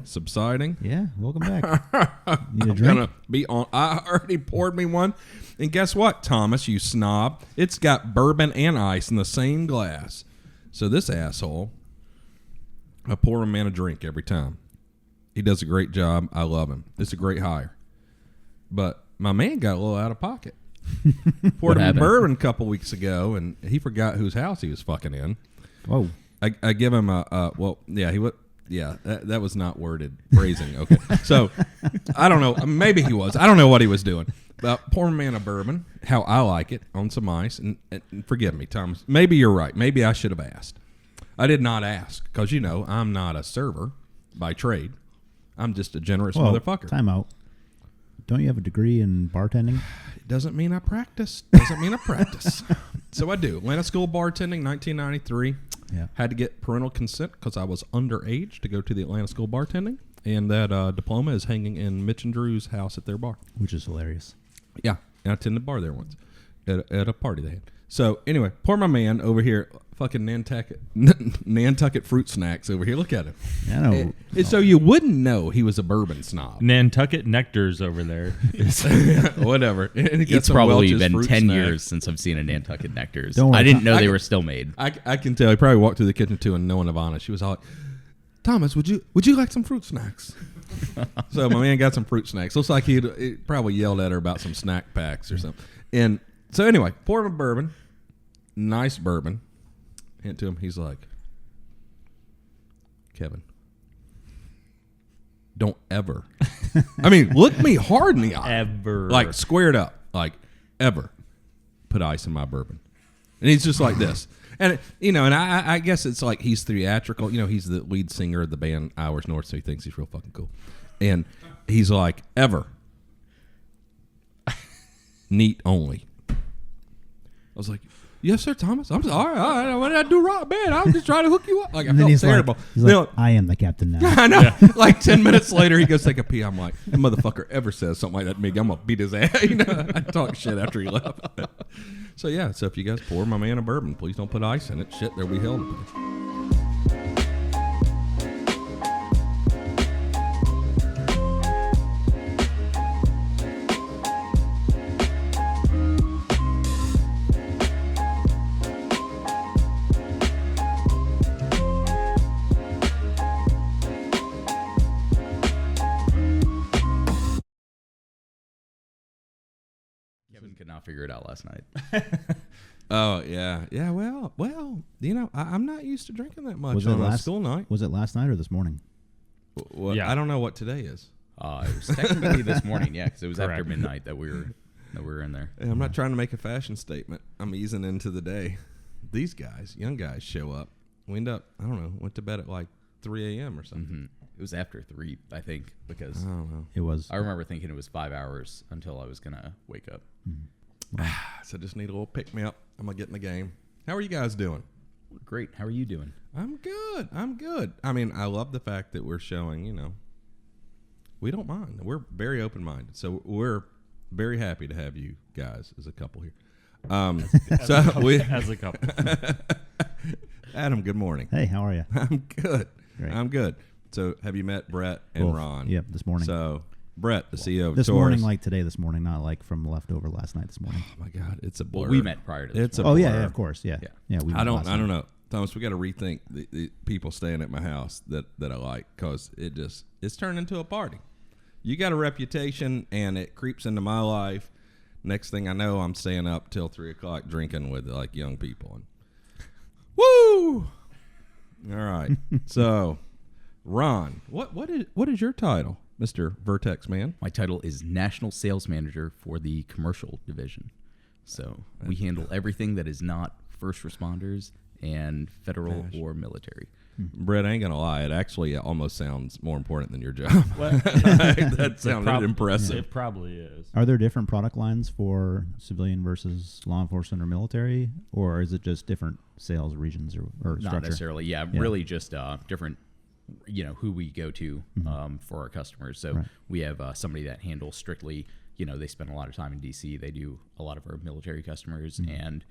subsiding. Yeah, welcome back. Need a I'm drink? gonna be on. I already poured me one, and guess what, Thomas? You snob! It's got bourbon and ice in the same glass. So this asshole, I pour him in a drink every time. He does a great job. I love him. It's a great hire. But my man got a little out of pocket. Poured him bourbon a couple weeks ago, and he forgot whose house he was fucking in. Whoa. I give him that was not worded phrasing. Okay. So, I don't know. Maybe he was. I don't know what he was doing. But pour him in a bourbon, how I like it, on some ice. And forgive me, Thomas. Maybe you're right. Maybe I should have asked. I did not ask because, I'm not a server by trade. I'm just a generous motherfucker. Time out. Don't you have a degree in bartending? It doesn't mean I practice. So I do. Atlanta School of Bartending, 1993. Yeah. Had to get parental consent because I was underage to go to the Atlanta School of Bartending. And that diploma is hanging in Mitch and Drew's house at their bar. Which is hilarious. Yeah. And I attended the bar there once at a party they had. So anyway, poor my man over here, fucking Nantucket fruit snacks over here. Look at him. I know. So you wouldn't know he was a bourbon snob. Nantucket Nectar's over there. Whatever. It's probably been 10 years since I've seen a Nantucket Nectar's. Don't worry, I didn't know they were still made. I can tell. He probably walked through the kitchen too, and knowing Ivana, she was all like, Thomas, would you like some fruit snacks? So my man got some fruit snacks. Looks like he probably yelled at her about some snack packs or something. And so anyway, pour him a bourbon, nice bourbon. Hand to him. He's like, Kevin, don't ever. I mean, look me hard in the eye. Ever. Like squared up. Like ever put ice in my bourbon. And he's just like this. And, and I guess it's like he's theatrical. He's the lead singer of the band Hours North, so he thinks he's real fucking cool. And he's like, ever. Neat only. I was like, yes, sir, Thomas. I'm sorry. All right. What did I do wrong, man? I was just trying to hook you up. Like, I felt terrible. He's like, I am the captain now. I know. Yeah. Like 10 minutes later, he goes take a pee. I'm like, that motherfucker ever says something like that to me, I'm going to beat his ass. I talk shit after he left. So, yeah. So, if you guys pour my man a bourbon, please don't put ice in it. Shit, there'll be hell to pay. Kevin could not figure it out last night. Oh, yeah. Yeah, well, I'm not used to drinking that much on a school night. Was it last night or this morning? Yeah. I don't know what today is. It was technically this morning, yeah, because it was after midnight that we were in there. Hey, I'm not trying to make a fashion statement. I'm easing into the day. These guys, young guys, show up. We end up, I don't know, went to bed at like 3 a.m. or something. Mm-hmm. It was after 3, I think, because I don't know. It was. I remember thinking it was 5 hours until I was going to wake up. Mm-hmm. So just need a little pick-me-up. I'm going to get in the game. How are you guys doing? Great. How are you doing? I'm good. I mean, I love the fact that we're showing, we don't mind. We're very open-minded. So we're very happy to have you guys as a couple here. As a couple. Adam, good morning. Hey, how are you? I'm good. Great. I'm good. So have you met Bret and Ron? Yep, this morning. So Bret, the CEO of this Taurus. morning, like today, this morning, not like from leftover last night this morning. Oh my God, it's a blur. Well, we met prior to this. It's a morning. blur. Yeah, of course, yeah. We I don't know, Thomas. We got to rethink the people staying at my house that I like, because it's turned into a party. You got a reputation, and it creeps into my life. Next thing I know, I'm staying up till 3 o'clock drinking with like young people. And woo! All right, so Ron, what is your title, Mr. Vertx man? My title is National Sales Manager for the Commercial Division. So we handle everything that is not first responders and federal or military. Bret, I ain't gonna lie, it actually almost sounds more important than your job. That sounded impressive. It probably is. Are there different product lines for civilian versus law enforcement or military, or is it just different sales regions or structure? Not necessarily. Yeah, really just different, who we go to for our customers. So we have somebody that handles strictly, they spend a lot of time in D.C. They do a lot of our military customers and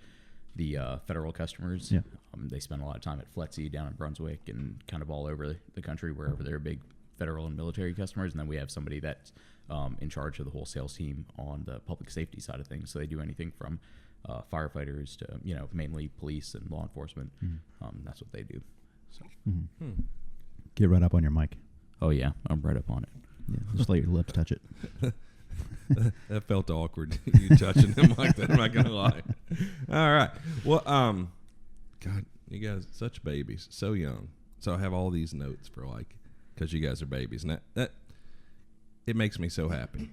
the federal customers. They spend a lot of time at FLETC down in Brunswick and kind of all over the country, wherever their big federal and military customers, and then we have somebody that's in charge of the whole sales team on the public safety side of things. So they do anything from firefighters to mainly police and law enforcement. That's what they do. So. Get right up on your mic. Oh yeah, I'm right up on it. Yeah, just let your lips touch it. That felt awkward. You touching him like that. I'm not gonna lie. All right. Well, God, you guys such babies, so young. So I have all these notes for because you guys are babies, and that it makes me so happy.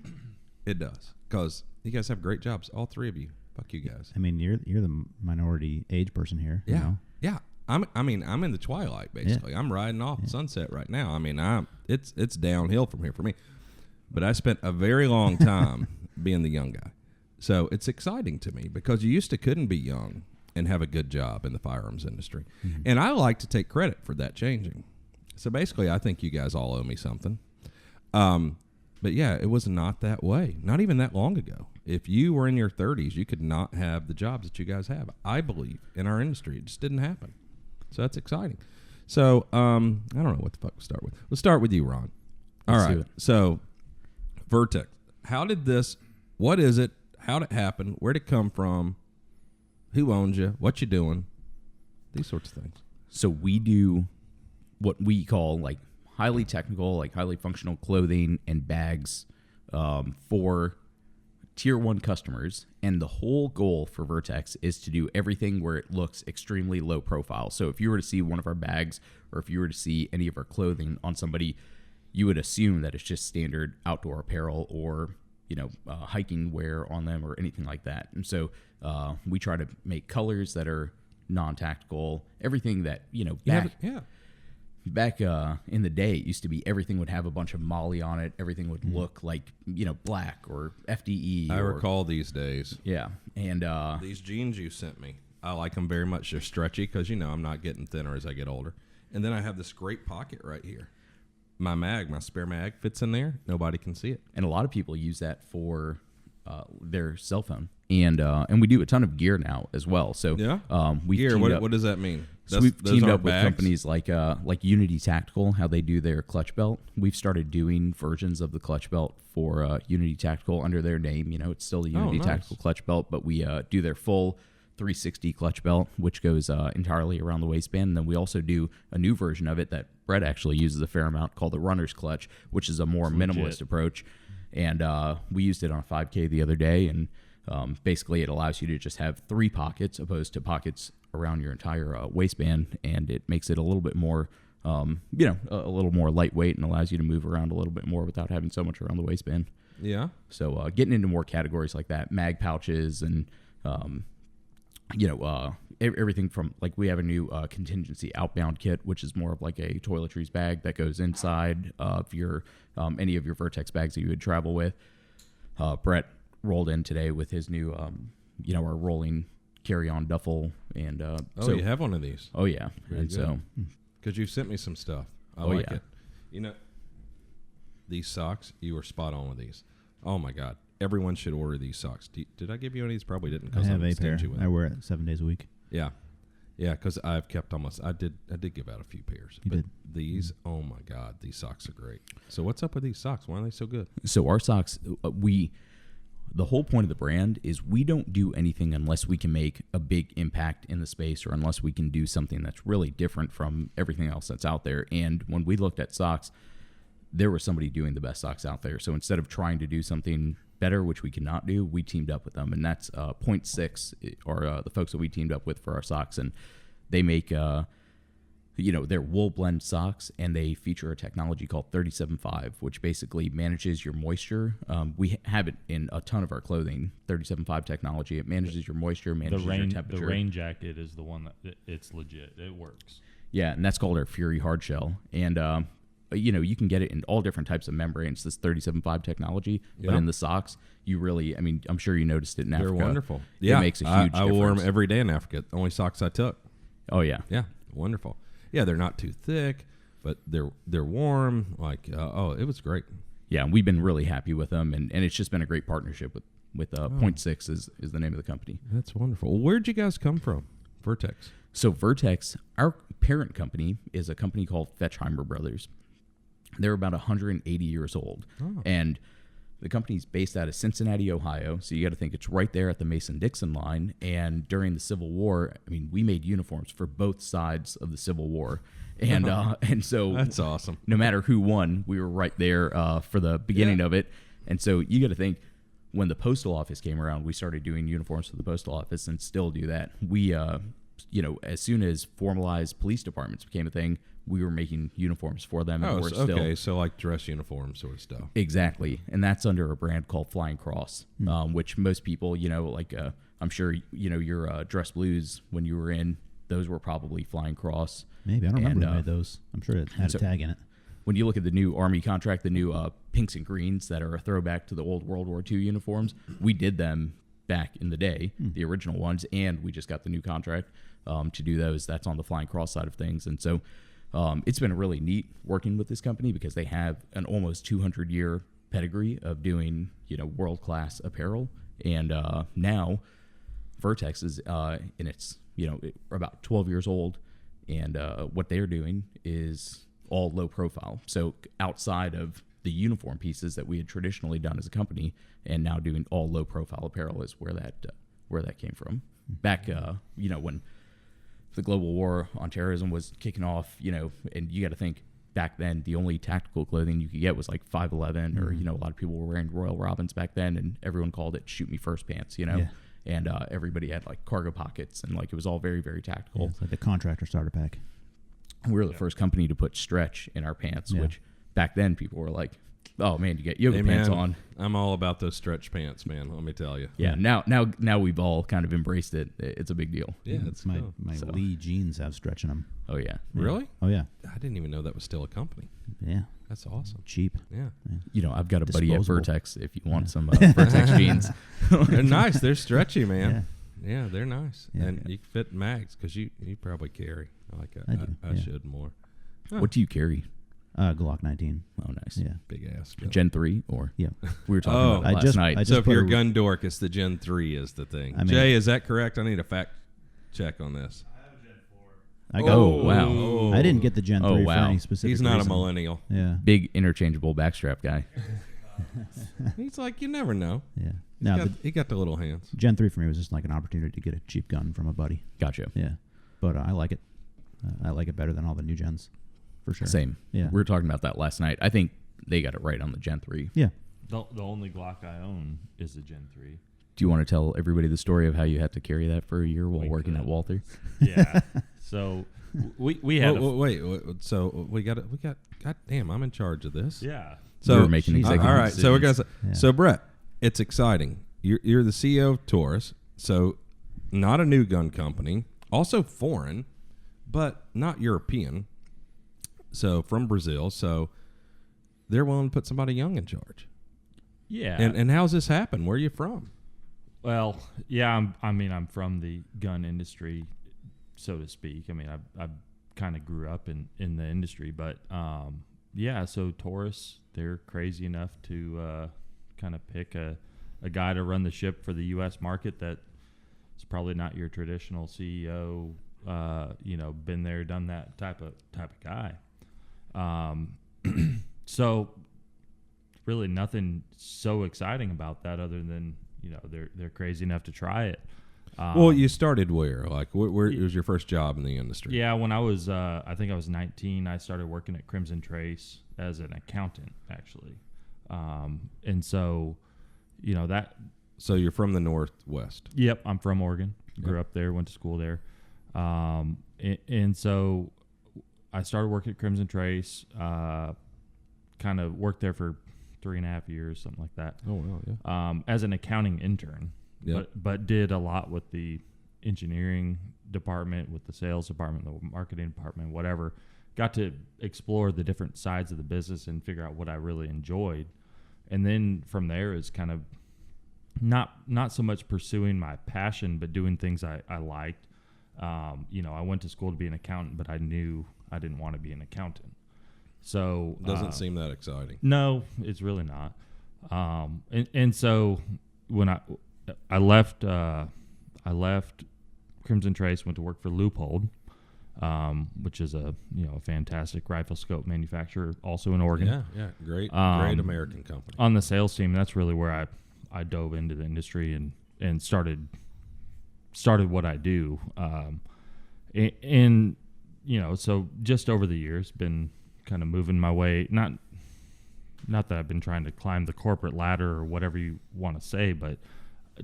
It does, because you guys have great jobs, all three of you. Fuck you guys. I mean, you're the minority age person here. Yeah, You know? yeah. I'm in the twilight basically. Yeah. I'm riding off sunset right now. I mean, it's downhill from here for me. But I spent a very long time being the young guy. So it's exciting to me because you used to couldn't be young and have a good job in the firearms industry. And I like to take credit for that changing. So basically, I think you guys all owe me something. But yeah, it was not that way. Not even that long ago. If you were in your 30s, you could not have the jobs that you guys have. I believe in our industry, it just didn't happen. So that's exciting. So I don't know what the fuck we'll start with. Let's start with you, Ron. All Let's do right. it. So Vertx, what is it? How'd it happen? Where'd it come from? Who owns you? What you doing? These sorts of things. So we do what we call highly technical, highly functional clothing and bags for tier 1 customers. And the whole goal for Vertx is to do everything where it looks extremely low profile. So if you were to see one of our bags or if you were to see any of our clothing on somebody, you would assume that it's just standard outdoor apparel or hiking wear on them or anything like that. And so we try to make colors that are non-tactical, everything that back in the day, it used to be everything would have a bunch of molly on it. Everything would look like black or FDE. I recall these days. Yeah, and These jeans you sent me, I like them very much. They're stretchy because I'm not getting thinner as I get older. And then I have this great pocket right here. My spare mag fits in there. Nobody can see it. and a lot of people use that for their cell phone, and we do a ton of gear now as well. So we Gear. What does that mean? So we've those teamed aren't up with bags? companies like Unity Tactical, how they do their clutch belt. We've started doing versions of the clutch belt for Unity Tactical under their name. It's still the Unity nice. Tactical clutch belt, but we do their full 360 clutch belt, which goes entirely around the waistband. And then we also do a new version of it that Bret actually uses a fair amount called the runner's clutch, which is a more minimalist approach. And we used it on a 5K the other day, and basically it allows you to just have 3 pockets opposed to pockets around your entire waistband, and it makes it a little bit more, a little more lightweight and allows you to move around a little bit more without having so much around the waistband. Yeah. So getting into more categories like that, mag pouches and, everything from we have a new contingency outbound kit, which is more of a toiletries bag that goes inside of your any of your Vertx bags that you would travel with. Bret rolled in today with his new, our rolling carry-on duffel, and So you have one of these. Oh yeah, Very and good. so Because you sent me some stuff. I Oh, like yeah. it. These socks, you were spot on with these. Oh my God. Everyone should order these socks. Did I give you any of these? Probably didn't. I have I'm a pair. stingy with I them. wear it 7 days a week. Yeah. Yeah, because I've kept almost. I did give out a few pairs. You but did. these, oh my God, these socks are great. So what's up with these socks? Why are they so good? So our socks, the whole point of the brand is we don't do anything unless we can make a big impact in the space or unless we can do something that's really different from everything else that's out there. And when we looked at socks, there was somebody doing the best socks out there. So instead of trying to do something better, which we cannot do, we teamed up with them. And that's 0.6 are the folks that we teamed up with for our socks. And they make they're wool blend socks, and they feature a technology called 37.5, which basically manages your moisture. We have it in a ton of our clothing. 37.5 technology. It manages your moisture, manages your temperature. The rain jacket is the one that it's legit. It works. Yeah, and that's called our Fury Hard Shell. And you can get it in all different types of membranes. This 37.5 technology, but in the socks, you really, I'm sure you noticed it in Africa. They're wonderful. Yeah, it makes a huge I difference. wore them every day in Africa. The only socks I took. Oh yeah, Yeah, wonderful. Yeah, they're not too thick, but they're warm. It was great. yeah. We've been really happy with them, and it's just been a great partnership with 0.6 is the name of the company. That's wonderful. Well, where'd you guys come from, Vertx? So Vertx, our parent company, is a company called Fetchheimer Brothers. They're about 180 years old. And the company's based out of Cincinnati, Ohio. So you got to think it's right there at the Mason-Dixon line. And during the Civil War, I mean, we made uniforms for both sides of the Civil War. And so That's awesome. no matter who won, we were right there for the beginning of it. And so you got to think, when the postal office came around, we started doing uniforms for the postal office and still do that. We, as soon as formalized police departments became a thing, we were making uniforms for them. And we're still, so like dress uniform sort of stuff. Exactly. And that's under a brand called Flying Cross, which most people, I'm sure, your dress blues when you were in, those were probably Flying Cross. Maybe. I don't remember who made those. I'm sure it had a tag in it. When you look at the new Army contract, the new pinks and greens that are a throwback to the old World War II uniforms, we did them back in the day, the original ones, and we just got the new contract to do those. That's on the Flying Cross side of things. And so it's been really neat working with this company because they have an almost 200-year pedigree of doing, world-class apparel. And now Vertx is in its, about 12 years old. And what they're doing is all low profile. So outside of the uniform pieces that we had traditionally done as a company, and now doing all low profile apparel is where that came from. Back, when the global war on terrorism was kicking off, and you got to think back then, the only tactical clothing you could get was like 511 or, a lot of people were wearing Royal Robins back then, and everyone called it shoot me first pants, and everybody had like cargo pockets, and like it was all very, very tactical. Yeah, it's like the contractor starter pack. We were the first company to put stretch in our pants, which back then people were like, "Oh man, you get yoga pants on." I'm all about those stretch pants, man. Let me tell you. Yeah. Now we've all kind of embraced it. It's a big deal. Yeah, it's my Lee jeans have stretch in them. Oh yeah. Really? Oh yeah. I didn't even know that was still a company. Yeah. That's awesome. Cheap. Yeah. I've got a buddy at Disposable. Vertx if you want some Vertx jeans. They're nice. They're stretchy, man. Yeah, they're nice. Yeah. And you fit mags because you probably carry. I do, should more. What do you carry? Glock 19. Oh, nice. Yeah. Big ass. Gen 3 or Yeah. we were talking about it last night. So if put you're a- a gun dork, it's the Gen 3 is the thing. Jay, is that correct? I need a fact check on this. I got, Oh, wow. I didn't get the Gen 3 Oh, for wow. any specific He's not reason. a millennial. Yeah. Big interchangeable backstrap guy. He's like, you never know. Yeah. No, He got the little hands. Gen 3 for me was just like an opportunity to get a cheap gun from a buddy. Gotcha. Yeah. But I like it. I like it better than all the new gens. For sure. Same. Yeah. We were talking about that last night. I think they got it right on the Gen 3. Yeah. The only Glock I own is the Gen 3. Do you want to tell everybody the story of how you had to carry that for a year while working at Walther? Yeah. So we had Wait. So we got. God damn, I'm in charge of this. yeah. So We were making executive all right. So we're gonna. Yeah. So Brett, it's exciting. You're the CEO of Taurus. So not a new gun company. Also foreign, but not European. So from Brazil. So they're willing to put somebody young in charge. Yeah. And how's this happen? Where are you from? Well, yeah, I'm from the gun industry, so to speak. I mean, I kind of grew up in the industry, but so Taurus, they're crazy enough to kind of pick a guy to run the ship for the U.S. market that is probably not your traditional CEO, been there, done that type of guy. So really nothing so exciting about that other than they're crazy enough to try it. Well, you started where? Like, where was your first job in the industry? Yeah, when I was, I think I was 19, I started working at Crimson Trace as an accountant, actually. And so, that. So you're from the Northwest. Yep, I'm from Oregon. Grew up there, went to school there. And so I started working at Crimson Trace, kind of worked there for 3.5 years, something like that. Oh, well, yeah. As an accounting intern. Yep. But did a lot with the engineering department, with the sales department, the marketing department, whatever. Got to explore the different sides of the business and figure out what I really enjoyed. And then from there is kind of not so much pursuing my passion, but doing things I liked. I went to school to be an accountant, but I knew I didn't want to be an accountant. So Doesn't seem that exciting. No, it's really not. And so when I left Crimson Trace, went to work for Loophole, which is a fantastic rifle scope manufacturer, also in Oregon. Yeah, great American company. On the sales team, that's really where I dove into the industry and started what I do. And so just over the years, been kind of moving my way. Not that I've been trying to climb the corporate ladder or whatever you want to say, but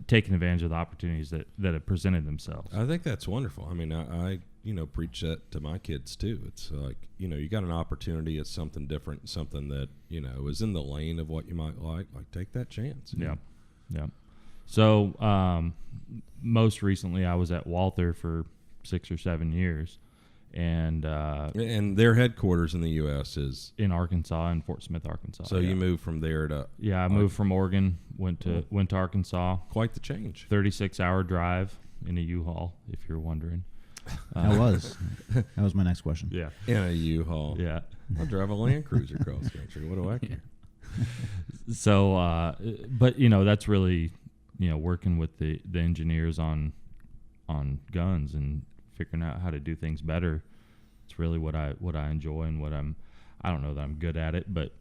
taking advantage of the opportunities that have presented themselves. I think that's wonderful. I mean, I preach that to my kids too. It's like, you got an opportunity at something different, something that, is in the lane of what you might like take that chance. Yeah. Yeah. So, most recently I was at Walther for 6 or 7 years, and their headquarters in the U.S. is in Arkansas, in Fort Smith, Arkansas. So you moved from there to... Yeah, I moved from Oregon, went to Arkansas. Quite the change. 36-hour drive in a U-Haul, if you're wondering. That was my next question. Yeah. In a U-Haul. Yeah. I'll drive a Land Cruiser cross country. What do I care? So, but that's really, working with the engineers on guns and figuring out how to do things better. It's really what I enjoy and what I don't know that I'm good at it, but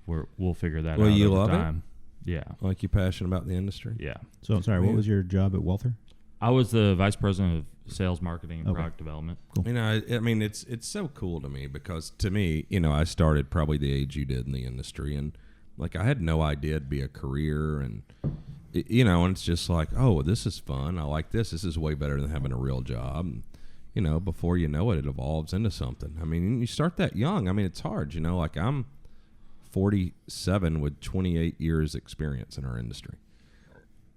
we'll figure that out over you love time. It? Yeah. Like you're passionate about the industry? Yeah. So I'm sorry, what was your job at Walther? I was the vice president of sales, marketing, and product development. Cool. I mean, it's so cool to me because to me, I started probably the age you did in the industry, and like I had no idea it'd be a career, and and it's just like, oh, this is fun. I like this. This is way better than having a real job. And, before you know it, it evolves into something. I mean, you start that young. I mean, it's hard. Like I'm 47 with 28 years experience in our industry.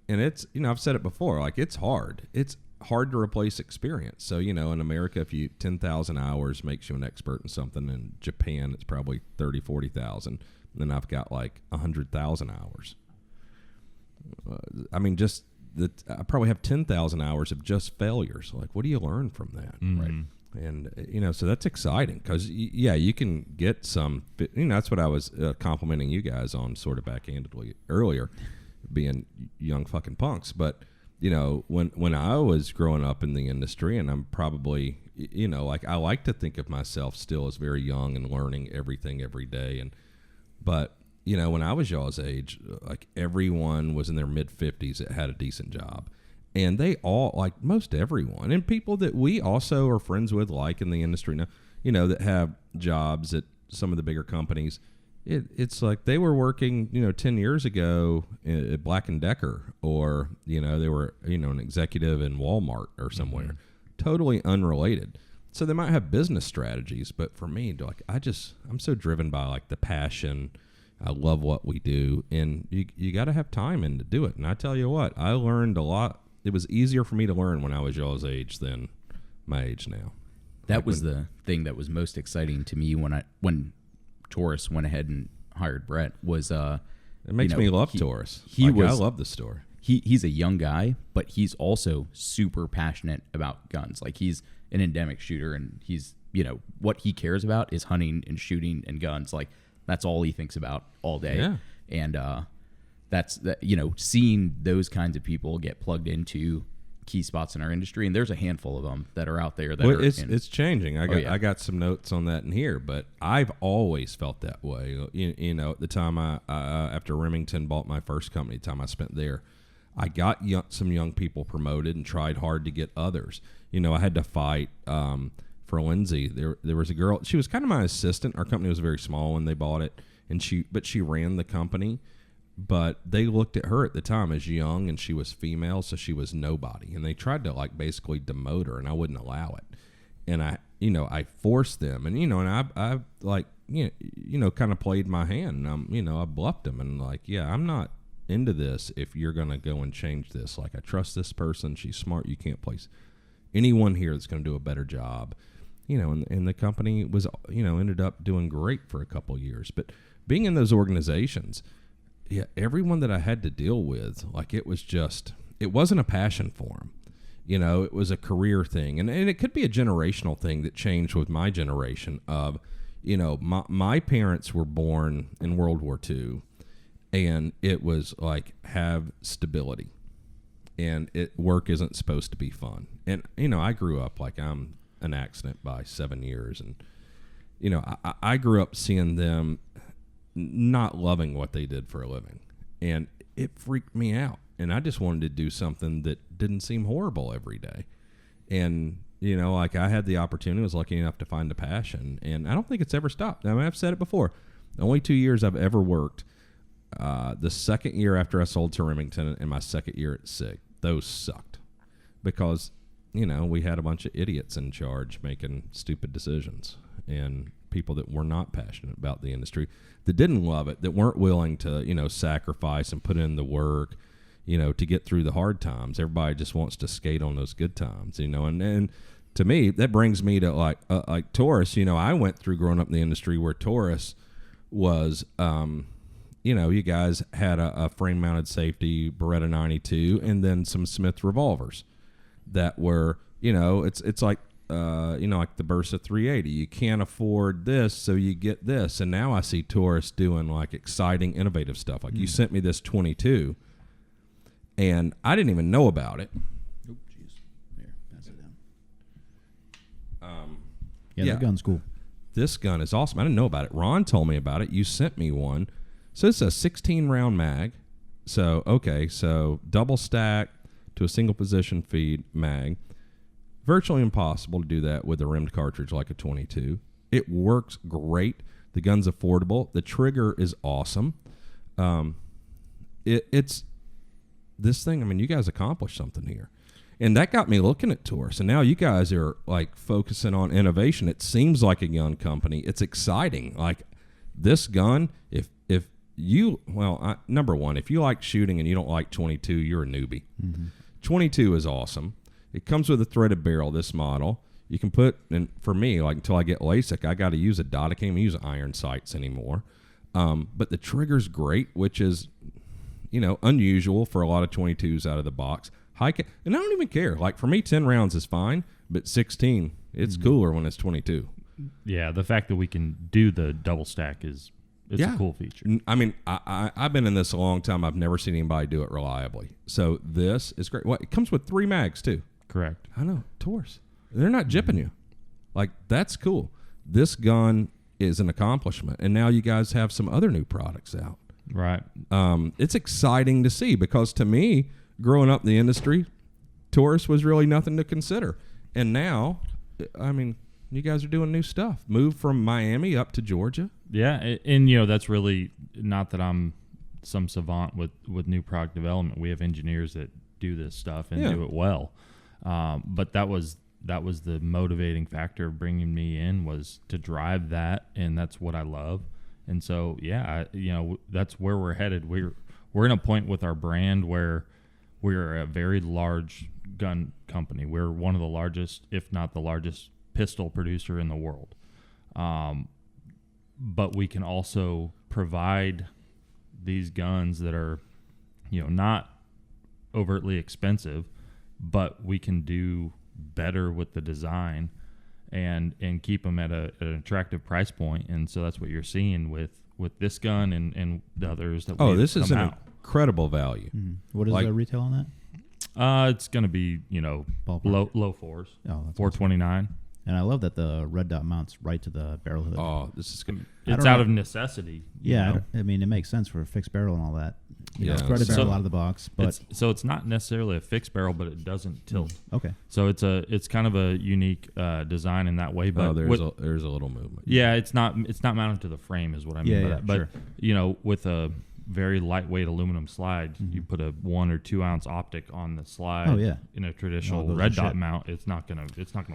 And it's, I've said it before, like it's hard. It's hard to replace experience. So, in America, if 10,000 hours makes you an expert in something, in Japan, it's probably 30, 40,000. Then I've got like 100,000 hours. I mean, I probably have 10,000 hours of just failures. Like, what do you learn from that? Mm-hmm. Right. And, so that's exciting because, you can get some, that's what I was complimenting you guys on sort of backhandedly earlier, being young fucking punks. But, when I was growing up in the industry, and I'm probably, like I like to think of myself still as very young and learning everything every day. But, when I was y'all's age, like everyone was in their mid-50s that had a decent job. And they all, like most everyone, and people that we also are friends with, like in the industry now, that have jobs at some of the bigger companies, it's like they were working, 10 years ago at Black & Decker, or, they were, an executive in Walmart or somewhere. Mm-hmm. Totally unrelated. So they might have business strategies, but for me, like I'm so driven by like the passion. I love what we do, and you got to have time in to do it. And I tell you what, I learned a lot. It was easier for me to learn when I was y'all's age than my age now. That was the thing that was most exciting to me when Taurus went ahead and hired Bret. Was it makes me love Taurus. I love the story. He's a young guy, but he's also super passionate about guns. Like he's an endemic shooter, and he's what he cares about is hunting and shooting and guns. Like that's all he thinks about all day. Yeah. And that's seeing those kinds of people get plugged into key spots in our industry, and there's a handful of them that are out there. It's changing. I got some notes on that in here, but I've always felt that way. At the time after Remington bought my first company, the time I spent there, I got some young people promoted and tried hard to get others. I had to fight for Lindsay. There was a girl. She was kind of my assistant. Our company was very small when they bought it, but she ran the company. But they looked at her at the time as young, and she was female, so she was nobody. And they tried to like basically demote her, and I wouldn't allow it. And I forced them, and I like kind of played my hand. And I bluffed them, and like, yeah, I'm not into this. If you're gonna go and change this, like I trust this person. She's smart. You can't place anyone here that's gonna do a better job. And the company was ended up doing great for a couple years. But being in those organizations. Yeah, everyone that I had to deal with, like it wasn't a passion for them. It was a career thing. And it could be a generational thing that changed with my generation of, my parents were born in World War II, and it was like have stability. And work isn't supposed to be fun. And, I grew up like I'm an accident by 7 years. And, you know, I grew up seeing them not loving what they did for a living. And it freaked me out. And I just wanted to do something that didn't seem horrible every day. And, you know, like I had the opportunity, I was lucky enough to find a passion. And I don't think it's ever stopped. I mean, I've said it before. The only 2 years I've ever worked, the second year after I sold to Remington and my second year at SIG, those sucked. Because, you know, we had a bunch of idiots in charge making stupid decisions. And people that were not passionate about the industry, that didn't love it, that weren't willing to, you know, sacrifice and put in the work, you know, to get through the hard times. Everybody just wants to skate on those good times, you know. And to me, that brings me to like Taurus. You know, I went through growing up in the industry where Taurus was, you know, you guys had a frame-mounted safety Beretta 92 and then some Smith revolvers that were, you know, it's like, you know, like the Bursa 380. You can't afford this, so you get this. And now I see Taurus doing like exciting, innovative stuff. Like you sent me this 22, and I didn't even know about it. Oh, jeez. Here, pass it down. Yeah, that gun's cool. This gun is awesome. I didn't know about it. Ron told me about it. You sent me one. So it's a 16-round mag. So, okay, so double stack to a single position feed mag. Virtually impossible to do that with a rimmed cartridge like a 22. It works great. The gun's affordable. The trigger is awesome. It's this thing. I mean, you guys accomplished something here. And that got me looking at Taurus. And now you guys are like focusing on innovation. It seems like a gun company. It's exciting. Like this gun, if you, well, number one, if you like shooting and you don't like 22, you're a newbie. 22 is awesome. It comes with a threaded barrel, this model. You can put, and for me, like until I get LASIK, I got to use a dot. I can't even use iron sights anymore. But the trigger's great, which is, you know, unusual for a lot of 22s out of the box. And I don't even care. Like for me, 10 rounds is fine, but 16, it's cooler when it's 22. Yeah, the fact that we can do the double stack is a cool feature. I mean, I've been in this a long time. I've never seen anybody do it reliably. So this is great. Well, it comes with 3 mags too. Correct. I know, Taurus. They're not jipping you. Like, that's cool. This gun is an accomplishment. And now you guys have some other new products out. Right. It's exciting to see because to me, growing up in the industry, Taurus was really nothing to consider. And now, I mean, you guys are doing new stuff. Moved from Miami up to Georgia. Yeah, and you know, that's really not that I'm some savant with new product development. We have engineers that do this stuff and do it well. But that was the motivating factor of bringing me in, was to drive that, and that's what I love. And so, you know, that's where we're headed. We're in a point with our brand where we're a very large gun company. We're one of the largest, if not the largest, pistol producer in the world. But we can also provide these guns that are, you know, not overtly expensive, but we can do better with the design and keep them at an attractive price point. And so that's what you're seeing with this gun and the others that this is an incredible value. What is the retail on that? It's going to be, you know, low fours. Oh, that's $429. And I love that the red dot mounts right to the barrel hood. Oh, this is good. It's out of necessity. Yeah, I mean, it makes sense for a fixed barrel and all that. You know, Yeah. threaded barrel out of the box, but it's not necessarily a fixed barrel, but it doesn't tilt. Okay. So it's kind of a unique design in that way. But there's a little movement. Yeah, it's not mounted to to frame is what I mean by that. But sure. you know, with a very lightweight aluminum slide, you put a 1 or 2 ounce optic on the slide. Oh, yeah. In a traditional those red are dot shit. mount, it's not gonna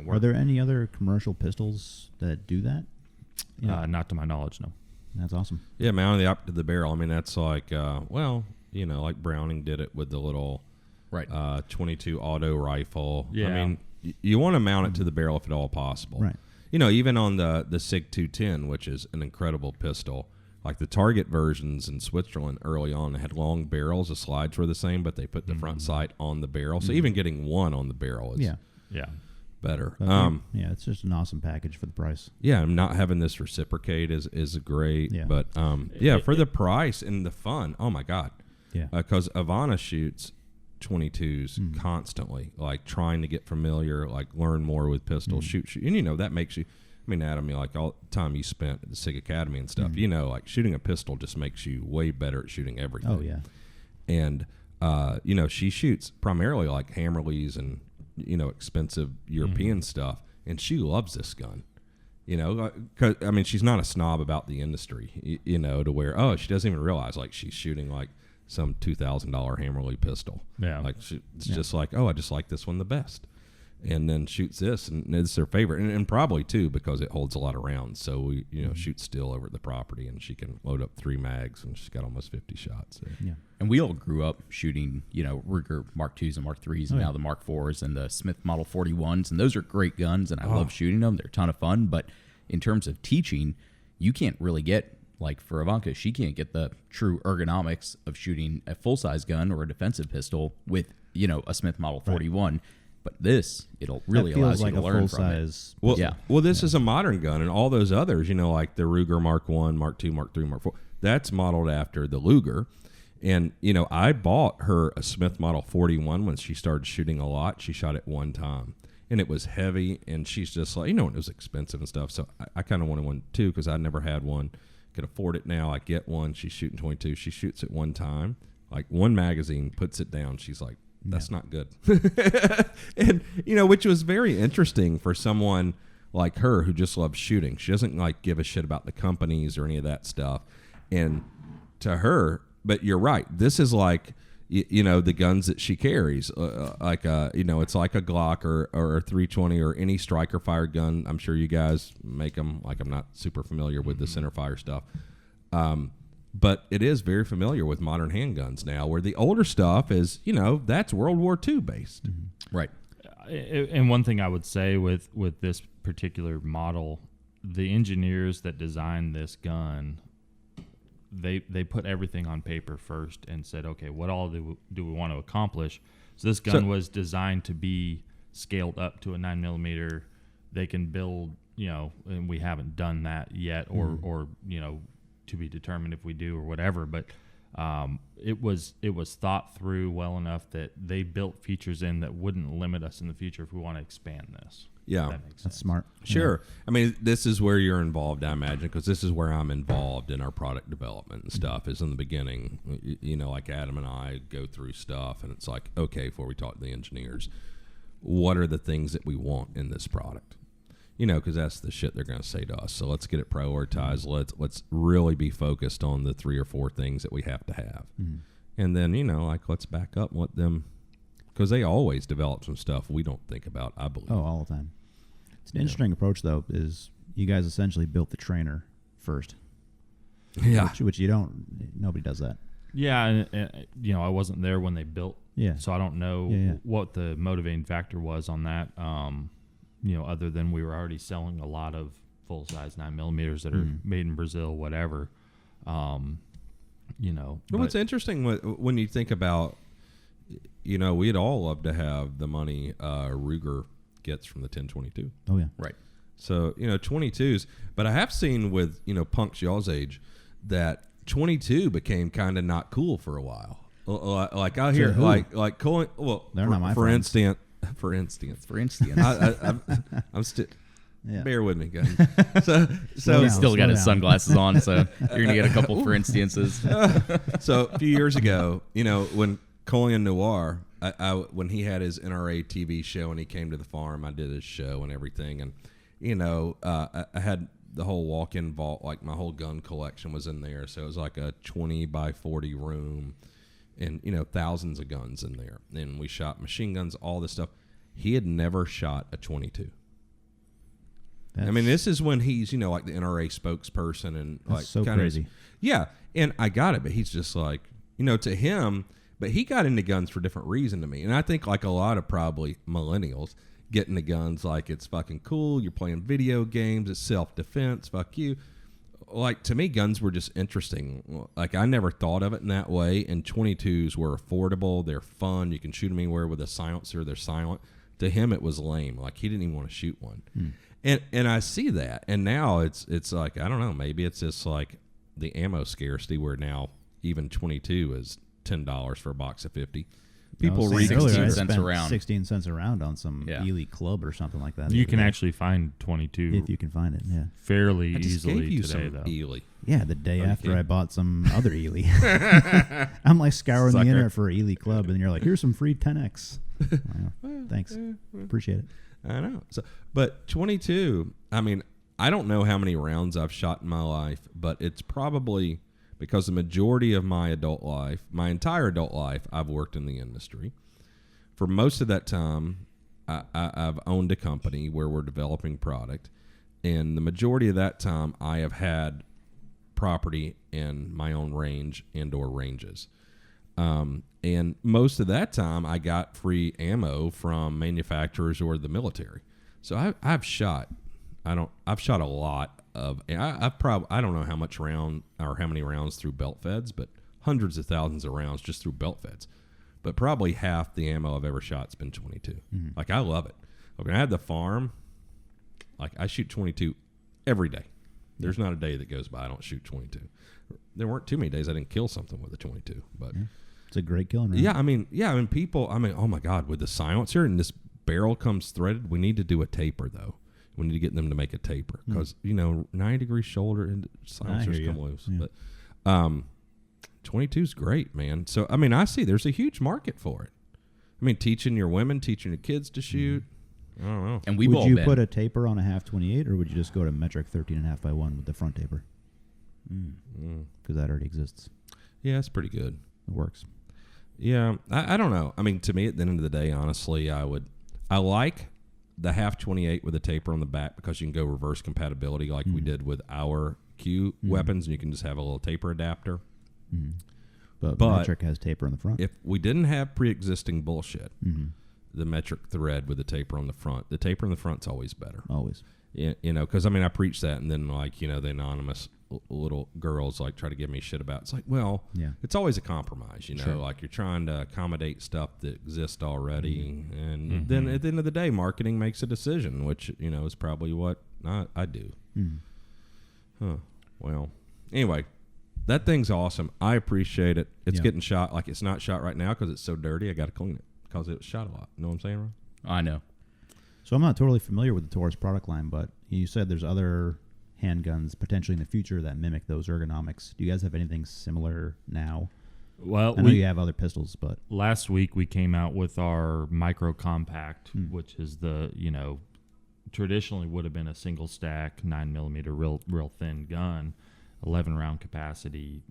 work. Are there any other commercial pistols that do that? Yeah. Not to my knowledge, no. That's awesome. Yeah, mounting the optic to the barrel. I mean, that's like, well, you know, like Browning did it with the little 22 auto rifle. Yeah. I mean, you want to mount it to the barrel if at all possible. Right. You know, even on the SIG 210, which is an incredible pistol, like the Target versions in Switzerland early on, they had long barrels. The slides were the same, but they put the front sight on the barrel. So even getting one on the barrel is better. Yeah, it's just an awesome package for the price. Yeah, not having this reciprocate is great. Yeah. But for the price and the fun, oh my God. Yeah. Because Ivana shoots 22s constantly, like trying to get familiar, like learn more with pistols, shoot. And, you know, that makes you, I mean, Adam, like all the time you spent at the SIG Academy and stuff, you know, like shooting a pistol just makes you way better at shooting everything. Oh, yeah. And, you know, she shoots primarily like Hammerleys and, you know, expensive European stuff. And she loves this gun. You know, 'cause, I mean, she's not a snob about the industry, you know, to where, she doesn't even realize, like, she's shooting, like, some $2,000 Hammerley pistol. Yeah. Like, it's just like, I just like this one the best. And then shoots this, and it's her favorite. And probably, too, because it holds a lot of rounds. So, we, you know, shoot still over at the property, and she can load up 3 mags, and she's got almost 50 shots. So. Yeah. And we all grew up shooting, you know, Ruger Mark IIs and Mark IIIs, and now the Mark IVs and the Smith Model 41s. And those are great guns, and I love shooting them. They're a ton of fun. But in terms of teaching, you can't really get, like for Ivanka, she can't get the true ergonomics of shooting a full-size gun or a defensive pistol with, you know, a Smith Model 41. But this, it'll really allow you to learn from it. Well, this is a modern gun, and all those others, you know, like the Ruger Mark I, Mark II, Mark III, Mark IV, that's modeled after the Luger. And, you know, I bought her a Smith Model 41 when she started shooting a lot. She shot it one time, and it was heavy, and she's just like, you know, it was expensive and stuff. So I kind of wanted one, too, because I never had one. Could afford it now. I get one. She's shooting 22. She shoots it one time, like one magazine, puts it down. She's like, that's not good. And, you know, which was very interesting for someone like her who just loves shooting. She doesn't like give a shit about the companies or any of that stuff. And to her, but you're right. This is like, you know, the guns that she carries, like, you know, it's like a Glock or a 320 or any striker fired gun. I'm sure you guys make them. Like, I'm not super familiar with the center fire stuff. But it is very familiar with modern handguns now, where the older stuff is, you know, that's World War II based. Right. And one thing I would say with this particular model, the engineers that designed this gun, they put everything on paper first and said, okay, what all do we want to accomplish? So this gun was designed to be scaled up to a 9mm. They can build, you know, and we haven't done that yet, or you know, to be determined if we do or whatever. But it was thought through well enough that they built features in that wouldn't limit us in the future if we want to expand this. Yeah, that makes sense. That's smart. Sure. Yeah. I mean, this is where you're involved, I imagine, because this is where I'm involved in our product development and stuff. Is in the beginning, you know, like Adam and I go through stuff, and it's like, okay, before we talk to the engineers, what are the things that we want in this product? You know, because that's the shit they're going to say to us. So let's get it prioritized. Let's really be focused on the 3 or 4 things that we have to have, and then, you know, like, let's back up and let them, because they always develop some stuff we don't think about, I believe. Oh, all the time. It's an interesting approach, though, is you guys essentially built the trainer first. Yeah. Which you don't, nobody does that. Yeah, and you know, I wasn't there when they built, so I don't know what the motivating factor was on that. You know, other than we were already selling a lot of full-size 9mm that are made in Brazil, whatever. You know. But what's interesting when you think about, you know, we'd all love to have the money Ruger gets from the 1022. Oh, yeah. Right. So, you know, 22s. But I have seen with, you know, punks y'all's age that 22 became kind of not cool for a while. Like I hear, like calling. Well, they're not my friends. For instance, I'm still. Yeah. Bear with me, guys. So he's still got his sunglasses on, so you're gonna get a couple for instances. So a few years ago, you know, when Colin Noir, when he had his NRA TV show and he came to the farm, I did his show and everything, and you know, I had the whole walk-in vault, like my whole gun collection was in there, so it was like a 20 by 40 room, and you know, thousands of guns in there, and we shot machine guns, all this stuff. He had never shot a 22. I mean, this is when he's, you know, like the NRA spokesperson and like so crazy. Yeah, and I got it, but he's just like, you know, to him, but he got into guns for a different reason to me. And I think like a lot of probably millennials get into guns like it's fucking cool, you're playing video games, it's self-defense, fuck you. Like, to me, guns were just interesting. Like, I never thought of it in that way, and 22s were affordable, they're fun, you can shoot them anywhere with a silencer, they're silent. To him, it was lame. Like, he didn't even want to shoot one. And I see that, and now it's like, I don't know, maybe it's just like the ammo scarcity where now even 22 is $10 for a box of 50. people I was read saying earlier, 16 I cents spent a round. 16 cents a round on some Yeah. Ely club or something like that. You can actually find 22 if you can find it. Yeah. fairly I just easily gave you today, some though. Ely. Yeah, the day you after can't. I bought some other Ely. I'm like scouring the Sucker. internet for Ely Club, and you're like, here's some free 10X. Wow, thanks. Appreciate it. I know. So, but 22, I mean, I don't know how many rounds I've shot in my life, but it's probably because the majority of my adult life, my entire adult life, I've worked in the industry. For most of that time, I've owned a company where we're developing product. And the majority of that time, I have had property in my own range and or ranges. And most of that time, I got free ammo from manufacturers or the military. So I've shot. I've shot a lot of. I don't know how much round or how many rounds through belt feds, but hundreds of thousands of rounds just through belt feds. But probably half the ammo I've ever shot's been 22. Mm-hmm. Like I love it. When I had the farm, like I shoot 22 every day. There's not a day that goes by I don't shoot 22. There weren't too many days I didn't kill something with a 22, but. Yeah. It's a great killing round. Yeah, I mean, people, oh my God, with the silencer and this barrel comes threaded, we need to do a taper, though. We need to get them to make a taper because, 90-degree shoulder and silencers hear you. come loose. Yeah. But 22 is great, man. So, I mean, I see there's a huge market for it. I mean, teaching your women, teaching your kids to shoot. I don't know. And we've all Would you been. put a taper on a half 28, or would you just go to metric 13.5 by 1 with the front taper? Because that already exists. Yeah, it's pretty good. It works. Yeah, I don't know. I mean, to me, at the end of the day, honestly, I like the half 28 with a taper on the back because you can go reverse compatibility like we did with our Q weapons, and you can just have a little taper adapter. But But metric has taper on the front. If we didn't have pre-existing bullshit, the metric thread with the taper on the front, the taper on the front's always better. Always. Because I mean, I preach that, and then like the anonymous little girls like try to give me shit about. It's like, well, Yeah. it's always a compromise. Sure. Like you're trying to accommodate stuff that exists already, and then at the end of the day, marketing makes a decision, which is probably what I do. Huh. Well, anyway, that thing's awesome. I appreciate it. It's Yeah. getting shot. Like it's not shot right now because it's so dirty. I got to clean it because it was shot a lot. You know what I'm saying, Ron? I know. So I'm not totally familiar with the Taurus product line, but you said there's other handguns potentially in the future that mimic those ergonomics. Do you guys have anything similar now? Well, I know you have other pistols, but last week we came out with our micro compact, which is the traditionally would have been a single stack 9mm real thin gun, 11 round capacity.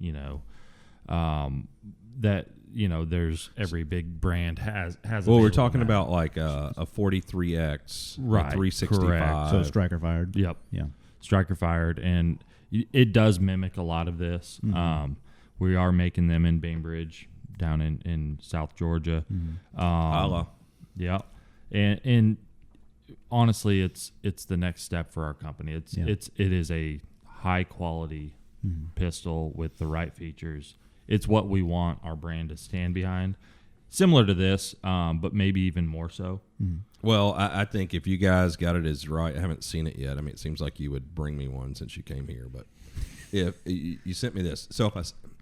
That there's every big brand has. Well, we're available talking now. about like a 43X, Right, a 365. correct. so striker fired. Yep. Yeah. Striker fired, and it does mimic a lot of this. We are making them in Bainbridge down in South Georgia. Holla. Yeah, and honestly, it's the next step for our company. It is a high quality pistol with the right features. It's what we want our brand to stand behind. Similar to this, but maybe even more so. Well, I think if you guys got it as right, I haven't seen it yet. I mean, it seems like you would bring me one since you came here, but if you sent me this, so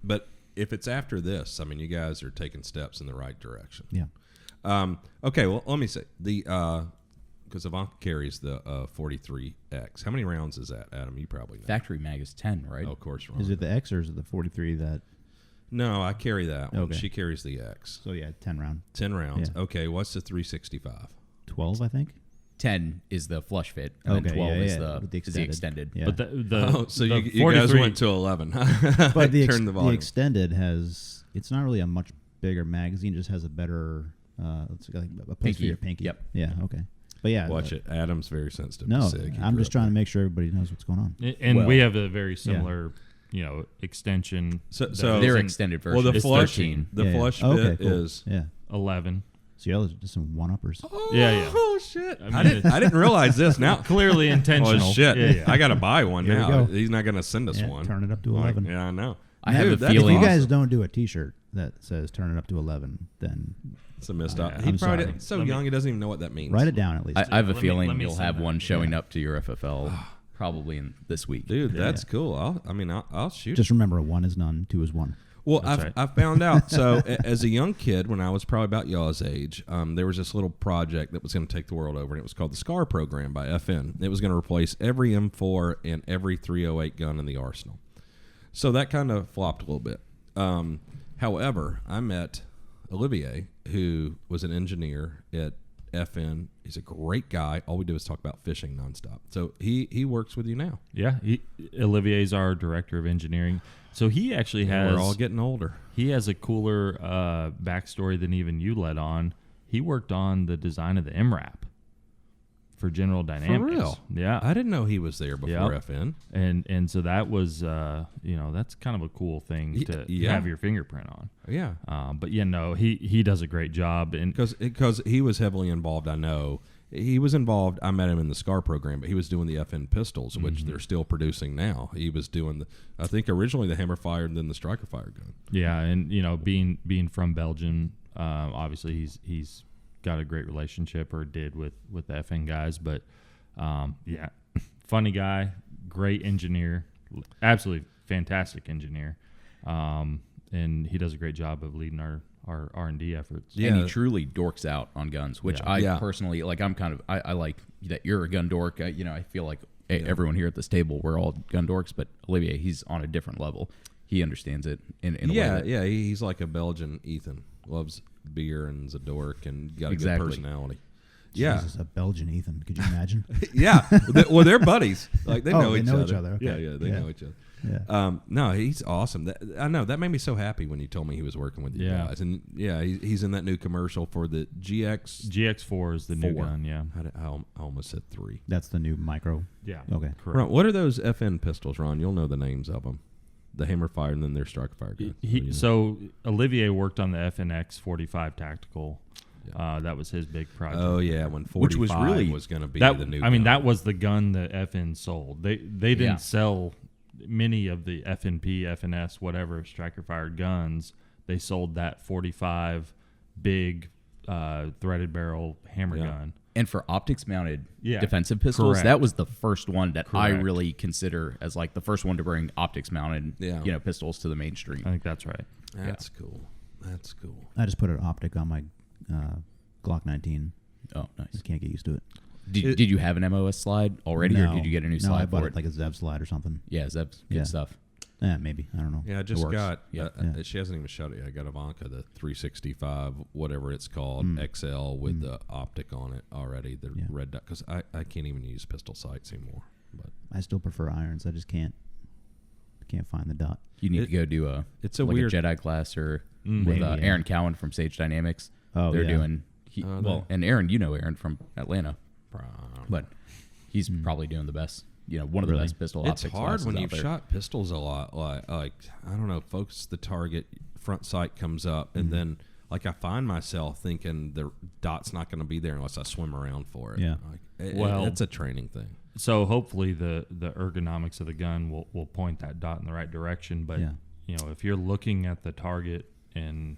but if it's after this, I mean, you guys are taking steps in the right direction. Yeah. Okay. Well, let me say because Ivanka carries the 43X. How many rounds is that, Adam? You probably know. Factory mag is 10, right? Oh, of course, Ron. Is it the X or is it the 43 that? No, I carry that one. Okay. She carries the X. So yeah, 10 round. 10 rounds. Yeah. Okay. What's the 365? 12, I think. 10 is the flush fit, and then Okay, 12 yeah, is yeah, the with the is the extended. Yeah. But the Oh, so the you guys 43 went to 11. But the Turn the volume. extended it's not really a much bigger magazine, just has a better it's like a place for Pinky. your pinky. Yep. Yeah, okay. But yeah, Watch it. Adam's very sensitive. No, to SIG. He I'm grew just up trying to there. make sure everybody knows what's going on. and Well, we have a very similar extension. So Their Well, extended version the is flush, 13. the Yeah, yeah. flush Okay, bit cool. is. Yeah. 11. So y'all are just some one-uppers. Oh, Yeah. Oh shit! I mean, I didn't realize this now. Clearly intentional. Oh shit! Yeah, yeah. I gotta buy one Here we now. go. He's not gonna send us Yeah, one. turn it up to Like, 11. yeah, I know. I have a that's If feeling- you guys awesome. don't do a T-shirt that says "Turn it up to 11," then It's a missed Yeah, up. I'm He probably sorry. didn't- so Let me- young. He doesn't even know what that means. write it down at least. I have a Let me feeling you'll send have that. one showing Yeah. up to your FFL probably in this week. Dude, Yeah. that's cool. I'll shoot. Just remember, 1 is none, 2 is 1. Well, That's right. I found out. So as a young kid, when I was probably about y'all's age, there was this little project that was going to take the world over, and it was called the SCAR program by FN. It was going to replace every M4 and every 308 gun in the arsenal. So that kind of flopped a little bit. However, I met Olivier, who was an engineer at FN. He's a great guy. All we do is talk about fishing nonstop. So he works with you now. Yeah, Olivier's our director of engineering. So he actually has. We're all getting older. He has a cooler backstory than even you let on. He worked on the design of the MRAP for General Dynamics. For real? Yeah. I didn't know he was there before Yep. FN. And so that was that's kind of a cool thing to Yeah. have your fingerprint on. Yeah. But he does a great job. And Because he was heavily involved, I know. He was involved. I met him in the SCAR program, but he was doing the FN pistols, which they're still producing now. He was doing, I think, originally the hammer fire and then the striker fire gun. yeah, and being from Belgium, obviously he's got a great relationship, or did, with the FN guys. But funny guy, great engineer, absolutely fantastic engineer, and he does a great job of leading our R&D efforts. Yeah. And he truly dorks out on guns, which Yeah. I personally like. I'm kind of I like that you're a gun dork. I feel like everyone here at this table, we're all gun dorks, but Olivier, he's on a different level. He understands it in a way. That, He's like a Belgian Ethan. Loves beer and is a dork and got a Exactly. good personality. Yeah. Jesus, a Belgian Ethan. Could you imagine? Yeah. Well, they're buddies. Like they know they each know other. each other. Okay. Yeah, they Yeah. know each other. Yeah. No, he's awesome. I know that made me so happy when you told me he was working with you Yeah. guys. And he's in that new commercial for the GX. GX4 is the new 4. gun. Yeah. I almost said 3. That's the new micro. Yeah. Okay. Correct. Ron, what are those FN pistols, Ron? You'll know the names of them. The hammer fire and then their striker fire gun. So Olivier worked on the FNX 45 tactical. That was his big project. Oh yeah, when 45 Which was really- was going to be that the new. I mean, gun. that was the gun that FN sold. They didn't Yeah. sell many of the FNP, FNS, whatever striker fired guns. They sold that 45 big threaded barrel hammer Yeah. gun. and for optics mounted Yeah. defensive pistols, Correct. that was the first one that I Correct. really consider as like the first one to bring optics mounted pistols to the mainstream. I think that's right. That's cool. That's cool. I just put an optic on my Glock 19. Oh, nice. Just can't get used to it. Did you have an MOS slide already, or did you get a new No, slide I bought for it like a Zev slide or something. Yeah, that's good Yeah. stuff. Yeah, maybe. I don't know. Yeah, I It just works. got. Yeah. She hasn't even shut it yet. I got Ivanka the 365, whatever it's called, XL with the optic on it already. The red dot, because I can't even use pistol sights anymore. But I still prefer irons. I just can't find the dot. You need to go do it's a like weird. a Jedi class or Mm. with Maybe, yeah. Aaron Cowan from Sage Dynamics. Oh, They're yeah. doing and Aaron, you know Aaron from Atlanta, but he's probably doing the best. One of the Really? best pistol It's optics hard classes when out you've there. shot pistols a lot. Like I don't know, focus the target, front sight comes up, and then like I find myself thinking the dot's not going to be there unless I swim around for it. Yeah. Well- it's a training thing. So hopefully the ergonomics of the gun will point that dot in the right direction. But Yeah. if you're looking at the target and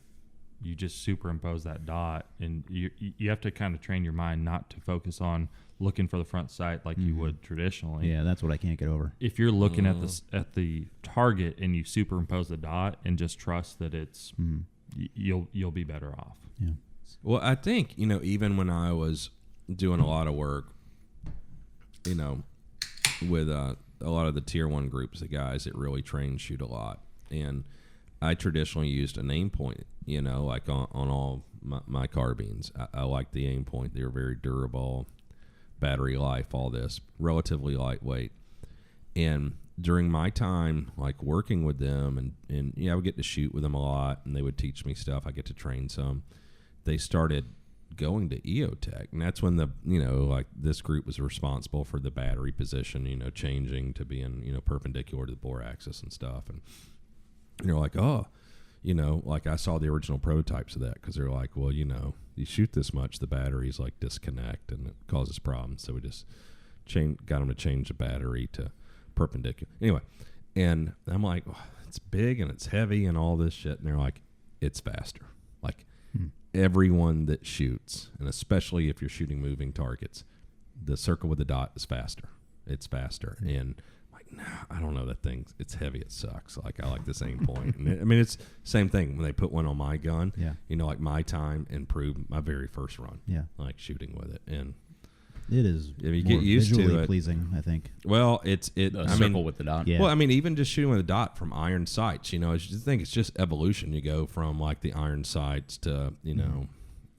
you just superimpose that dot, and you have to kind of train your mind not to focus on looking for the front sight like you would traditionally. Yeah, that's what I can't get over. If you're looking at the target and you superimpose the dot and just trust that it's you'll be better off. Yeah. Well, I think, even when I was doing a lot of work, with a lot of the tier 1 groups of guys that really train shoot a lot. And I traditionally used an aim point, like on all my carbines. I like the aim point. They're very durable, battery life, all this, relatively lightweight. And during my time, like working with them, and I would get to shoot with them a lot, and they would teach me stuff. I get to train some. They started going to EOTech, and that's when like this group was responsible for the battery position, changing to being, perpendicular to the bore axis and stuff. And you're like, oh, like I saw the original prototypes of that, because they're like, well, you shoot this much, the batteries like disconnect and it causes problems. So we just got them to change the battery to perpendicular. Anyway, and I'm like, oh, it's big and it's heavy and all this shit. And they're like, it's faster. Like everyone that shoots, and especially if you're shooting moving targets, the circle with the dot is faster. It's faster. And I'm like, I don't know, that thing, it's heavy, it sucks. Like, I like this aim point. And I mean, it's same thing when they put one on my gun. Yeah. You know, like my time improved my very first run. Yeah. Like shooting with it. And it is if you more get used to visually it, pleasing, I think. well, I circle mean, with the dot. Yeah. well, I mean, even just shooting with a dot from iron sights, you know, I just think it's just evolution. You go from like the iron sights to, you know,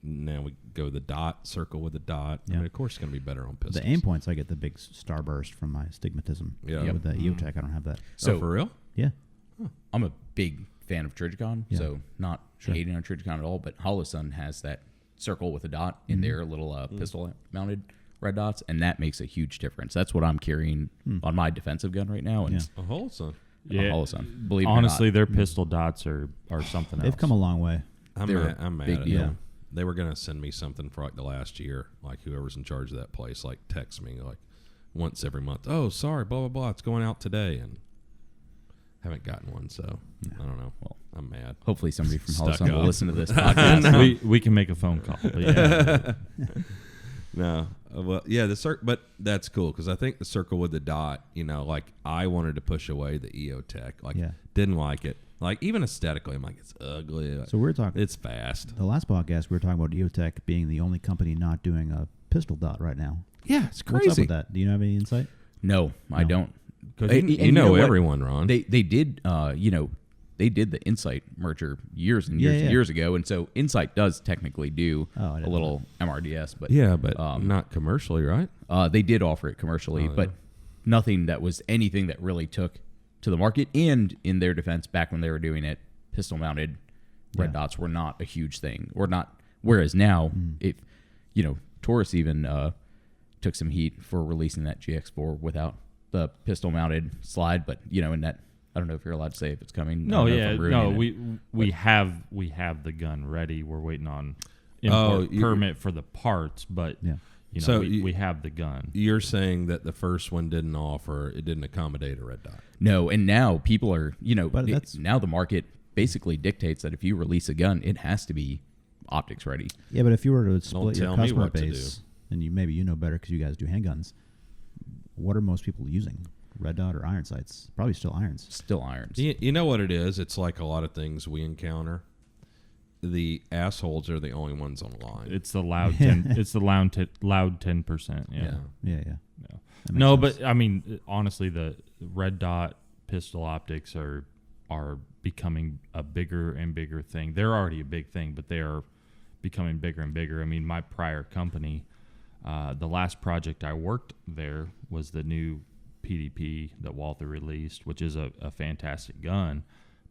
now we go the dot, circle with the dot. Yeah. I mean, of course, it's going to be better on pistols. The aim points, I get the big starburst from my stigmatism. Yeah. With the EOTech, I don't have that. So Oh, for real? Yeah. I'm a big fan of Trijicon, Yeah. so not hating on Trijicon at all, but Holosun has that circle with a dot in their little pistol-mounted red dots, and that makes a huge difference. That's what I'm carrying on my defensive gun right now, and Yeah. A whole son. Yeah. Holosun. Believe Honestly, it or their pistol dots are something They've else. come a long way. I'm mad big at deal. them. They were going to send me something for like the last year. Like whoever's in charge of that place, like text me like once every month. Oh, sorry, blah, blah, blah. It's going out today. And haven't gotten one. So I don't know. Well, I'm mad. hopefully somebody from Stuck Holosun will up. listen to this podcast. we can make a phone call. But yeah. No. Well, yeah, but that's cool because I think the circle with the dot, you know, like I wanted to push away the EOTech. Like, Yeah. didn't like it. Like, even aesthetically, I'm like, it's ugly. So we're talking. It's fast. The last podcast, we were talking about EOTech being the only company not doing a pistol dot right now. Yeah, it's crazy. What's up with that? Do you have any insight? No, I don't. Because And you know what? everyone, Ron. They did they did the Insight merger years and years and years ago, and so Insight does technically do Oh, I a didn't little MRDS, but yeah, but not commercially, right? they did offer it commercially, but nothing that was anything that really took to the market. And in their defense, back when they were doing it, pistol mounted red dots were not a huge thing, or not. Whereas now, if Taurus even took some heat for releasing that GX4 without the pistol mounted slide, but in that, I don't know if you're allowed to say if it's coming. No, I don't know if yeah, I'm ruining no. it. We have the gun ready. We're waiting on import permit for the parts, but So we have the gun. You're saying that the first one didn't accommodate a red dot. No, and now people are, But that's- now the market basically dictates that if you release a gun, it has to be optics ready. Yeah, but if you were to split your tell me customer what to base, and maybe you know better because you guys do handguns, what are most people using? Red dot or iron sights? Probably still irons. Still irons. You know what it is? It's like a lot of things we encounter. The assholes are the only ones on the line. It's the loud 10. It's the loud 10%. Yeah. Yeah. That makes No, sense. but I mean, honestly, the red dot pistol optics are becoming a bigger and bigger thing. They're already a big thing, but they are becoming bigger and bigger. I mean, my prior company, the last project I worked there was the new PDP that Walther released, which is a fantastic gun.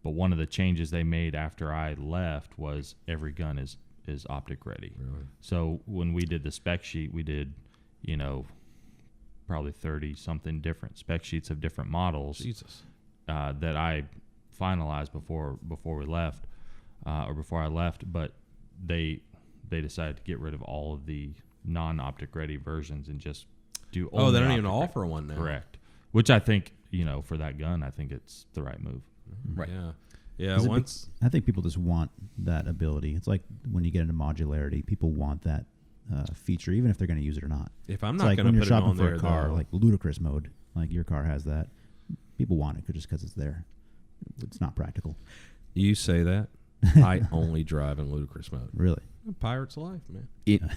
But one of the changes they made after I left was every gun is optic ready. Really? So when we did the spec sheet, we did, probably 30 something different spec sheets of different models Jesus. that I finalized before we left, or before I left. But they decided to get rid of all of the non-optic ready versions and just do. Oh, they don't even optic offer one now. Correct. Which I think, for that gun, I think it's the right move. Right. Yeah. Yeah. 'Cause Once. I think people just want that ability. It's like when you get into modularity, people want that feature, even if they're going to use it or not. If I'm It's not like going when to you're put it shopping on for there, a car, though, like ludicrous mode, like your car has that. People want it just because it's there. It's not practical. you say that, I only drive in ludicrous mode. Really. A pirate's life, man.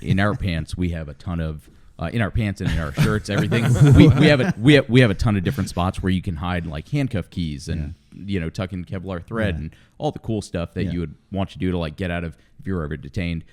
In our pants, we have a ton of in our pants and in our shirts, everything. we have a ton of different spots where you can hide like handcuff keys and tuck in Kevlar thread and all the cool stuff that you would want to do to like get out of if you were ever detained.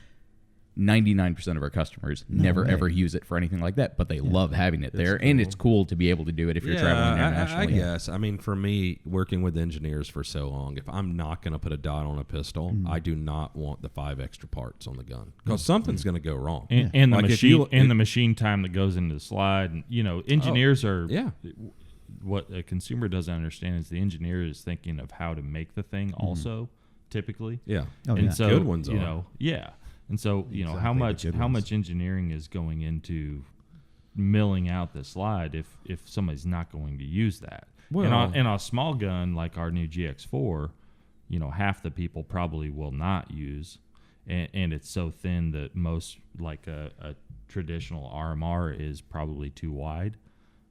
99% of our customers never way. ever use it for anything like that, but they love having it there, and it's cool to be able to do it if you're traveling I internationally. guess. I mean, for me, working with engineers for so long, if I'm not going to put a dot on a pistol, I do not want the 5 extra parts on the gun because something's going to go wrong. And the Like, if machine you- and the machine time that goes into the slide. And, engineers are. Yeah. What a consumer doesn't understand is the engineer is thinking of how to make the thing also, typically. Yeah. Oh, And yeah. so, Good ones are. And so, how Exactly, much the good ones. much engineering is going into milling out the slide if somebody's not going to use that? Well- and on a small gun like our new GX4, half the people probably will not use, and it's so thin that most like a traditional RMR is probably too wide,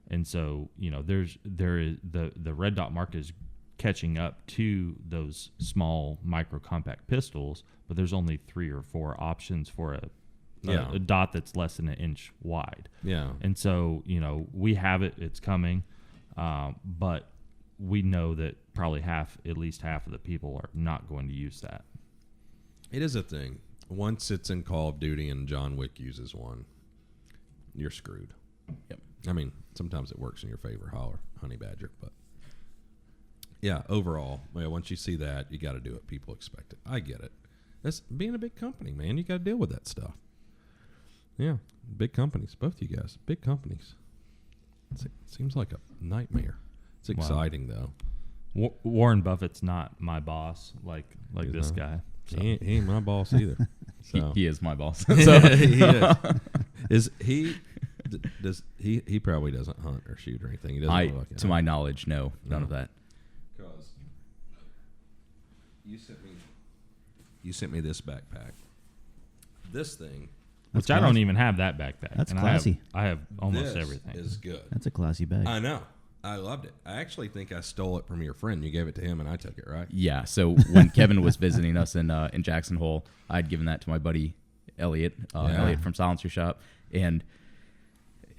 And so, there is the red dot market is catching up to those small micro compact pistols, but there's only 3 or 4 options for a dot that's less than an inch wide. Yeah. And so, we have it, it's coming, but we know that probably at least half of the people are not going to use that. It is a thing. Once it's in Call of Duty and John Wick uses one, you're screwed. Yep. I mean, sometimes it works in your favor, holler, honey badger, but yeah, overall, once you see that, you got to do it. People expect it. I get it. That's being a big company, man. You got to deal with that stuff. Yeah, big companies, both you guys, big companies. It seems like a nightmare. It's exciting though. Warren Buffett's not my boss like this guy. So. He ain't my boss either. So. He is my boss. So. He is. Does he probably doesn't hunt or shoot or anything. He doesn't look like it. To my knowledge, no, none of that. Because you sent me this backpack. This thing. Which I don't even have that backpack. That's and classy. I have almost this everything. Is good. That's a classy bag. I know. I loved it. I actually think I stole it from your friend. You gave it to him, and I took it, right? Yeah. So when Kevin was visiting us in Jackson Hole, I'd given that to my buddy Elliot, Elliot from Silencer Shop, and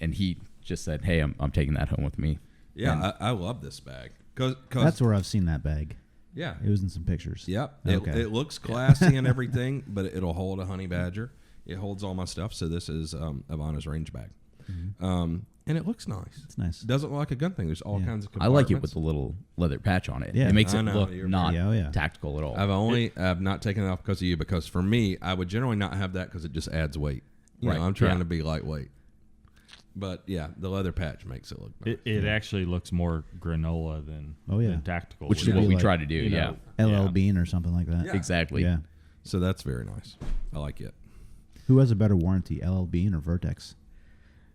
he just said, "Hey, I'm taking that home with me." Yeah, I love this bag. Cause That's where I've seen that bag. Yeah, It was in some pictures. Yep. Okay. It looks classy and everything, but it'll hold a honey badger. It holds all my stuff. So this is Ivana's range bag. Mm-hmm. And it looks nice. It's nice. It doesn't look like a gun thing. There's all kinds of I like it with the little leather patch on it. Yeah. It makes I it know, look you're not right. tactical at all. I've not taken it off because of you, because for me, I would generally not have that because it just adds weight. You know, I'm trying to be lightweight. But yeah, the leather patch makes it look nice. It actually looks more granola than tactical. Which is what we try to do, know, LL Bean or something like that. Yeah. Exactly. Yeah. So that's very nice. I like it. Who has a better warranty, LL Bean or Vertex?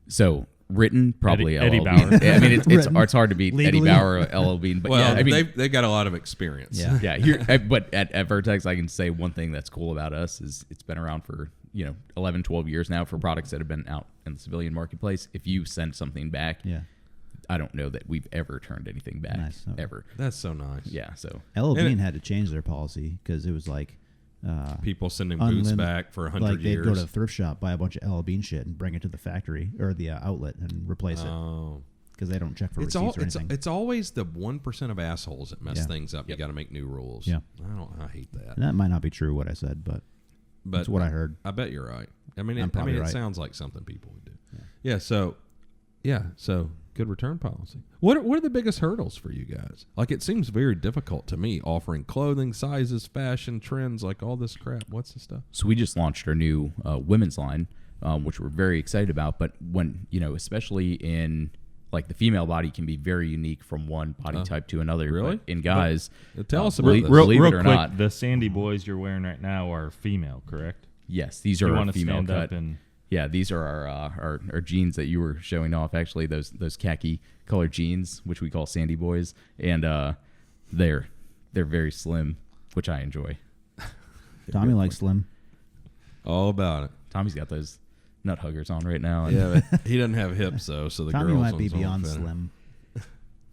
So written probably Eddie LL Bauer. Bean. Yeah, I mean, it's hard to beat Legally. Eddie Bauer or LL Bean. But Well, yeah, I mean, they've got a lot of experience. Yeah. yeah. Here, but at Vertx, I can say one thing that's cool about us is it's been around for 11, 12 years now for products that have been out in the civilian marketplace. If you send something back, I don't know that we've ever turned anything back. Nice. Okay. Ever. That's so nice. Yeah. So LL Bean had to change their policy because it was like people sending boots back for 100 like years. they'd go to the thrift shop, buy a bunch of LL Bean shit, and bring it to the factory or the outlet and replace it because they don't check for receipts or anything. It's always the 1% of assholes that mess things up. You got to make new rules. Yeah. I hate that. And that might not be true what I said, but that's what I heard. I bet you're right. I mean, I'm probably it right. sounds like something people would do. Yeah. So good return policy. What are the biggest hurdles for you guys? Like, it seems very difficult to me offering clothing, sizes, fashion, trends, like all this crap. What's the stuff? So we just launched our new women's line, which we're very excited about. But when, especially in like the female body can be very unique from one body type to another. Really? But in guys, Tell us about this. believe real it or quick, not. the Sandy boys you're wearing right now are female, correct? Yes, these You are our want to female stand cut. up and Yeah, these are our jeans that you were showing off. Actually, those khaki colored jeans, which we call Sandy Boys, and they're very slim, which I enjoy. Tommy likes slim. All about it. Tommy's got those nut huggers on right now. And Yeah, but he doesn't have hips though, so the Tommy girls might be ones won't beyond fit him. slim.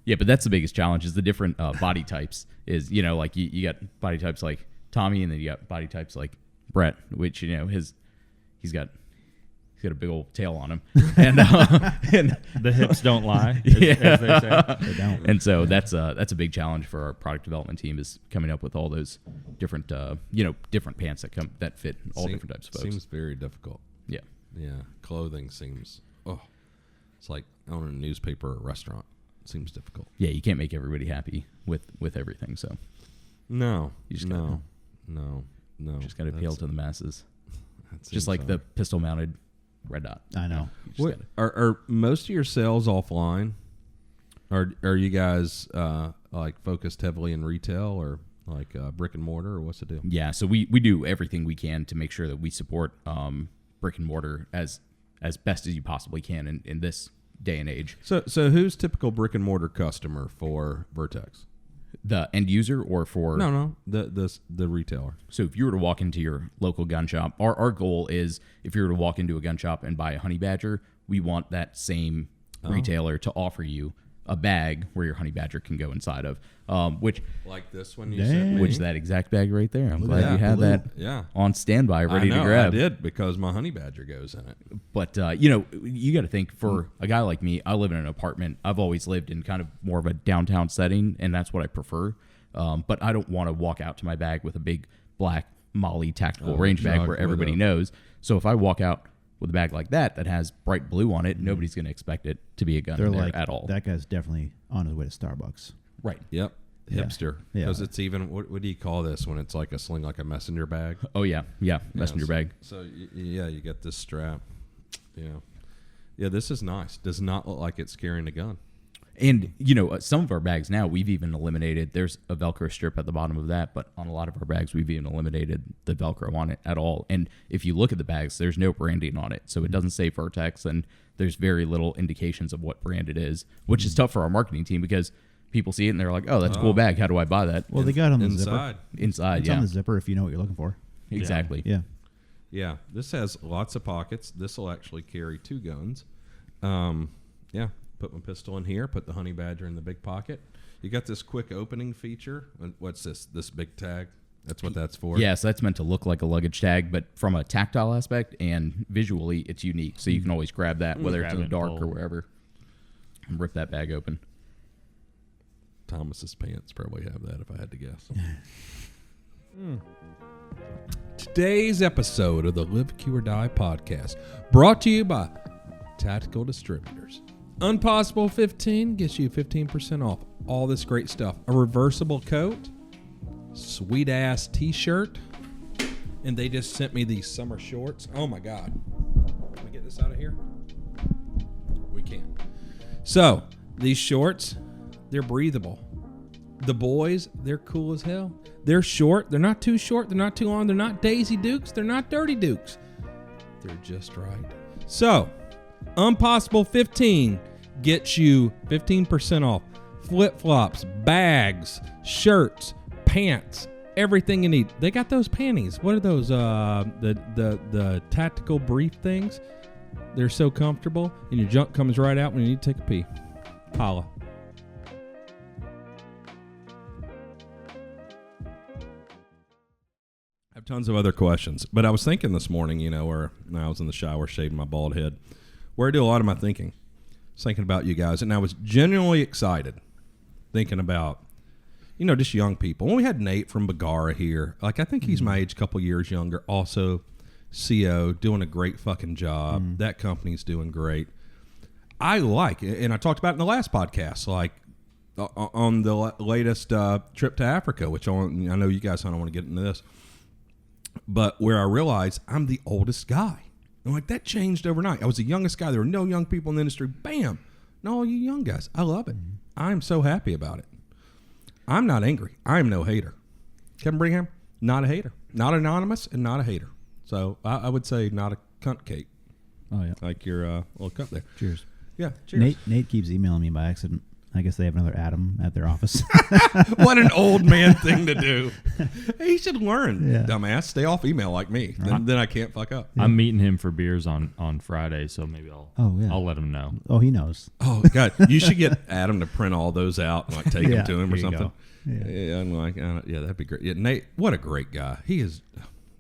yeah, but that's the biggest challenge is the different body types. Is like you got body types like Tommy, and then you got body types like Bret, which he's got a big old tail on him, and the hips don't lie, as they say. They don't. And so that's a big challenge for our product development team is coming up with all those different different pants that fit all different types of folks. Seems very difficult. Yeah. Yeah, clothing seems it's like owning a newspaper or a restaurant. It seems difficult. Yeah, you can't make everybody happy with everything. So No, You just no, just got to appeal to the masses. that seems Just like the hard. pistol mounted red dot. I know. You just What, gotta- are most of your sales offline? Are you guys like focused heavily in retail or like brick and mortar, or what's the deal? Yeah, so we do everything we can to make sure that we support brick and mortar as best as you possibly can in this day and age. So who's typical brick and mortar customer for Vertx? The end user or for No, the retailer. So if you were to walk into your local gun shop, our goal is if you were to walk into a gun shop and buy a honey badger, we want that same retailer to offer you a bag where your honey badger can go inside of, which Like this one you sent me. which that exact bag right there. I'm glad Yeah, you had blue. that Yeah. on standby, ready I know, to grab. I did because my honey badger goes in it. But you got to think, for a guy like me, I live in an apartment. I've always lived in kind of more of a downtown setting, and that's what I prefer. But I don't want to walk out to my bag with a big black Molly tactical range bag jug where with everybody a- knows. So if I walk out with a bag like that has bright blue on it, nobody's going to expect it to be a gun They're in there like, at all. that guy's definitely on his way to Starbucks. Right. Yep. Yeah. Hipster. Yeah. Because it's even, what do you call this when it's like a sling, like a messenger bag? Oh, yeah. Yeah. Messenger bag. So, yeah, you get this strap. Yeah. Yeah, this is nice. Does not look like it's carrying a gun. And, some of our bags now, we've even eliminated, there's a Velcro strip at the bottom of that, but on a lot of our bags, we've even eliminated the Velcro on it at all. And if you look at the bags, there's no branding on it. So it doesn't say Vertx, and there's very little indications of what brand it is, which is tough for our marketing team because people see it and they're like, oh, that's a cool bag. How do I buy that? Well, they got it on the zipper. Inside. Inside, It's yeah. on the zipper if you know what you're looking for. Exactly. Yeah. Yeah, this has lots of pockets. This will actually carry 2 guns. Yeah, put my pistol in here, put the honey badger in the big pocket. You got this quick opening feature. What's this? This big tag? That's what that's for? Yeah, so that's meant to look like a luggage tag, but from a tactile aspect and visually, it's unique. So you can always grab that, whether it's Grab in the it, dark pull. or wherever, and rip that bag open. Thomas's pants probably have that if I had to guess. Today's episode of the Live, Q, or Die podcast brought to you by Tactical Distributors. Unpossible 15 gets you 15% off all this great stuff. A reversible coat, sweet ass t-shirt, and they just sent me these summer shorts. Oh my God. Can we get this out of here? We can. So, these shorts, they're breathable. The boys, they're cool as hell. They're short. They're not too short. They're not too long. They're not Daisy Dukes. They're not Dirty Dukes. They're just right. So, Unpossible 15 gets you 15% off flip-flops, bags, shirts, pants, everything you need. They got those panties. What are those? The tactical brief things. They're so comfortable, and your junk comes right out when you need to take a pee. Holla. I have tons of other questions, but I was thinking this morning, where I was in the shower shaving my bald head, where I do a lot of my thinking. I was thinking about you guys, and I was genuinely excited thinking about, just young people. When we had Nate from Bagara here, I think he's my age, a couple years younger, also CO, doing a great fucking job. That company's doing great. I like, and I talked about it in the last podcast, on the latest trip to Africa, which I know you guys don't want to get into this, but where I realized I'm the oldest guy. I'm like, that changed overnight. I was the youngest guy. There were no young people in the industry. Bam. No, all you young guys. I love it. I'm so happy about it. I'm not angry. I'm no hater. Kevin Brigham, not a hater. Not anonymous and not a hater. So I would say not a cunt cake. Oh, yeah. Like your little cup there. Cheers. Yeah, cheers. Nate keeps emailing me by accident. I guess they have another Adam at their office. What an old man thing to do. He should learn, Yeah. dumbass. Stay off email like me. Then I can't fuck up. I'm meeting him for beers on Friday, so maybe I'll let him know. Oh, he knows. Oh, God. You should get Adam to print all those out and take them to him or here you something. go. Yeah. I'm like, yeah, that'd be great. Yeah, Nate, what a great guy. He is.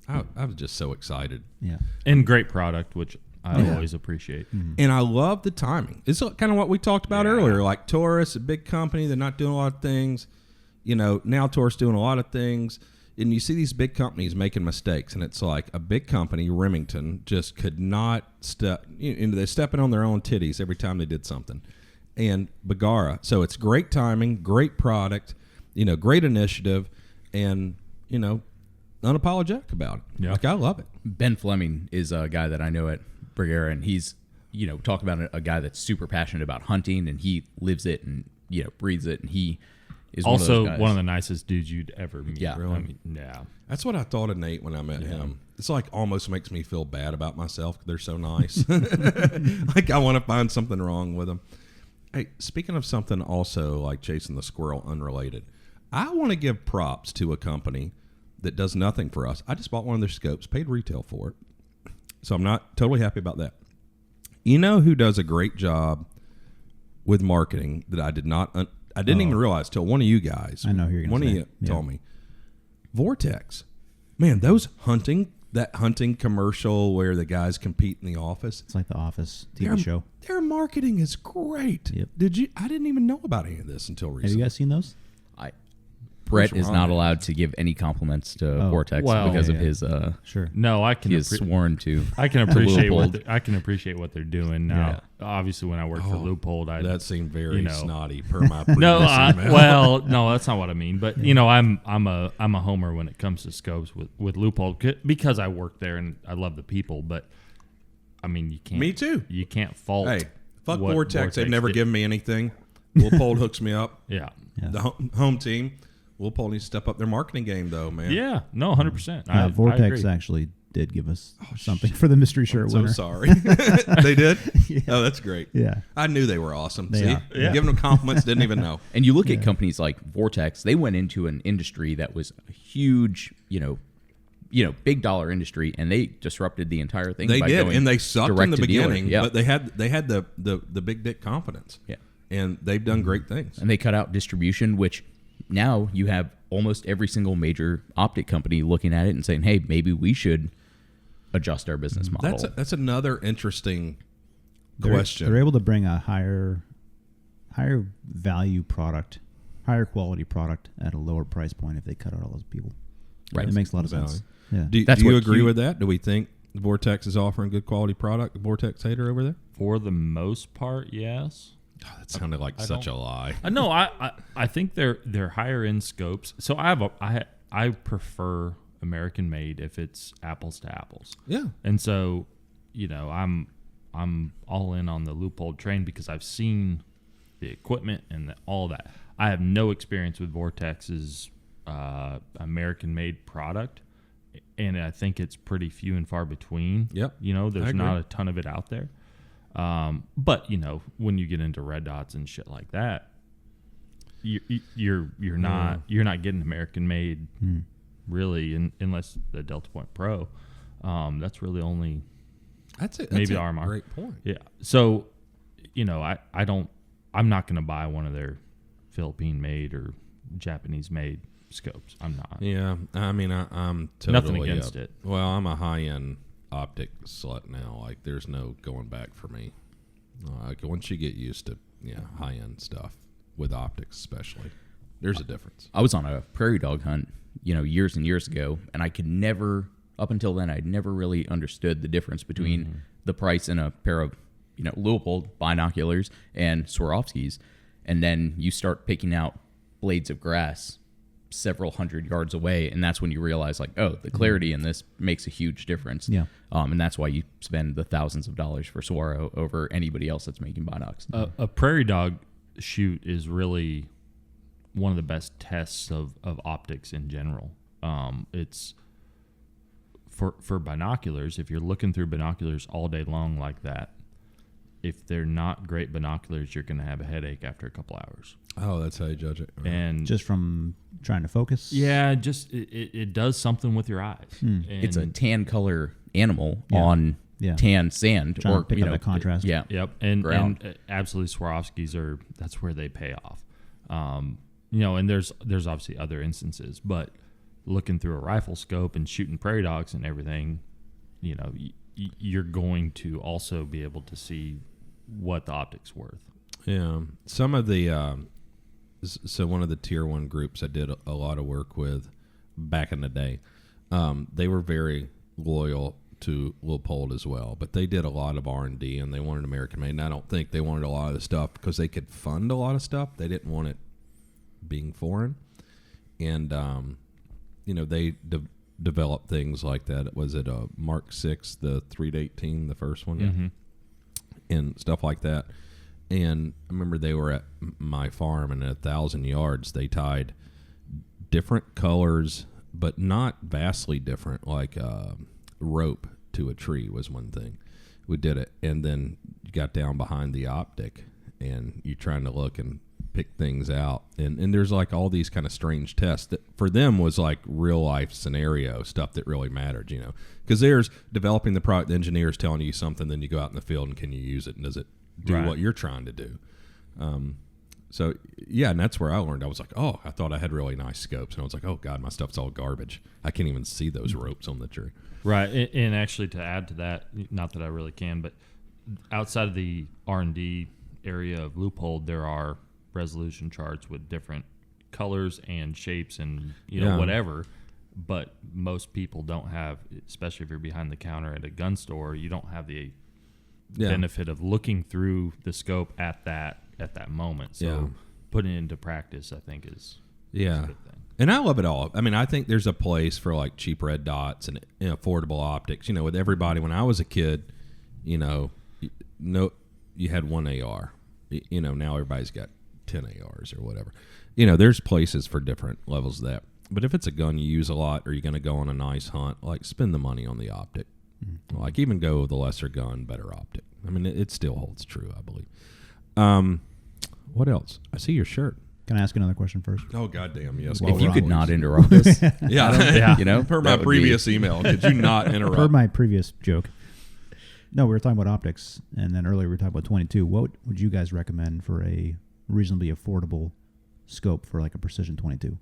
I was just so excited. Yeah. And great product, which I always appreciate. And I love the timing. It's kind of what we talked about earlier. Like Taurus, a big company, they're not doing a lot of things. Now Taurus doing a lot of things. And you see these big companies making mistakes. And it's like a big company, Remington, just could not step. They're stepping on their own titties every time they did something. And Bagara. So it's great timing, great product, great initiative, and, unapologetic about it. Yeah. I love it. Ben Fleming is a guy that I know at Brigera, and he's, talk about a guy that's super passionate about hunting, and he lives it and, breathes it, and he is Also, one of the nicest dudes you'd ever meet. Yeah. Really? I mean, yeah. That's what I thought of Nate when I met him. It's like almost makes me feel bad about myself. They're so nice. Like I want to find something wrong with them. Hey, speaking of something also like chasing the squirrel unrelated, I want to give props to a company that does nothing for us. I just bought one of their scopes, paid retail for it. So I'm not totally happy about that. You know who does a great job with marketing that I did not. I didn't even realize till one of you guys. I know who you're gonna One say. of you Yeah. told me. Vortex, man, that hunting commercial where the guys compete in the office. It's like the Office TV show. Their marketing is great. Yep. I didn't even know about any of this until Have recently. you guys seen those? Brett What's is wrong not with allowed to give any compliments to Vortex well, because yeah, of yeah. his. Sure. No, I can. He is sworn to. I can appreciate Loophole. I can appreciate what they're doing now. Obviously, when I worked for Loophole, That seemed very know. snotty per my previous no, email. well, no, that's not what I mean. But I'm a homer when it comes to scopes with Loophole because I work there and I love the people. But I mean, you can't. Me too. You can't fault. Hey, fuck what Vortex. They've never did. given me anything. Loophole hooks me up. Yeah. The home team. Loophole needs to step up their marketing game, though, man. Yeah. No, 100%. I Vortex agree. actually did give us something for the mystery shirt I'm so winner. sorry. They did? Yeah. Oh, that's great. Yeah. I knew they were awesome. They See? are. Yeah. Giving them compliments, didn't even know. And you look at companies like Vortex; they went into an industry that was a huge, big dollar industry, and they disrupted the entire thing. They by did, going and they sucked in direct the to dealer. beginning, Yeah. but they had the big dick confidence. Yeah. And they've done great things. And they cut out distribution, which now you have almost every single major optic company looking at it and saying, "Hey, maybe we should adjust our business model." That's another interesting They're- question. They're able to bring a higher value product, higher quality product at a lower price point if they cut out all those people. Right. It makes a lot of Value. sense. Yeah. Do That's you what agree Q- with that? Do we think Vortex is offering good quality product? The Vortex hater over there? For the most part, yes. Oh, that sounded like such a lie. No, I think they're higher end scopes. So I prefer American made if it's apples to apples. Yeah. And so, I'm all in on the Loophole train because I've seen the equipment and all that. I have no experience with Vortex's American made product, and I think it's pretty few and far between. Yep. There's I not agree. a ton of it out there. But when you get into red dots and shit like that, you're not getting American made really, unless the Delta Point Pro. That's really only That's maybe a RMR. great point. Yeah. So, I'm not going to buy one of their Philippine made or Japanese made scopes. I'm not. Yeah, I mean, I'm totally Nothing against it. Well, I'm a high-end optic slut now. Like, there's no going back for me. Like, once you get used to high-end stuff with optics, especially, there's a difference. I was on a prairie dog hunt, years and years ago, and I could never, up until then, I'd never really understood the difference between the price in a pair of, Leupold binoculars and Swarovskis, and then you start picking out blades of grass several hundred yards away, and that's when you realize, like, oh, the clarity in this makes a huge difference. Yeah. And that's why you spend the thousands of dollars for Swaro over anybody else that's making binocs. A prairie dog shoot is really one of the best tests of optics in general. It's for binoculars. If you're looking through binoculars all day long like that, if they're not great binoculars, you're going to have a headache after a couple hours. Oh, that's how you judge it. And Just from trying to focus. yeah, just it does something with your eyes. It's a And- tan color animal Yeah. on Yeah. tan sand, Trying or to pick up the contrast. Yeah, Yep, and ground. absolutely Swarovskis that's where they pay off. And there's obviously other instances, but looking through a rifle scope and shooting prairie dogs and everything, you're going to also be able to see what the optic's worth. Yeah, some of the so one of the tier 1 groups I did a lot of work with back in the day, they were very loyal to Leupold as well, but they did a lot of R&D and they wanted American made. And I don't think they wanted a lot of the stuff because they could fund a lot of stuff. They didn't want it being foreign, and they developed things like that. Was it a Mark 6, the 3-18, the first one? Mm-hmm. And stuff like that. And I remember they were at my farm, and at 1,000 yards, they tied different colors, but not vastly different, like rope to a tree was one thing. We did it, and then you got down behind the optic, and you're trying to look and pick things out. And there's like all these kind of strange tests that for them was like real life scenario stuff that really mattered, because there's developing the product, the engineers telling you something, then you go out in the field and can you use it, and does it do Right. what you're trying to do? So yeah, and that's where I learned. I was like, oh, I thought I had really nice scopes, and I was like, oh god, my stuff's all garbage. I can't even see those ropes on the tree. Right, and actually to add to that, not that I really can, but outside of the R&D area of Loophole, there are resolution charts with different colors and shapes and whatever. But most people don't have, especially if you're behind the counter at a gun store, you don't have the benefit of looking through the scope at that moment. So putting it into practice, I think, is a good thing. And I love it all. I mean, I think there's a place for like cheap red dots and affordable optics. With everybody, when I was a kid, you had one AR. Now everybody's got 10 ARs or whatever. There's places for different levels of that. But if it's a gun you use a lot, or you're going to go on a nice hunt, like spend the money on the optic. Mm-hmm. Like even go with the lesser gun, better optic. I mean, it still holds true, I believe. What else? I see your shirt. Can I ask another question first? Oh, goddamn, yes. If you could not interrupt us. Yeah. Per my previous email, could you not interrupt? Per my previous joke. No, we were talking about optics, and then earlier we were talking about 22. What would you guys recommend for a reasonably affordable scope for like a precision 22?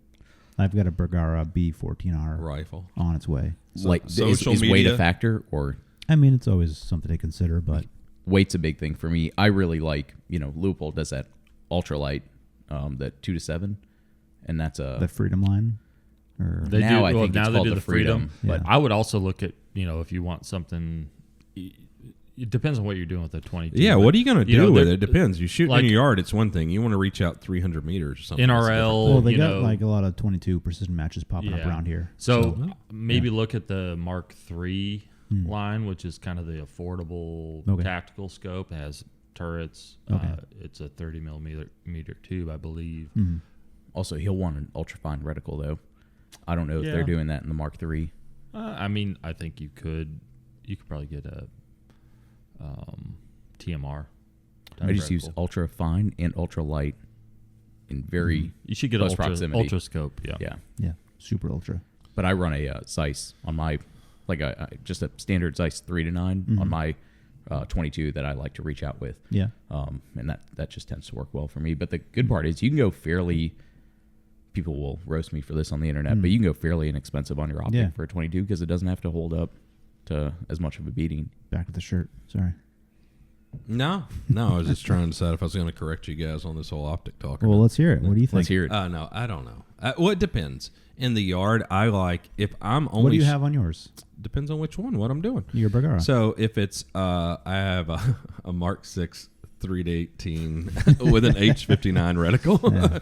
I've got a Bergara B14R rifle on its way. So like, is weight a factor, or? I mean, it's always something to consider, but weight's a big thing for me. I really like, Loophole does that ultralight, that 2-7, and that's a the Freedom line. Or they now do, I think now it's they called do the the Freedom. Yeah. But I would also look at if you want something. It depends on what you're doing with the 22. Yeah, what are you going to do with it? It depends. You shoot like, in your yard, it's one thing. You want to reach out 300 meters or something. NRL. Well, they got like a lot of 22 precision matches popping up around here. So maybe look at the Mark III line, which is kind of the affordable tactical scope. It has turrets. It's a 30 millimeter tube, I believe. Mm-hmm. Also, he'll want an ultrafine reticle, though. I don't know if they're doing that in the Mark III. I mean, I think you could probably get a TMR. I just use ultra fine and ultra light in very you should get close proximity. proximity. Ultra scope. Yeah, super ultra. But I run a Zeiss on my just a standard Zeiss 3-9 on my 22 that I like to reach out with. Yeah. And that just tends to work well for me. But the good part is you can go fairly. People will roast me for this on the internet, but you can go fairly inexpensive on your optic for a 22 because it doesn't have to hold up to as much of a beating. Back to the shirt. Sorry. No, I was just trying to decide if I was going to correct you guys on this whole optic talk. Well, let's hear it. What do you think? Let's hear it. No, I don't know. Well, it depends. In the yard, I like if I'm only. What do you have on yours? Depends on which one. What I'm doing. Your Bergara. So if it's, I have a Mark 6 3-18 with an H59 reticle. Yeah.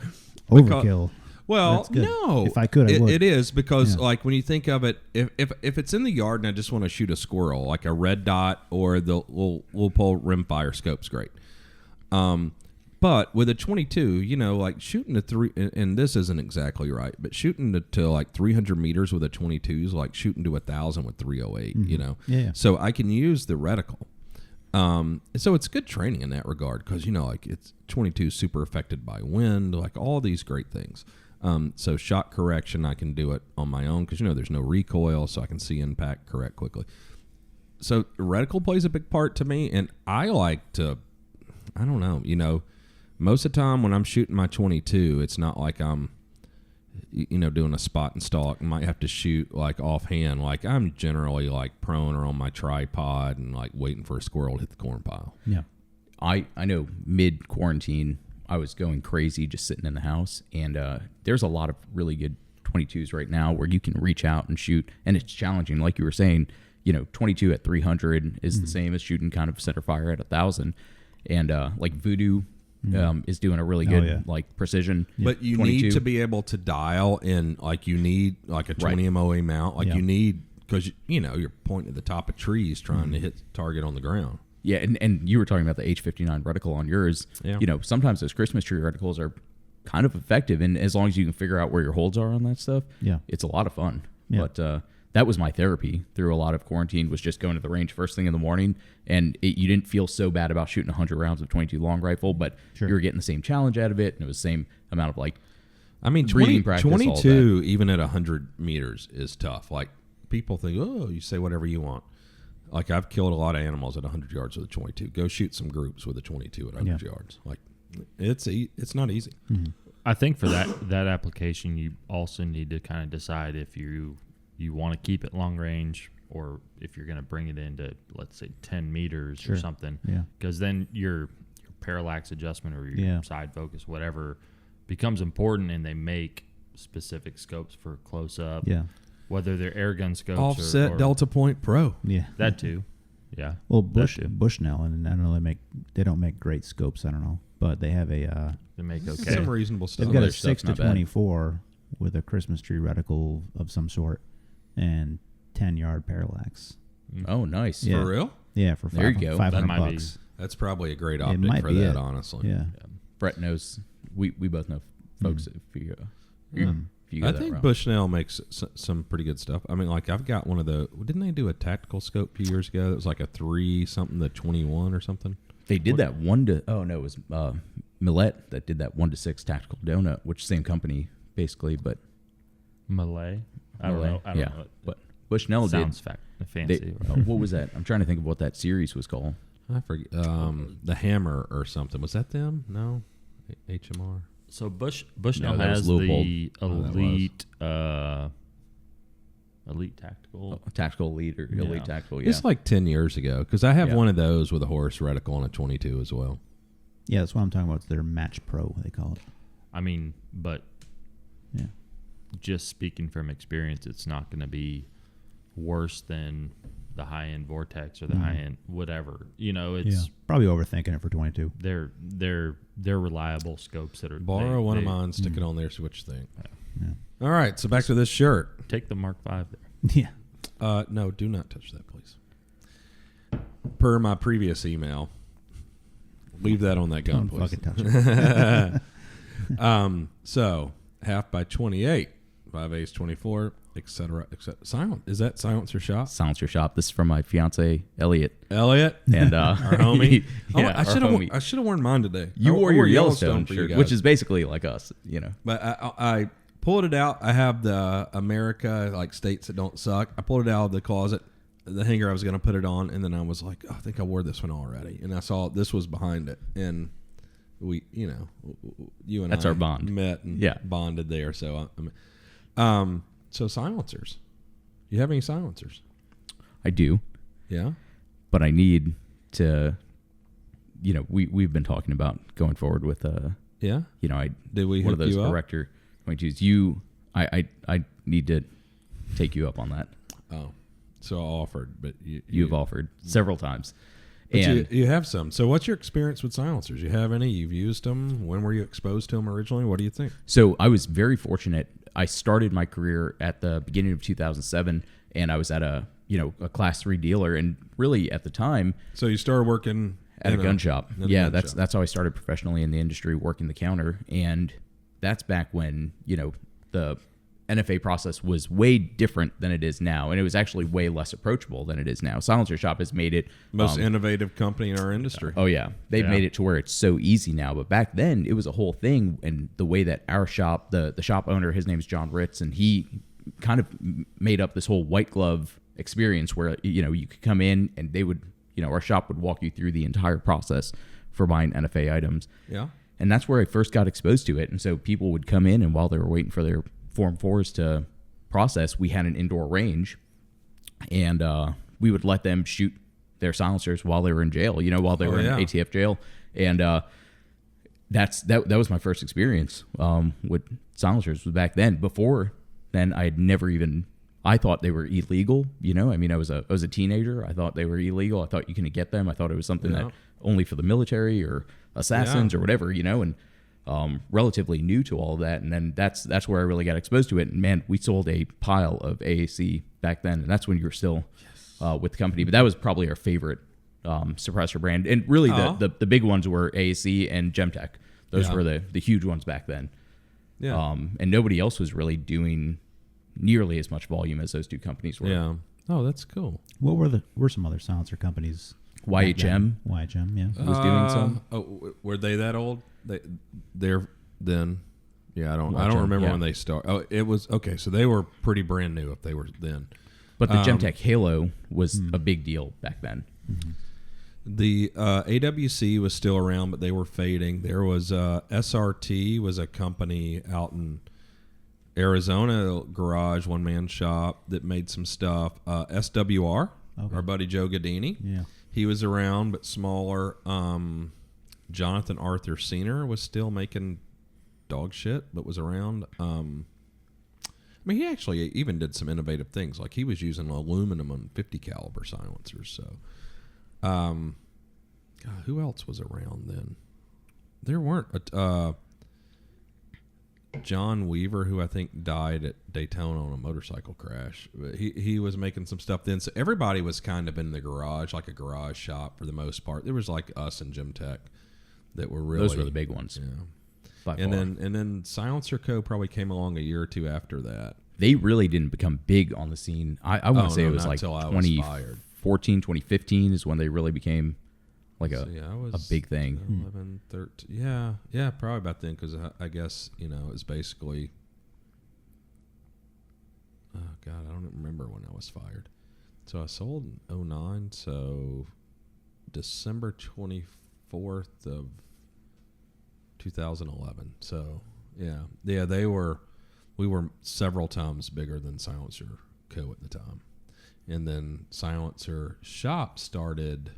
Overkill. Well, no. If I could, I would. It is because, like, when you think of it, if it's in the yard and I just want to shoot a squirrel, like a red dot or the Loophole rimfire scope's great. But with a 22, like shooting to three, and this isn't exactly right, but shooting to like 300 meters with a 22 is like shooting to 1,000 with 308. Yeah. So I can use the reticle. So it's good training in that regard because like it's 22 super affected by wind, like all these great things. So shot correction, I can do it on my own because there's no recoil, so I can see impact correct quickly. So reticle plays a big part to me, and I like to, I don't know, most of the time when I'm shooting my 22, it's not like I'm, doing a spot and stalk and might have to shoot like offhand. Like I'm generally like prone or on my tripod and like waiting for a squirrel to hit the corn pile. Yeah. I know mid-quarantine, I was going crazy just sitting in the house, and there's a lot of really good 22s right now where you can reach out and shoot, and it's challenging. Like you were saying, 22 at 300 is the same as shooting kind of center fire at 1,000, and like Voodoo is doing a really good like precision. But you 22. need to be able to dial in, like you need like a 20 MOA mount, like you need because you're pointing at the top of trees trying to hit the target on the ground. Yeah, and you were talking about the H59 reticle on yours. Yeah. Sometimes those Christmas tree reticles are kind of effective, and as long as you can figure out where your holds are on that stuff, it's a lot of fun. Yeah. But that was my therapy through a lot of quarantine, was just going to the range first thing in the morning, and you didn't feel so bad about shooting 100 rounds of 22 long rifle, but you were getting the same challenge out of it, and it was the same amount of like breathing practice, 22 even at 100 meters is tough. Like people think, oh, you say whatever you want. Like I've killed a lot of animals at 100 yards with a 22. Go shoot some groups with a 22 at 100 yards. Like It's not easy. Mhm. I think for that application, you also need to kind of decide if you want to keep it long range or if you're going to bring it into, let's say, 10 meters Sure. or something. Yeah. Because then your parallax adjustment or your Yeah. side focus, whatever, becomes important, and they make specific scopes for close up. Yeah. Whether they're air gun scopes Offset or Delta Point Pro. Yeah. that too. Yeah. Well, that too. Bushnell, and I don't know, they don't make great scopes. I don't know, but they have a They make okay. Some reasonable stuff. they've got a their stuff's 6 to not bad. 24 with a Christmas tree reticle of some sort and 10-yard parallax. Oh, nice. Yeah. For real? Yeah, for There you go. That $500 might be- bucks. That's probably a great It optic might for be that, it. honestly. Yeah. Brett knows. We both know folks. If you go I that think route. Bushnell makes some pretty good stuff. I mean, like, I've got one of the. Didn't they do a tactical scope a few years ago? That was like a 3 something to 21 or something. They did that 1 to. Oh no, it was Millet that did that 1 to 6 tactical donut, which same company basically, but Malay. I don't Millet, know. I don't yeah, know. but Bushnell Sounds did. fancy. They, what was that? I'm trying to think of what that series was called. I forget. The Hammer or something. Was that them? No, HMR. So Bushnell No, that was has Leopold. the Oh, that was. elite tactical. Tactical elite or Yeah. elite tactical. Yeah, It's like 10 years ago because I have Yeah. one of those with a Horus reticle and a 22 as well. Yeah, that's what I'm talking about. It's their Match Pro, they call it. I mean, but Yeah. just speaking from experience, it's not going to be worse than the high end Vortex or the Mhm. high end whatever. You know, Yeah. it's Probably overthinking it for 22. they're reliable scopes that are Borrow one of they- mine, stick it on there, see what you think. Yeah. All right, so back to this shirt. Take the Mark V there. Yeah. No, do not touch that, please. Per my previous email, leave that on that gun, Don't please. fucking touch it. So half by 28, 5/8 24, etc. Silent. Is that Silencer Shop? Silencer Shop. This is from my fiance Elliot, Elliot, and our homie. yeah, I should our homie. have worn mine today. You I wore your Yellowstone Yellowstone for you shirt, guys. which is basically like us, you know. But I pulled it out. I have the America, like states that don't suck. I pulled it out of the closet, the hanger I was going to put it on, and then I was like, oh, I think I wore this one already. And I saw this was behind it. And we, you and That's I our bond. met and Yeah. bonded there. So, so silencers. You have any silencers? I do, Yeah. but I need to, we've been talking about going forward with Yeah. Did we one of hook those you up? director 22s. I need to take you up on that. Oh, so I offered, but You've offered several times. But And you have some. So what's your experience with silencers? You have any? You've used them? When were you exposed to them originally? What do you think? so I was very fortunate. I started my career at the beginning of 2007, and I was at a class 3 dealer, and really at the time So you started working at a gun shop. in a Yeah, gun that's shop. that's how I started professionally in the industry, working the counter, and that's back when the NFA process was way different than it is now, and it was actually way less approachable than it is now. Silencer Shop has made it Most innovative company in our industry. Oh yeah, they've Yeah. made it to where it's so easy now. But back then, it was a whole thing. And the way that our shop, the shop owner, his name's John Ritz, and he kind of made up this whole white glove experience where you could come in and they would our shop would walk you through the entire process for buying NFA items. Yeah. And that's where I first got exposed to it. And so people would come in, and while they were waiting for their Form 4s to process, we had an indoor range, and we would let them shoot their silencers while they were in jail, while they were yeah. in ATF jail. And that was my first experience with silencers was back then. Before then, I had never even, I thought they were illegal. I was a teenager. I thought they were illegal. I thought you couldn't get them. I thought it was something Yeah. that only for the military or assassins or whatever, and relatively new to all of that. And then that's where I really got exposed to it. And man, we sold a pile of AAC back then, and that's when you were still with the company. But that was probably our favorite suppressor brand. And really the big ones were AAC and Gemtech. Those Yeah. were the huge ones back then. Yeah. And nobody else was really doing nearly as much volume as those two companies were. Yeah. Oh, that's cool. What were some other silencer companies? YHM YHM, yeah. was doing some. Were they that old? They're then. Yeah, I don't Watch 'em, remember yeah. when they started. Oh, it was okay. So they were pretty brand new if they were then. But the Gemtech Halo was a big deal back then. The AWC was still around, but they were fading. There was SRT was a company out in Arizona, garage, one-man shop that made some stuff. SWR, our buddy Joe Gadini. Yeah. He was around, but smaller. Jonathan Arthur Senior was still making dog shit, but was around. I mean, he actually even did some innovative things. Like he was using aluminum on 50 caliber silencers. So, God, who else was around then? There weren't John Weaver, who I think died at Daytona on a motorcycle crash. He was making some stuff then. So everybody was kind of in the garage, like a garage shop for the most part. There was like us and Gym Tech that were really, those were the big ones. Yeah. And then Silencer Co. probably came along a year or two after that. They really didn't become big on the scene. I want to say it was like 2014, 2015 is when they really became like a big thing. 11, 13. Yeah, probably about then, because I guess, it was basically, oh, God, I don't remember when I was fired. So I sold in 2009, so December 24th of 2011. So, yeah, we were several times bigger than Silencer Co. at the time. And then Silencer Shop started...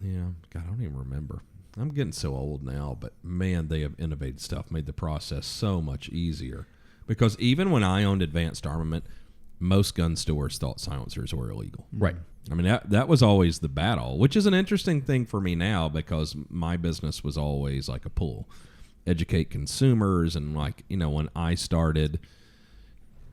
Yeah, God, I don't even remember. I'm getting so old now, but man, they have innovated stuff, made the process so much easier. Because even when I owned Advanced Armament, most gun stores thought silencers were illegal. Right. I mean, that was always the battle, which is an interesting thing for me now, because my business was always like a pull. Educate consumers, and like, when I started,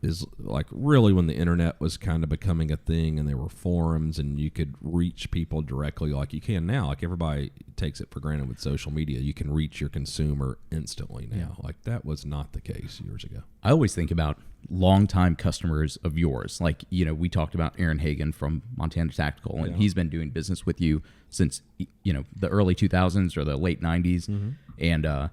is like really when the internet was kind of becoming a thing, and there were forums and you could reach people directly like you can now. Like everybody takes it for granted with social media. You can reach your consumer instantly now. Yeah. Like that was not the case years ago. I always think about longtime customers of yours. Like, we talked about Aaron Hagen from Montana Tactical, and he's been doing business with you since, the early 2000s or the late 90s. Mm-hmm. And,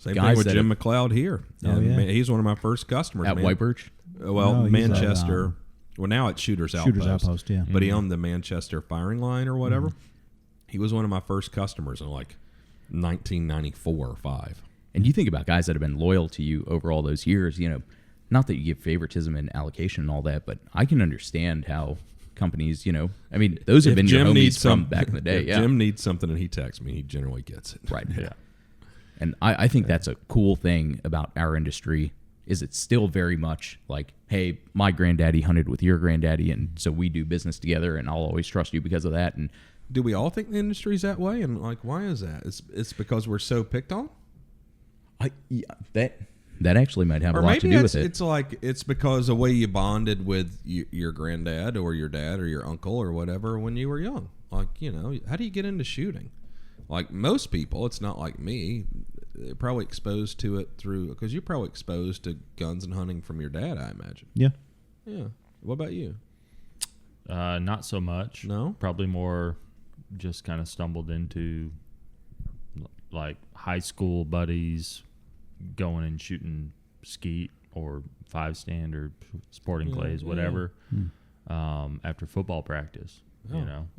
same thing with Jim McLeod here. He's one of my first customers. At White Birch? Manchester. Well, now it's Shooter's Outpost. Yeah. But he owned the Manchester firing line or whatever. Mm-hmm. He was one of my first customers in like 1994 or 5. And you think about guys that have been loyal to you over all those years, not that you give favoritism and allocation and all that, but I can understand how companies, those have been your homies from back in the day. If Jim needs something and he texts me, he generally gets it. Right. Yeah. And I think that's a cool thing about our industry, is it's still very much like, hey, my granddaddy hunted with your granddaddy, and so we do business together, and I'll always trust you because of that. And do we all think the industry's that way? And like, why is that? It's because we're so picked on? That actually might have a lot to do with it. It's like it's because the way you bonded with your granddad or your dad or your uncle or whatever when you were young. Like, how do you get into shooting? Like most people, it's not like me. They're probably exposed to it because you're probably exposed to guns and hunting from your dad, I imagine. Yeah. Yeah. What about you? Not so much. No? Probably more just kind of stumbled into like high school buddies going and shooting skeet or 5-stand or sporting clays, whatever, after football practice.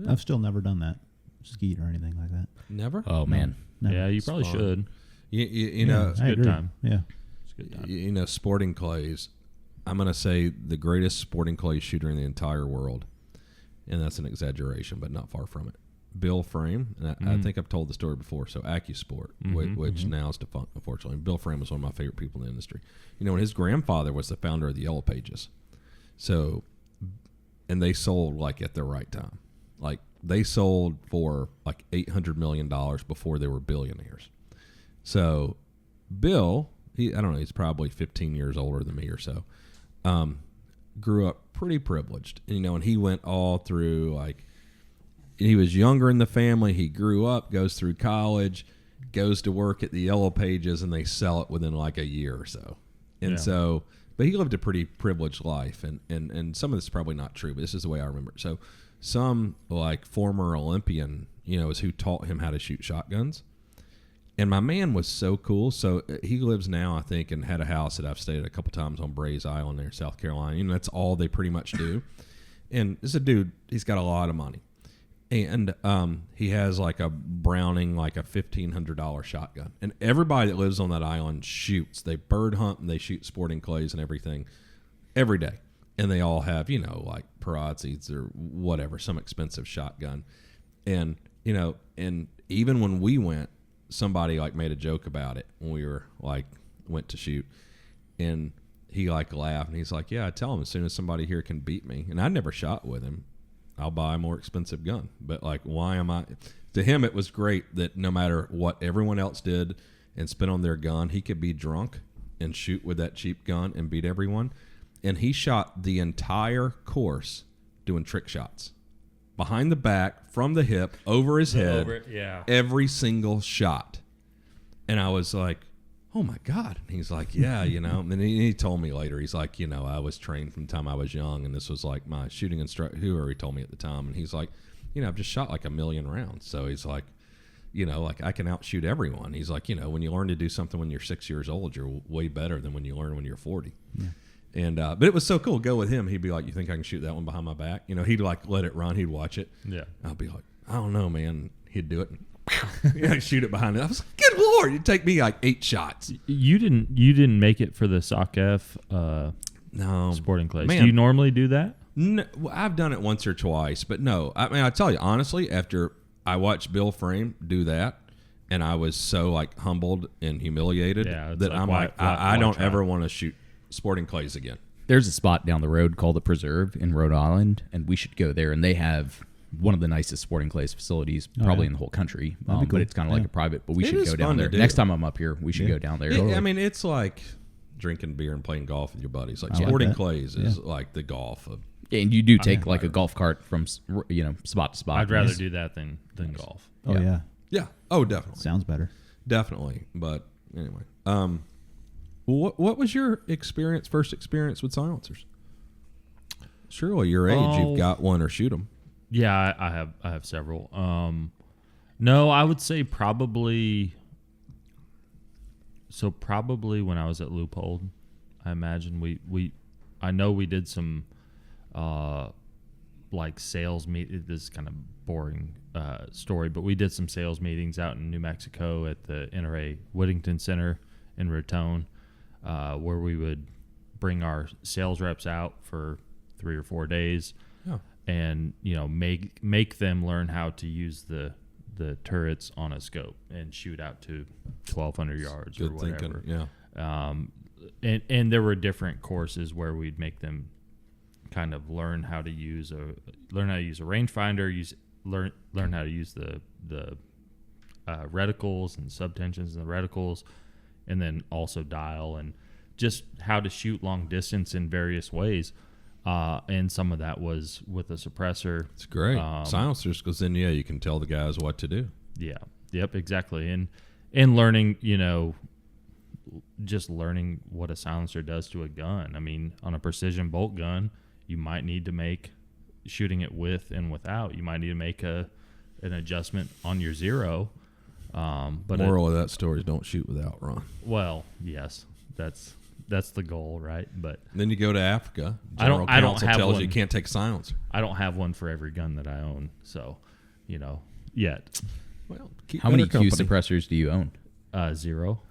I've still never done that. Skeet or anything like that. Never? Oh, man. Never. Yeah, you probably should. You know, it's a good time. Yeah. It's a good time. Sporting clays, I'm going to say the greatest sporting clay shooter in the entire world, and that's an exaggeration, but not far from it. Bill Frame, and I think I've told the story before, so AccuSport, which now is defunct, unfortunately. Bill Frame was one of my favorite people in the industry. When his grandfather was the founder of the Yellow Pages, and they sold like at the right time. Like they sold for like $800 million before they were billionaires. So Bill, I don't know, he's probably 15 years older than me or so, grew up pretty privileged. And he went all through, like, he was younger in the family. He grew up, goes through college, goes to work at the Yellow Pages, and they sell it within like a year or so. And but he lived a pretty privileged life. And some of this is probably not true, but this is the way I remember it. So some like former Olympian, is who taught him how to shoot shotguns. And my man was so cool. So he lives now, I think, and had a house that I've stayed at a couple times on Brays Island there, South Carolina. That's all they pretty much do. And it's a dude, he's got a lot of money. And he has like a Browning, like a $1,500 shotgun. And everybody that lives on that island shoots. They bird hunt and they shoot sporting clays and everything every day. And they all have, you know, like Perazzis or whatever, some expensive shotgun. And, you know, and even when we went, somebody like made a joke about it when we were like, went to shoot. And he like laughed and he's like, yeah, I tell him as soon as somebody here can beat me. And I never shot with him. I'll buy a more expensive gun. But like, why am I? To him, it was great that no matter what everyone else did and spent on their gun, he could be drunk and shoot with that cheap gun and beat everyone. And he shot the entire course doing trick shots. Behind the back, from the hip, over his head, every single shot. And I was like, oh my God. And he's like, yeah, you know. And he told me later, he's like, you know, I was trained from the time I was young, and this was like my shooting instructor, whoever he told me at the time. And he's like, you know, I've just shot like 1,000,000 rounds. So he's like, you know, like I can outshoot everyone. He's like, you know, when you learn to do something when you're 6 years old, you're way better than when you learn when you're 40. Yeah. And but it was so cool. Go with him. He'd be like, you think I can shoot that one behind my back? You know, he'd like let it run. He'd watch it. Yeah. I'll be like, I don't know, man. He'd do it. And shoot it behind it. I was like, good Lord, it'd take me like 8 shots. You didn't make it for the Sock F no sporting clays. Man. Do you normally do that? No, well, I've done it once or twice, but no. I mean, I tell you honestly, after I watched Bill Frame do that, and I was so like humbled and humiliated that like, I'm like, I don't ever want to shoot sporting clays again. There's a spot down the road called the Preserve in Rhode Island, and we should go there. And they have one of the nicest sporting clays facilities probably in the whole country. Cool. But it's kind of like a private. But we should go down there next time I'm up here. We should go down there. I mean, it's like drinking beer and playing golf with your buddies. Like sporting clays is like the golf of. Yeah, and you do take like a golf cart from spot to spot. I'd rather do that than golf. Oh yeah. Yeah. Oh, definitely. Sounds better. Definitely. But anyway, what was your first experience with silencers? Surely your age, you've got one or shoot them. Yeah, I have several. No, I would say probably when I was at Loophole, I imagine I know we did some like sales meet. This is kind of boring story, but we did some sales meetings out in New Mexico at the NRA Whittington Center in Raton, where we would bring our sales reps out for 3 or 4 days. And make them learn how to use the turrets on a scope and shoot out to 1,200 yards or whatever. Yeah. And there were different courses where we'd make them kind of learn how to use a rangefinder, learn how to use the reticles and subtensions in the reticles, and then also dial and just how to shoot long distance in various ways. And some of that was with a suppressor. It's great. Silencers, because then, you can tell the guys what to do. Yeah. Yep, exactly. And learning, just learning what a silencer does to a gun. I mean, on a precision bolt gun, you might need to make, shooting it with and without, you might need to make an adjustment on your zero. But moral of that story is don't shoot without, Ron. Well, yes, that's the goal, right? But then you go to Africa. I don't have tells one. You can't take a silencer. I don't have one for every gun that I own, so yet. Well, how many Q suppressors do you own? 0.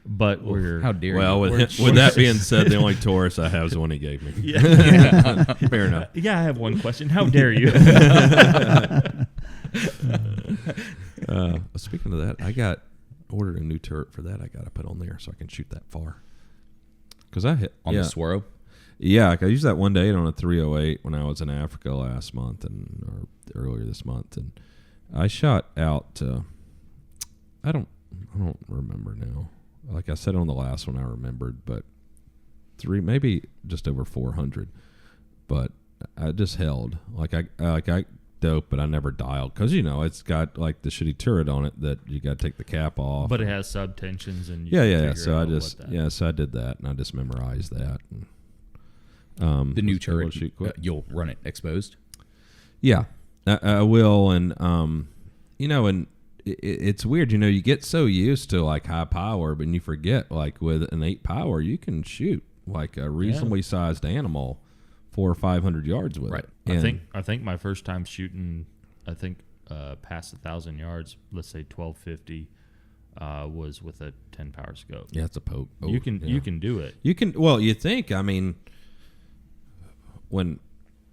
But we're how dare you? With that being said, the only Taurus I have is the one he gave me. Yeah. Fair enough. Yeah, I have one question. How dare you? Speaking of that, I ordered a new turret for that. I got to put on there so I can shoot that far. Because I hit on the Swaro. Yeah, I used that one day on a 308 when I was in Africa last month or earlier this month, and I shot out. I don't remember now. Like I said on the last one, I remembered, but maybe just over 400. But I just held I dope, but I never dialed because it's got like the shitty turret on it that you got to take the cap off. But it has subtensions and So I did that and I just memorized that. And, the new turret, you'll run it exposed. Yeah, I will, and and it's weird. You get so used to like high power, but you forget like with an 8 power, you can shoot like a reasonably sized animal 400 or 500 yards with Right. it. And I think my first time shooting, past 1,000 yards, let's say 1250, was with a 10 power scope. yeah, it's a poke. You can do it. You can. Well, you think. I mean, when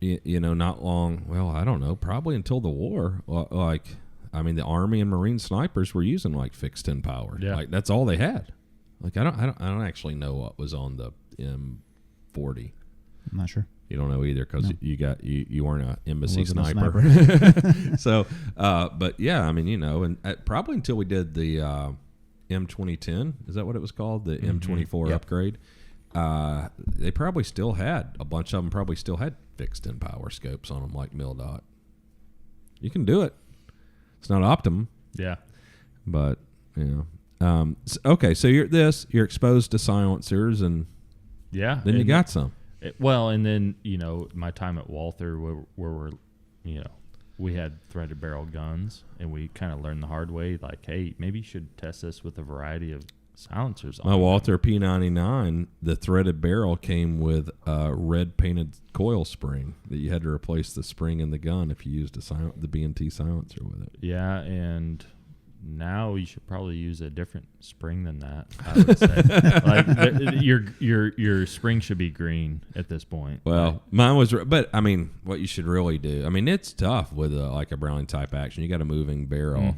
not long. Well, I don't know. Probably until the war. Like, I mean, the Army and Marine snipers were using like fixed 10 power. Yeah. Like that's all they had. Like I don't actually know what was on the M40. I'm not sure. You don't know either because you weren't an embassy Wasn't a sniper. So, but yeah, I mean, and probably until we did the M2010, is that what it was called? The M24 upgrade. They probably still had a bunch of them. Probably still had fixed in power scopes on them, like MilDot. You can do it. It's not optimum. Yeah. But okay. So you're exposed to silencers, and then you got some. And then my time at Walther, where we're, we had threaded barrel guns, and we kind of learned the hard way. Like, hey, maybe you should test this with a variety of silencers. My Walther P99, the threaded barrel came with a red painted coil spring that you had to replace the spring in the gun if you used the B&T silencer with it. Yeah, and now you should probably use a different spring than that. I would say, like your spring should be green at this point. Well, mine was, but I mean, what you should really do. I mean, it's tough with like a Browning type action. You got a moving barrel.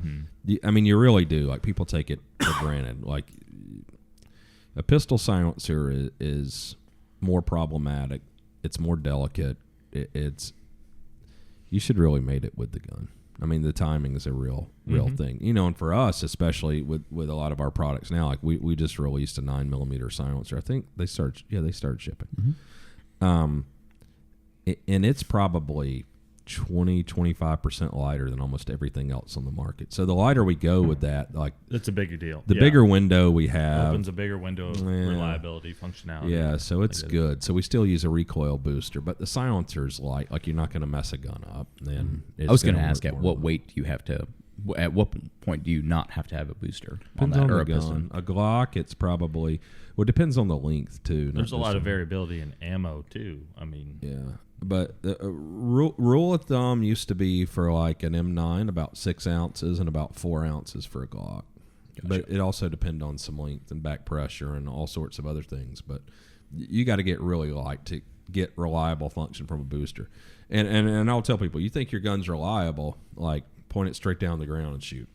I mean, you really do. Like people take it for granted. Like a pistol silencer is more problematic. It's more delicate. You should really mate it with the gun. I mean, the timing is a real thing, and for us, especially with a lot of our products now, like we just released a 9mm silencer. I think they started shipping. And it's probably 20-25% lighter than almost everything else on the market. So the lighter we go with that, like it's a bigger deal. The bigger window we have opens a bigger window of reliability, functionality. Yeah, so it's good. So we still use a recoil booster, but the silencer's light. Like you're not going to mess a gun up. Then I was going to ask, at what weight do you have to? At what point do you not have to have a booster Depends on that on or the a piston? gun. A Glock, it's probably it depends on the length too. There's a lot of variability in ammo too. I mean, yeah. But the rule of thumb used to be for like an M9 about 6 ounces and about 4 ounces for a Glock. Gotcha. But it also depends on some length and back pressure and all sorts of other things. But you got to get really light to get reliable function from a booster. And I'll tell people, you think your gun's reliable, like point it straight down the ground and shoot.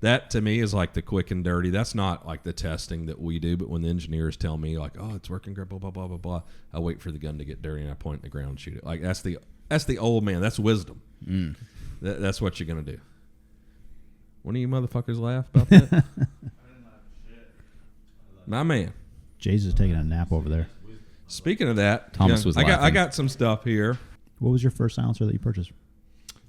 That to me is like the quick and dirty. That's not like the testing that we do, but when the engineers tell me like, oh, it's working great, blah, blah, blah, blah, blah, I wait for the gun to get dirty and I point in the ground and shoot it. Like that's the old man. That's wisdom. That's what you're going to do. One of you motherfuckers laugh about that? I didn't laugh shit. My man. Jay's is taking a nap over there. Speaking of that, Thomas was laughing. I got some stuff here. What was your first silencer that you purchased?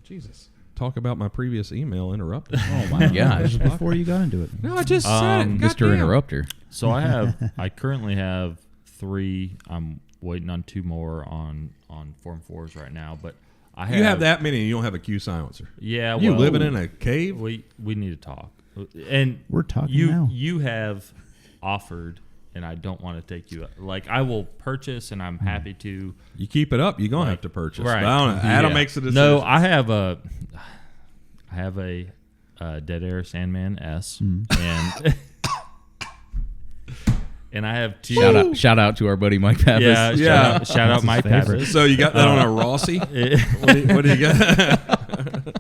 Jesus. Talk about my previous email interrupted. Oh my gosh! Before you got into it. No, I just said it. Mr. Interrupter. So I currently have 3. I'm waiting on 2 more on Form 4s right now, but you have that many and you don't have a Q silencer. Yeah, you living in a cave? We need to talk, and we're talking now. You have offered, and I don't want to take you. Like I will purchase, and I'm happy to. You keep it up, you're gonna have to purchase. Right? But I don't know. Adam makes a decision. No, I have a Dead Air Sandman S, and and I have 2. Shout out to our buddy Mike Pappas. Yeah. Shout out Mike Pappas. So you got that on a Rossi? what do you got?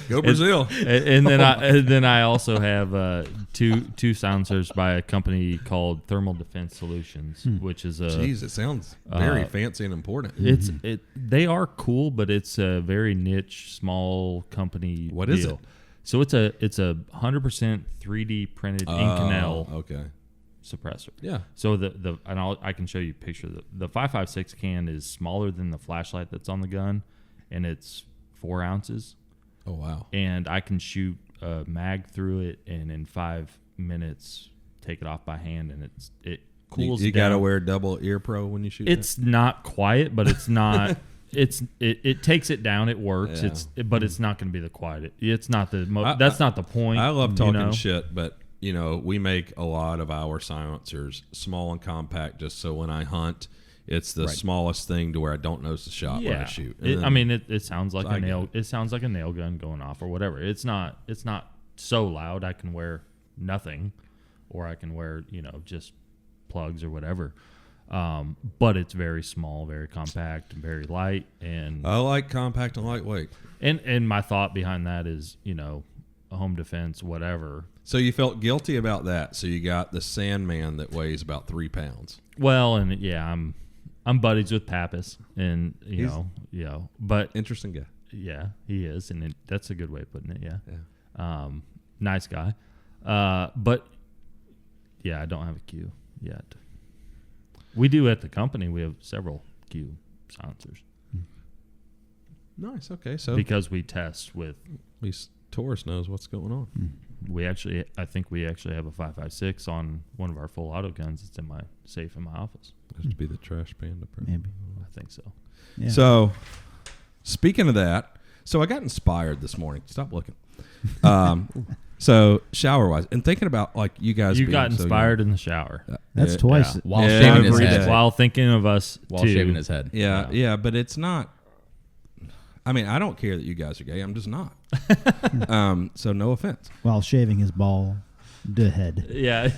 Go Brazil. And then I also have two silencers by a company called Thermal Defense Solutions, which is a. Jeez, it sounds very fancy and important. They are cool, but it's a very niche, small company. What deal. is it? So it's a 100% 3D printed Inconel suppressor. Yeah. So I can show you a picture. The 5.56 can is smaller than the flashlight that's on the gun, and it's 4 ounces. Oh wow! And I can shoot a mag through it, and in 5 minutes take it off by hand, and it cools down. You got to wear double ear pro when you shoot. It's not quiet, but it's not. It takes it down. It works. Yeah. But it's not going to be the quiet. It's not the. That's not the point. I love talking shit, but we make a lot of our silencers small and compact, just so when I hunt It's the Right. smallest thing to where I don't notice the shot when I shoot. And It, I then- mean, it sounds like So I a get nail. it. It sounds like a nail gun going off or whatever. It's not so loud. I can wear nothing, or I can wear just plugs or whatever. But it's very small, very compact, and very light. And I like compact and lightweight. and my thought behind that is a home defense, whatever. So you felt guilty about that. So you got the Sandman that weighs about 3 pounds. Well, and yeah, I'm buddies with Pappas, and but Interesting guy. yeah, he is, and that's a good way of putting it. Yeah. Yeah. Nice guy. But yeah, I don't have a Q yet. We do at the company. We have several Q silencers Nice. Okay. So because we test with. at least Taurus knows what's going on. I think we actually have a 5.56 on one of our full auto guns. It's in my safe in my office. Has to be the trash panda. Probably. Maybe. I think so. Yeah. So, speaking of that, so I got inspired this morning. Stop looking. So shower wise, and thinking about like you guys. You being got so inspired in the shower That's yeah, twice. yeah. While Yeah, shaving his every head. day. while thinking of us While too. shaving his head. Yeah, but it's not. I mean, I don't care that you guys are gay. I'm just not. So no offense. While shaving his bald head. Yeah,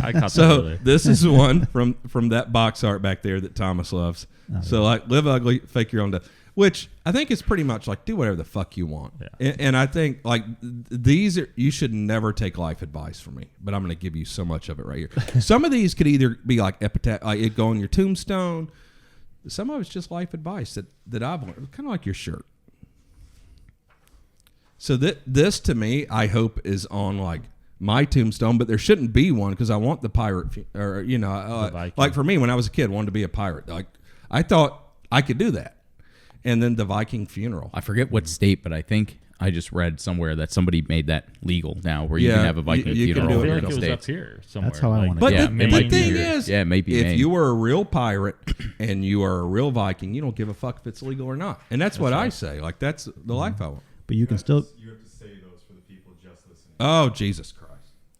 I caught that So earlier. this is one from that box art back there that Thomas loves. Oh, So like live ugly, fake your own death, which I think is pretty much like do whatever the fuck you want. Yeah. And I think like these are, you should never take life advice from me, but I'm going to give you so much of it right here. Some of these could either be like epitaph, like it go on your tombstone. Some of it's just life advice that I've learned, kind of like your shirt. So this to me, I hope is on like my tombstone, but there shouldn't be one because I want the pirate, or Viking. like for me when I was a kid, wanted to be a pirate. Like I thought I could do that, and then the Viking funeral. I forget what state, but I think I just read somewhere that somebody made that legal now, where you Yeah, can have a Viking you can funeral do I it feel here like in it the was up States. here somewhere. That's how I want it. But Yeah, the maybe thing here. is, Yeah, maybe if Maine. you were a real pirate and you are a real Viking, you don't give a fuck if it's legal or not, and that's what I say. Like that's the life I want. But you can still. You have to say those for the people just listening. Oh Jesus Christ!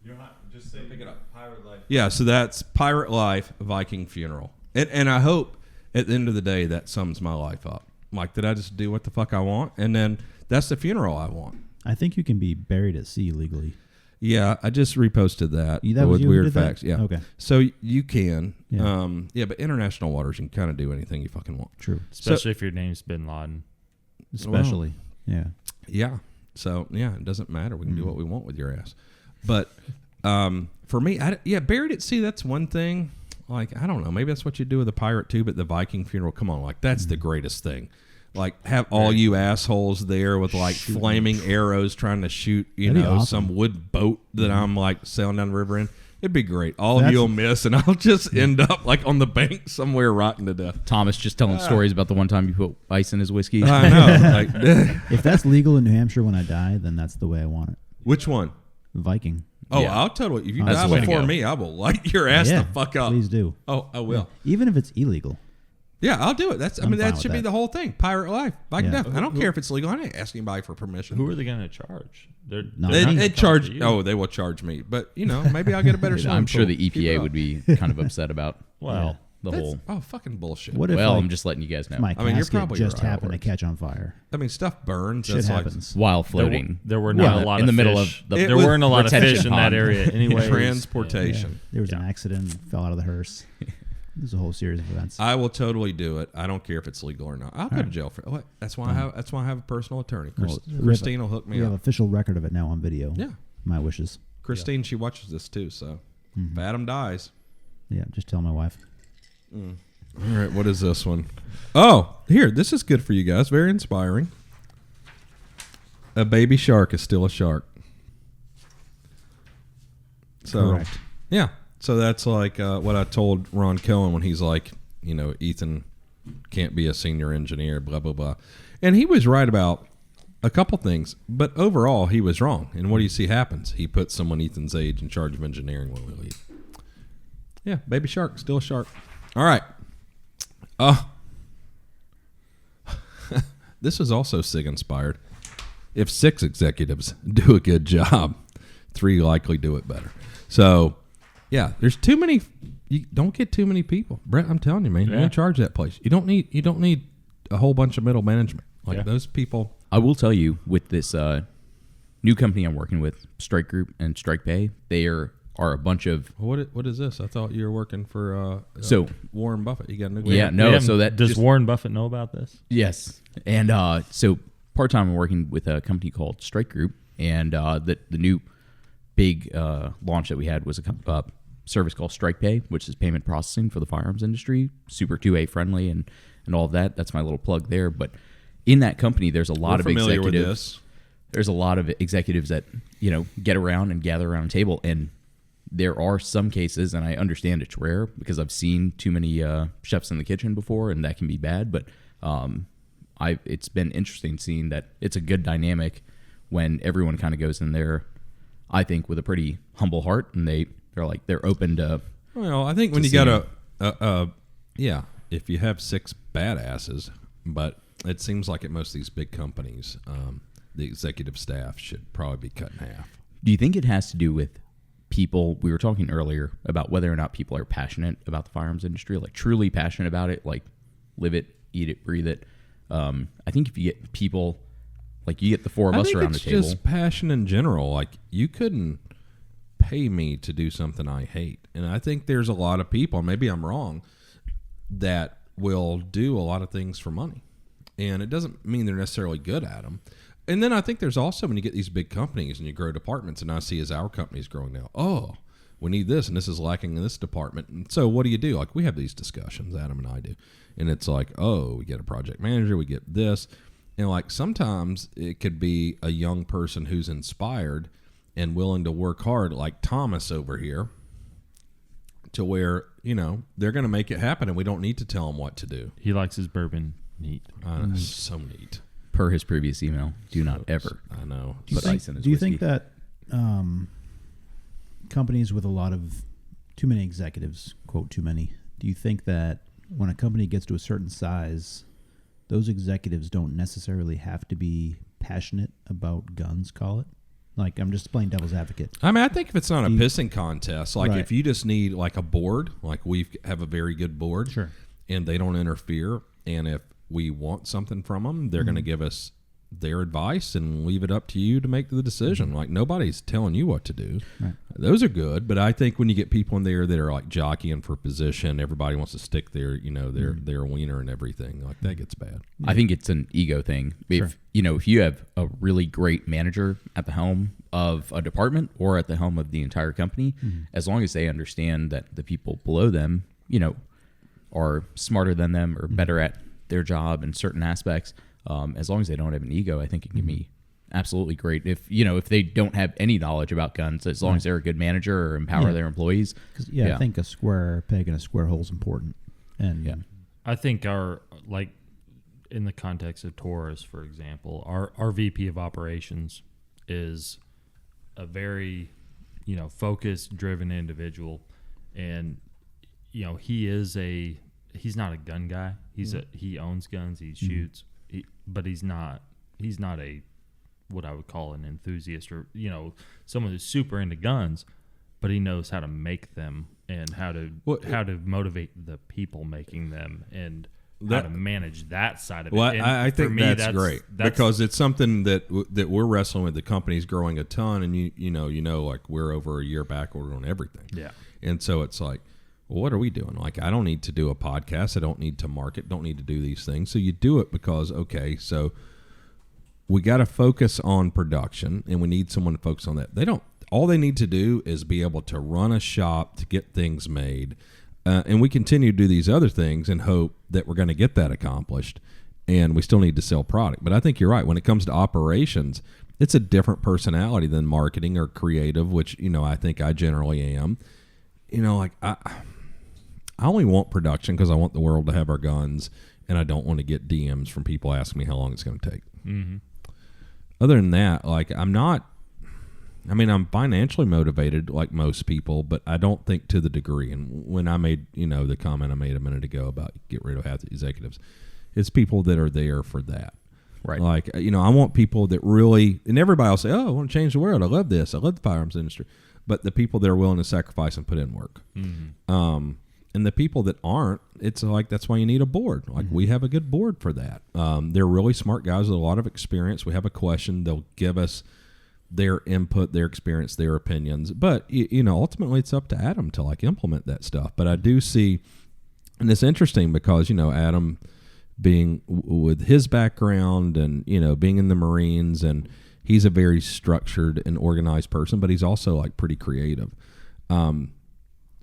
You don't have just say Pick it up. pirate life. Yeah, so that's pirate life, Viking funeral, and I hope at the end of the day that sums my life up. Like, did I just do what the fuck I want, and then that's the funeral I want. I think you can be buried at sea legally. Yeah, I just reposted that, That was with you who weird did that? facts. Yeah, Okay. So you can, Yeah. but international waters you can kind of do anything you fucking want. True. Especially if your name's Bin Laden. Especially. Yeah. Yeah. So yeah, it doesn't matter. We can do what we want with your ass. But for me, buried at sea. That's one thing. Like I don't know. Maybe that's what you do with a pirate too. But the Viking funeral, come on, like that's the greatest thing. Like have all you assholes there with like flaming arrows trying to shoot, That'd be awesome. some wood boat that I'm like sailing down the river in. It'd be great. All of That's- you will miss, and I'll just end up like on the bank somewhere rotting to death. Thomas just telling stories about the one time you put ice in his whiskey. I know. Like If that's legal in New Hampshire when I die, then that's the way I want it. which one? Viking. Oh, Yeah. I'll totally. If you That's die the way to before go. me, I will light your ass Yeah, the fuck up. Please do. Oh, I will. Even if it's illegal. Yeah, I'll do it. That's. I I'm mean, fine that with should be that. the whole thing. Pirate life, Viking Yeah. death. I don't care if it's legal. I ain't asking anybody for permission. Who are they going to charge? They're Not they're me. gonna They come charge. for you. Oh, they will charge me. But maybe I'll get a better. I'm swimming sure pool. the Keep it EPA up. would be kind of upset about Well, the That's- whole. Oh, fucking bullshit. What if Well, like, I'm just letting you guys know. my I mean, you're casket probably just right, happened to Alex. catch on fire? I mean, stuff burns. Shit That's happens. While there, floating. there were Yeah, not a lot in the of middle fish. of the It there was weren't a lot of retention fish in that pond. area anyway. transportation. There was an accident, fell out of the hearse. There's a whole series of events. I will totally do it. I don't care if it's legal or not. I'll go to jail for it. That's why I have. That's why I have a personal attorney. Well, we have Christine will hook me We have up. official record of it now on video. Yeah, My wishes. Christine. She watches this too. So if Adam dies. Yeah, just tell my wife. All right, what is this one? Oh, here. This is good for you guys. Very inspiring. A baby shark is still a shark. So, Correct. yeah. So that's like what I told Ron Cohen when he's like, Ethan can't be a senior engineer, blah, blah, blah. And he was right about a couple things, but overall he was wrong. And what do you see happens? He puts someone Ethan's age in charge of engineering when we leave. Yeah, baby shark, still a shark. All right. This is also SIG inspired. If 6 executives do a good job, 3 likely do it better. So, yeah, there's too many you don't get too many people. Brett, I'm telling you, man, you're Yeah. in charge of that place. You don't need a whole bunch of middle management. Like Yeah. those people. I will tell you, with this new company I'm working with, Strike Group and Strike Pay, they are a bunch of What is this? I thought you were working for So- Warren Buffett. You got a new Yeah, guy? no. So that does just, Warren Buffett know about this? yes, and so part time I'm working with a company called Strike Group, and the new big launch that we had was a service called Strike Pay, which is payment processing for the firearms industry, super 2A friendly and all of that. That's my little plug there. But in that company, there's a lot We're of familiar with executives. this. There's a lot of executives that get around and gather around a table, and there are some cases, and I understand it's rare because I've seen too many chefs in the kitchen before, and that can be bad. But it's been interesting seeing that it's a good dynamic when everyone kind of goes in there, I think, with a pretty humble heart, and they're open to. Well, I think when to you got seeing. if you have 6 badasses, but it seems like at most of these big companies, the executive staff should probably be cut in half. Do you think it has to do with people? We were talking earlier about whether or not people are passionate about the firearms industry, like truly passionate about it, like live it, eat it, breathe it. I think if you get people, like you get the 4 of us around the table. Just passion in general. Like you couldn't pay me to do something I hate, and I think there's a lot of people. Maybe I'm wrong. That will do a lot of things for money, and it doesn't mean they're necessarily good at them. And then I think there's also when you get these big companies and you grow departments, and I see as our company's growing now, oh, we need this, and this is lacking in this department. And so what do? Like we have these discussions, Adam and I do, and it's like, oh, we get a project manager, we get this, and like sometimes it could be a young person who's inspired and willing to work hard, like Thomas over here, to where they're going to make it happen, and we don't need to tell them what to do. He likes his bourbon neat. So neat. Per his previous email, do not ever I know. put ice in his Do you whiskey. think that companies with a lot of too many executives, quote too many, do you think that when a company gets to a certain size, those executives don't necessarily have to be passionate about guns, call it? Like, I'm just playing devil's advocate. I mean, I think if it's not a pissing contest, like Right. if you just need like a board, like we have a very good board, Sure. and they don't interfere, and if we want something from them, they're going to give us their advice and leave it up to you to make the decision. Like nobody's telling you what to do. Right. Those are good, but I think when you get people in there that are like jockeying for position, everybody wants to stick their their wiener and everything. Like that gets bad. I think it's an ego thing. Sure. If you have a really great manager at the helm of a department or at the helm of the entire company, as long as they understand that the people below them, are smarter than them or better at their job in certain aspects, as long as they don't have an ego, I think it can be absolutely great. If they don't have any knowledge about guns, as long as they're a good manager or empower their employees. 'Cause, I think a square peg and a square hole is important. And I think in the context of Taurus, for example, our VP of operations is a very, focused, driven individual, and he's not a gun guy. He owns guns, he shoots, but he's not a what I would call an enthusiast or someone who's super into guns, but he knows how to make them and how to motivate the people making them and how to manage that side of it. Well, And I for think me, that's great because it's something that we're wrestling with. The company's growing a ton, and like we're over a year backward on everything. Yeah. And so it's like, well, what are we doing? Like, I don't need to do a podcast. I don't need to market. Don't need to do these things. So you do it because, okay, so we got to focus on production, and we need someone to focus on that. All they need to do is be able to run a shop to get things made. And we continue to do these other things and hope that we're going to get that accomplished. And we still need to sell product. But I think you're right. When it comes to operations, it's a different personality than marketing or creative, which, I think I generally am. Like I only want production because I want the world to have our guns, and I don't want to get DMs from people asking me how long it's going to take. Mm-hmm. Other than that, like I'm financially motivated like most people, but I don't think to the degree. And when I made, the comment I made a minute ago about get rid of half the executives, it's people that are there for that. Right. Like, I want people that really, and everybody will say, oh, I want to change the world. I love this. I love the firearms industry. but the people that are willing to sacrifice and put in work. And the people that aren't, it's like that's why you need a board. Like we have a good board for that. They're really smart guys with a lot of experience. We have a question, they'll give us their input, their experience, their opinions. But ultimately, it's up to Adam to like implement that stuff. But I do see, and it's interesting because Adam being with his background and being in the Marines, and he's a very structured and organized person, but he's also like pretty creative.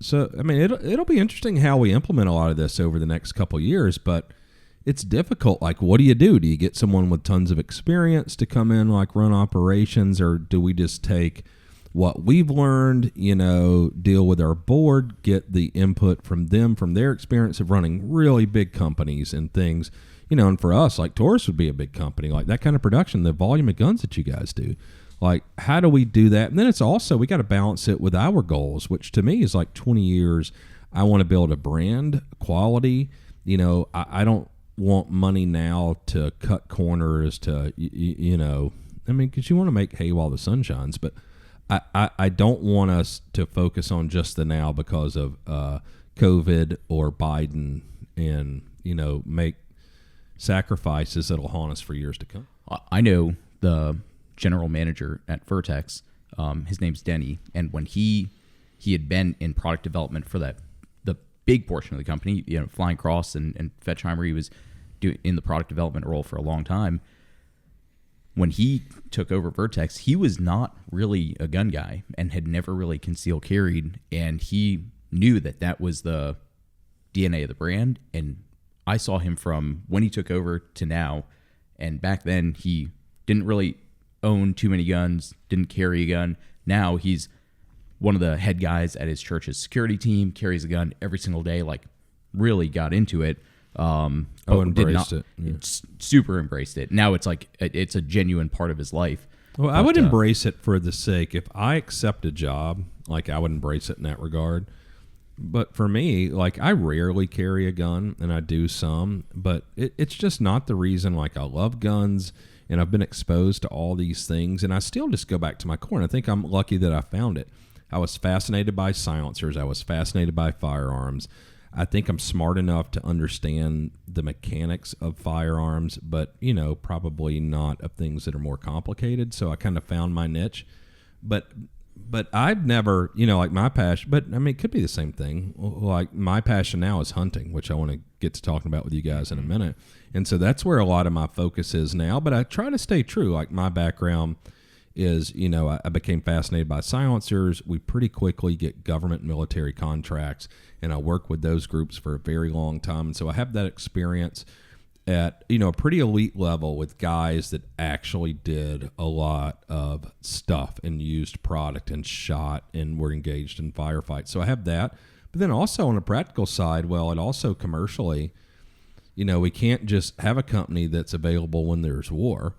So, I mean, it'll be interesting how we implement a lot of this over the next couple of years, but it's difficult. Like, what do you do? Do you get someone with tons of experience to come in, like, run operations, or do we just take what we've learned, deal with our board, get the input from them, from their experience of running really big companies and things, and for us, like, Taurus would be a big company, like that kind of production, the volume of guns that you guys do. Like, how do we do that? And then it's also, we got to balance it with our goals, which to me is like 20 years. I want to build a brand, quality. I don't want money now to cut corners to, I mean, because you want to make hay while the sun shines. But I don't want us to focus on just the now because of COVID or Biden and, make sacrifices that'll haunt us for years to come. I know the general manager at Vertx, his name's Denny, and when he had been in product development for the big portion of the company, Flying Cross and Fetchheimer, he was in the product development role for a long time. When he took over Vertx, he was not really a gun guy and had never really concealed carried, and he knew that was the DNA of the brand. And I saw him from when he took over to now, and back then he didn't really own too many guns, didn't carry a gun. Now he's one of the head guys at his church's security team, carries a gun every single day, like really got into it. Embraced it. Yeah. Super embraced it. Now it's like it's a genuine part of his life. Well, I would embrace it for the sake, if I accept a job, like I would embrace it in that regard. But for me, like I rarely carry a gun, and I do some, but it's just not the reason. Like I love guns, and I've been exposed to all these things, and I still just go back to my core, and I think I'm lucky that I found it. I was fascinated by silencers. I was fascinated by firearms. I think I'm smart enough to understand the mechanics of firearms, but, probably not of things that are more complicated. So I kind of found my niche. But I've never, like my passion, but I mean, it could be the same thing. Like my passion now is hunting, which I want to get to talking about with you guys in a minute. And so that's where a lot of my focus is now, but I try to stay true. Like my background is, I became fascinated by silencers. We pretty quickly get government military contracts, and I work with those groups for a very long time. And so I have that experience at, a pretty elite level with guys that actually did a lot of stuff and used product and shot and were engaged in firefights. So I have that. But then also on the practical side, and also commercially, we can't just have a company that's available when there's war.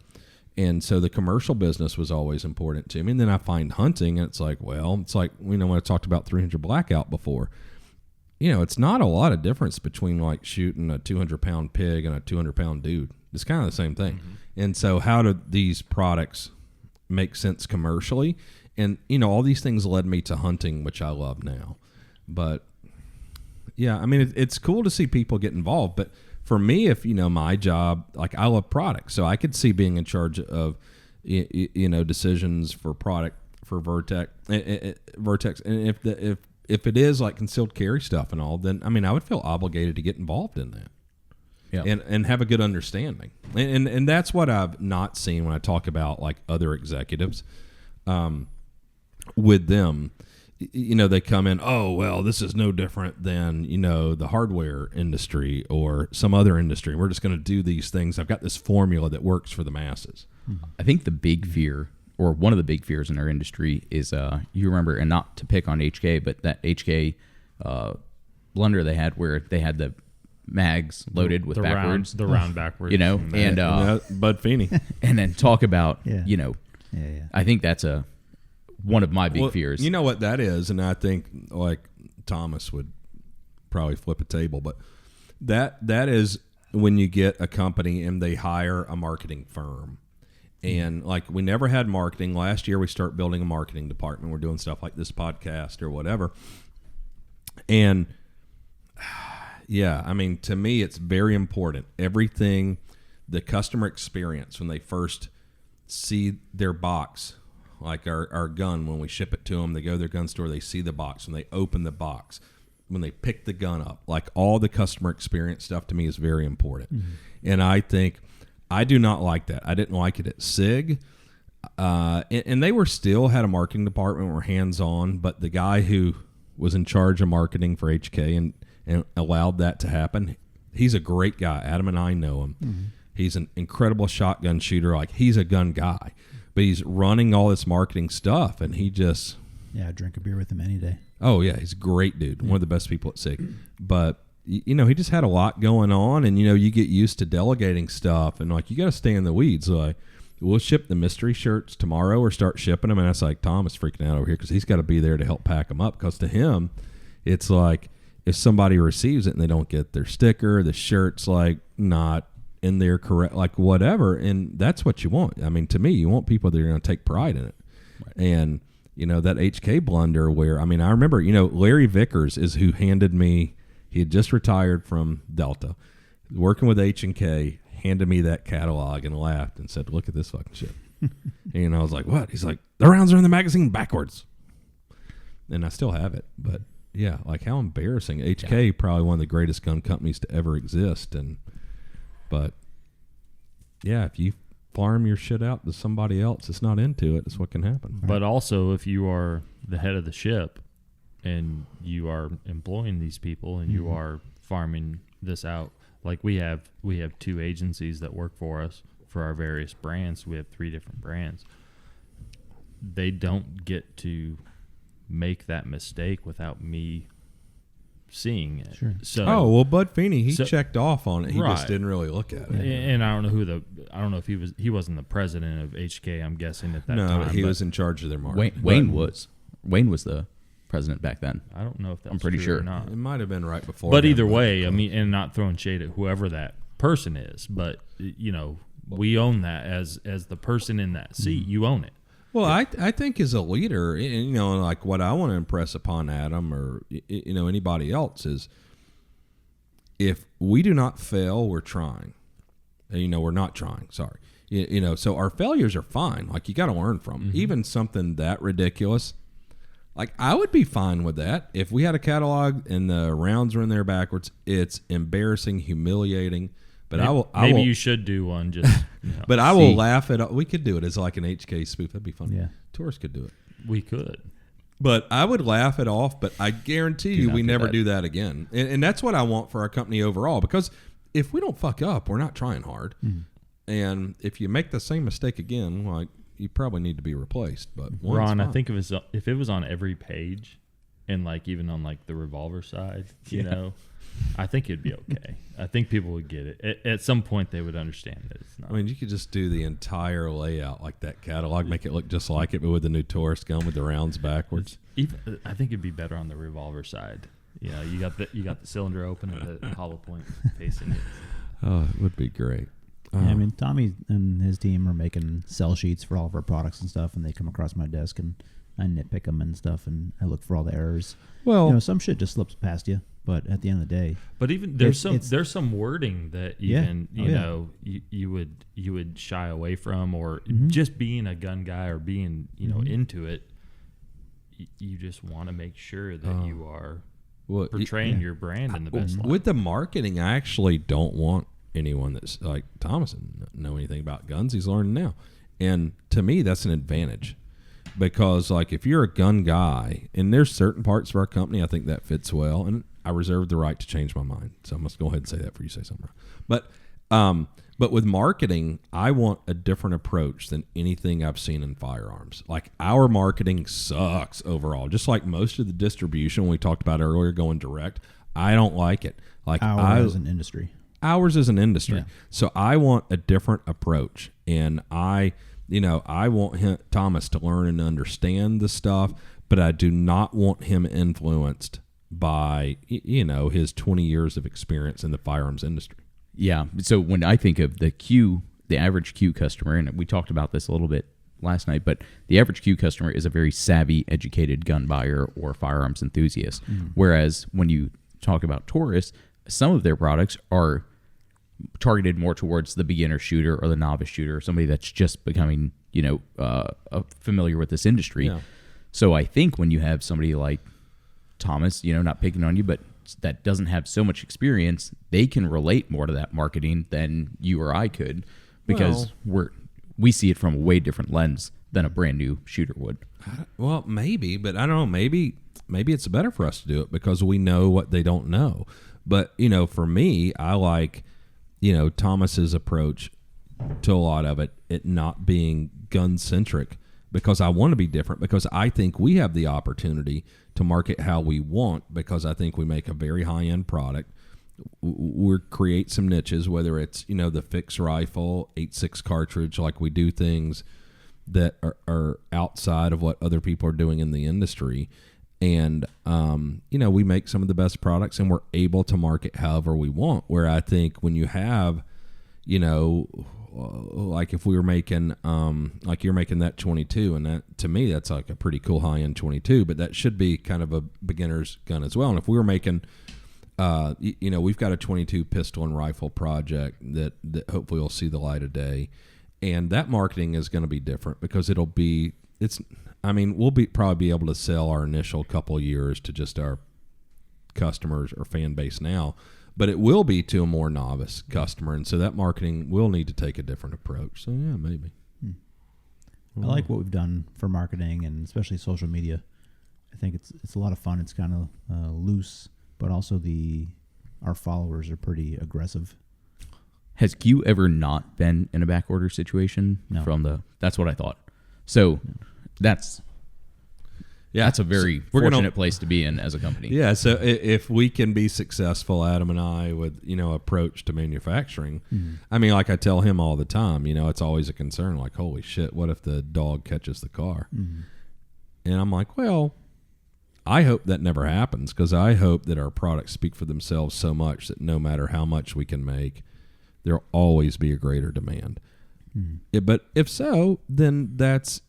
And so the commercial business was always important to me. And then I find hunting, and it's like, when I talked about 300 Blackout before, it's not a lot of difference between like shooting a 200-pound pig and a 200-pound dude. It's kind of the same thing. Mm-hmm. And so how do these products make sense commercially? And, all these things led me to hunting, which I love now. But, yeah, I mean, it's cool to see people get involved. But for me, if, my job, like I love products. So I could see being in charge of, decisions for product for Vertx. And if it is like concealed carry stuff and all, then, I mean, I would feel obligated to get involved in that. Yeah. And have a good understanding. And that's what I've not seen when I talk about like other executives with them. They come in, this is no different than, the hardware industry or some other industry. We're just going to do these things. I've got this formula that works for the masses. I think the big fear, or one of the big fears in our industry is, you remember, and not to pick on HK, but that HK blunder they had where they had the mags loaded with backwards. The round backwards. And Bud Feeney. And then talk about, Yeah. I think that's one of my big fears. You know what that is, and I think like Thomas would probably flip a table, but that is when you get a company and they hire a marketing firm, And like we never had marketing. Last year we start building a marketing department. We're doing stuff like this podcast or whatever. And yeah, I mean, to me, it's very important. Everything, the customer experience when they first see their box, like our gun, when we ship it to them, they go to their gun store, they see the box, when they open the box, when they pick the gun up, like all the customer experience stuff to me is very important. Mm-hmm. And I think I do not like that. I didn't like it at SIG. And they were still had a marketing department, were hands-on, but the guy who was in charge of marketing for HK and allowed that to happen, he's a great guy. Adam and I know him. Mm-hmm. He's an incredible shotgun shooter. Like, he's a gun guy. But he's running all this marketing stuff, and he just... Yeah, I'd drink a beer with him any day. Oh, yeah, he's a great dude. One of the best people at SIG. But, you know, he just had a lot going on, and, you know, you get used to delegating stuff, and, like, you got to stay in the weeds. Like, we'll ship the mystery shirts tomorrow or start shipping them, and that's like, Tom is freaking out over here because he's got to be there to help pack them up, because to him, it's like if somebody receives it and they don't get their sticker, the shirt's, like, not in there correct, like, whatever, and that's what you want. I mean, to me, you want people that are going to take pride in it. Right. And, you know, that HK blunder where, I mean, I remember, you know, Larry Vickers is who handed me, he had just retired from Delta, working with H&K, handed me that catalog and laughed and said, look at this fucking shit. And I was like, what? He's like, the rounds are in the magazine backwards. And I still have it. But, yeah, like, how embarrassing. HK, probably one of the greatest gun companies to ever exist. But, yeah, if you farm your shit out to somebody else that's not into it, that's what can happen. But also, if you are the head of the ship and you are employing these people and you are farming this out, like we have 2 agencies that work for us for our various brands. We have 3 different brands. They don't get to make that mistake without me seeing it. Sure. So, Bud Feeney, he checked off on it. He just didn't really look at it. And I don't know if he wasn't the president of HK, I'm guessing at that time. No, he was in charge of their marketing. Wayne was the president back then. I don't know if that's I'm pretty true sure or not. It might have been right before. But either way, I mean, and not throwing shade at whoever that person is, but, you know, we own that as the person in that seat. You own it. Well, I think as a leader, you know, like what I want to impress upon Adam or, you know, anybody else is if we do not fail, we're trying. You know, we're not trying. Sorry. You know, so our failures are fine. Like, you got to learn from them. Even something that ridiculous. Like, I would be fine with that. If we had a catalog and the rounds are in there backwards, it's embarrassing, humiliating. But maybe you should do one. Just, you know. But I will laugh at. We could do it as like an HK spoof. That'd be fun. Yeah, Taurus could do it. We could. But I would laugh it off. But I guarantee you, we never do that again. And that's what I want for our company overall. Because if we don't fuck up, we're not trying hard. And if you make the same mistake again, like, you probably need to be replaced. But Ron, I think if it was on every page, and like even on like the revolver side, you know. I think it'd be okay. I think people would get it. At some point, they would understand that it's not. I mean, you could just do the entire layout like that catalog, make it look just like it, but with the new Taurus gun with the rounds backwards. I think it'd be better on the revolver side. You know, you got the cylinder open and the hollow point facing it. Oh, it would be great. Yeah, I mean, Tommy and his team are making sell sheets for all of our products and stuff, and they come across my desk, and I nitpick them and stuff, and I look for all the errors. Well, you know, some shit just slips past you. But at the end of the day, but even there's some wording that even you would shy away from, or just being a gun guy or being into it, you just want to make sure that you are portraying your brand in the best light. With the marketing, I actually don't want anyone that's like Thomas doesn't know anything about guns. He's learning now, and to me, that's an advantage. Because, like, if you're a gun guy, and there's certain parts of our company, I think that fits well, and I reserve the right to change my mind. So I must go ahead and say that before you say something wrong. But with marketing, I want a different approach than anything I've seen in firearms. Like, our marketing sucks overall. Just like most of the distribution we talked about earlier going direct, I don't like it. Like, ours as an industry. Ours is an industry. Yeah. So I want a different approach, and I want Thomas to learn and understand the stuff, but I do not want him influenced by, his 20 years of experience in the firearms industry. Yeah. So when I think of the Q the average Q customer, and we talked about this a little bit last night, but the average Q customer is a very savvy, educated gun buyer or firearms enthusiast. Whereas when you talk about Taurus, some of their products are targeted more towards the beginner shooter or the novice shooter, or somebody that's just becoming, familiar with this industry. Yeah. So I think when you have somebody like Thomas, not picking on you, but that doesn't have so much experience, they can relate more to that marketing than you or I could, because we see it from a way different lens than a brand new shooter would. Well, maybe, but I don't know. Maybe it's better for us to do it because we know what they don't know. But, for me, I like, Thomas's approach to a lot of it not being gun-centric, because I want to be different, because I think we have the opportunity to market how we want, because I think we make a very high-end product. We create some niches, whether it's, the fixed rifle, 8.6 cartridge, like we do things that are outside of what other people are doing in the industry. And, we make some of the best products, and we're able to market however we want, where I think when you have, like if we were making, like you're making that 22, and that, to me, that's like a pretty cool high-end 22, but that should be kind of a beginner's gun as well. And if we were making, we've got a 22 pistol and rifle project that hopefully will see the light of day, and that marketing is going to be different, because we'll probably be able to sell our initial couple years to just our customers or fan base now, but it will be to a more novice customer, and so that marketing will need to take a different approach. So yeah, maybe. I like what we've done for marketing, and especially social media. I think it's a lot of fun. It's kind of loose, but also our followers are pretty aggressive. Has Q ever not been in a back order situation? No. That's what I thought. So that's a very fortunate place to be in as a company. Yeah, so if we can be successful, Adam and I, with, approach to manufacturing, I mean, like I tell him all the time, it's always a concern, like, holy shit, what if the dog catches the car? And I'm like, well, I hope that never happens, because I hope that our products speak for themselves so much that no matter how much we can make, there'll always be a greater demand. But if so, then that's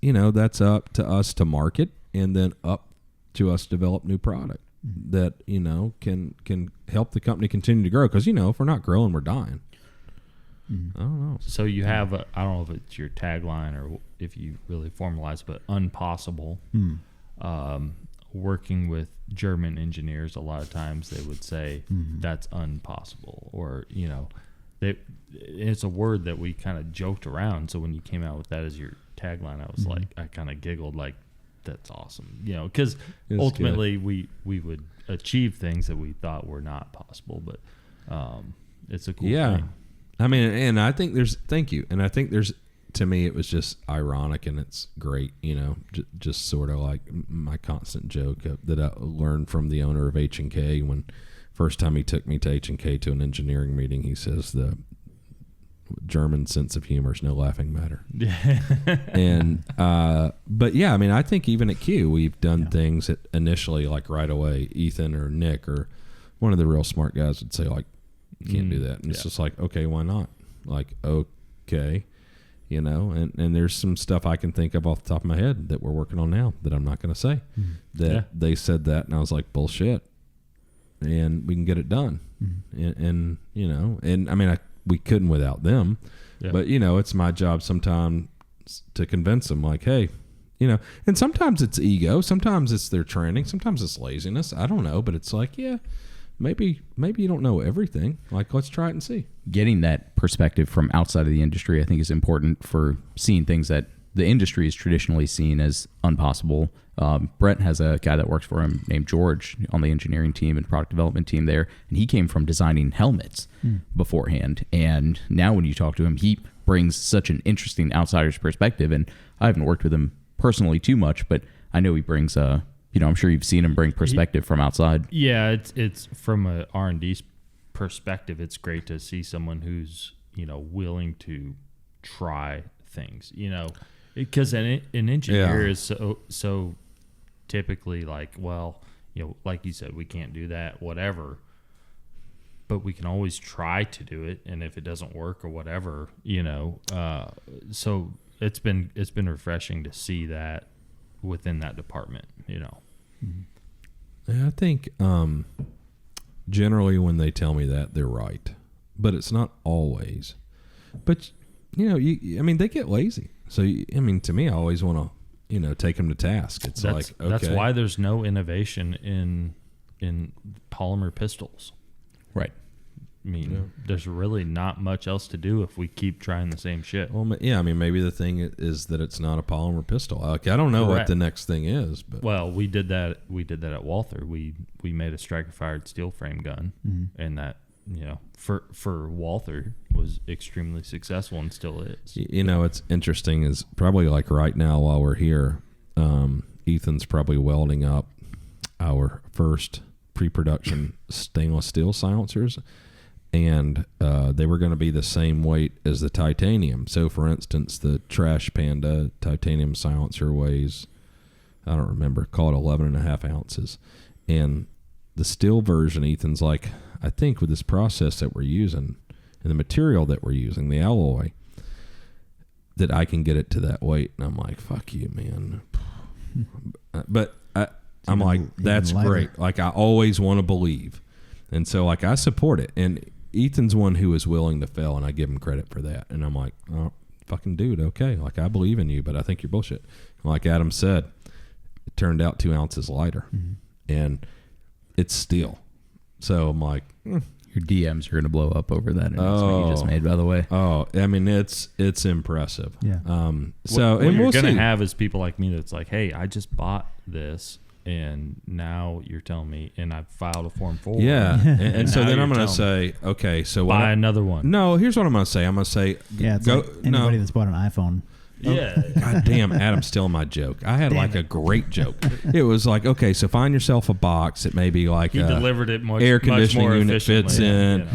up to us to market, and then up to us to develop new product that, can help the company continue to grow. Because, if we're not growing, we're dying. I don't know. So you have, I don't know if it's your tagline or if you really formalize, but unpossible. Working with German engineers, a lot of times they would say that's unpossible, or, it's a word that we kind of joked around. So when you came out with that as your tagline, I was like, I kind of giggled, like, that's awesome, because ultimately we would achieve things that we thought were not possible, but it's a cool thing. I mean, and I think thank you. And I think to me, it was just ironic, and it's great, just sort of like my constant joke that I learned from the owner of H&K. When first time he took me to H&K to an engineering meeting, he says the German sense of humor is no laughing matter. And but yeah, I mean, I think even at Q, we've done things that initially, like right away, Ethan or Nick or one of the real smart guys would say, like, you can't do that. And it's just like, okay, why not? Like, okay. And there's some stuff I can think of off the top of my head that we're working on now that I'm not going to say. They said that, and I was like, bullshit. And we can get it done. And I mean, we couldn't without them. But, it's my job sometimes to convince them, like, hey, and sometimes it's ego. Sometimes it's their training. Sometimes it's laziness. I don't know. But it's like, yeah, maybe you don't know everything. Like, let's try it and see. Getting that perspective from outside of the industry, I think, is important for seeing things that the industry is traditionally seen as impossible. Bret has a guy that works for him named George on the engineering team and product development team there, and he came from designing helmets beforehand. And now when you talk to him, he brings such an interesting outsider's perspective. And I haven't worked with him personally too much, but I know he brings I'm sure you've seen him bring perspective from outside. Yeah, it's from a R&D perspective, it's great to see someone who's, willing to try things, because an engineer is so typically like, well, like you said, we can't do that, whatever. but we can always try to do it. And if it doesn't work or whatever, so it's been refreshing to see that within that department, Yeah, I think generally when they tell me that, they're right, but it's not always. But they get lazy. So to me, I always want to take them to task. It's that's why there's no innovation in polymer pistols. Right. I mean, there's really not much else to do if we keep trying the same shit. Well, yeah, maybe the thing is that it's not a polymer pistol. Like, I don't know what the next thing is, but we did that. We did that at Walther. We made a striker-fired steel frame gun, and that for Walther was extremely successful and still is. It's interesting is probably like right now while we're here, Ethan's probably welding up our first pre-production stainless steel silencers. And they were going to be the same weight as the titanium. So, for instance, the Trash Panda titanium silencer weighs, I don't remember, call it 11.5 ounces. And the steel version, Ethan's like, I think with this process that we're using and the material that we're using, the alloy, that I can get it to that weight. And I'm like, fuck you, man. But I'm like, that's great. Like, I always want to believe. And so, like, I support it. And Ethan's one who is willing to fail, and I give him credit for that. And I'm like, oh, fucking dude, okay. Like, I believe in you, but I think you're bullshit. And like Adam said, it turned out 2 ounces lighter. And it's steel. So I'm like, your DMs are going to blow up over that announcement you just made, by the way. Oh, it's impressive. Yeah. So what you're going to have is people like me that's like, hey, I just bought this. And now you're telling me, and I've filed a Form 4. Yeah. and so then I'm going to say, okay, so buy another one. No, here's what I'm going to say. I'm going to say, it's like anybody that's bought an iPhone. Yeah. God damn, Adam's stealing my joke. I had a great joke. It was like, okay, so find yourself a box. It may be like he delivered it much, air conditioning much more unit fits in,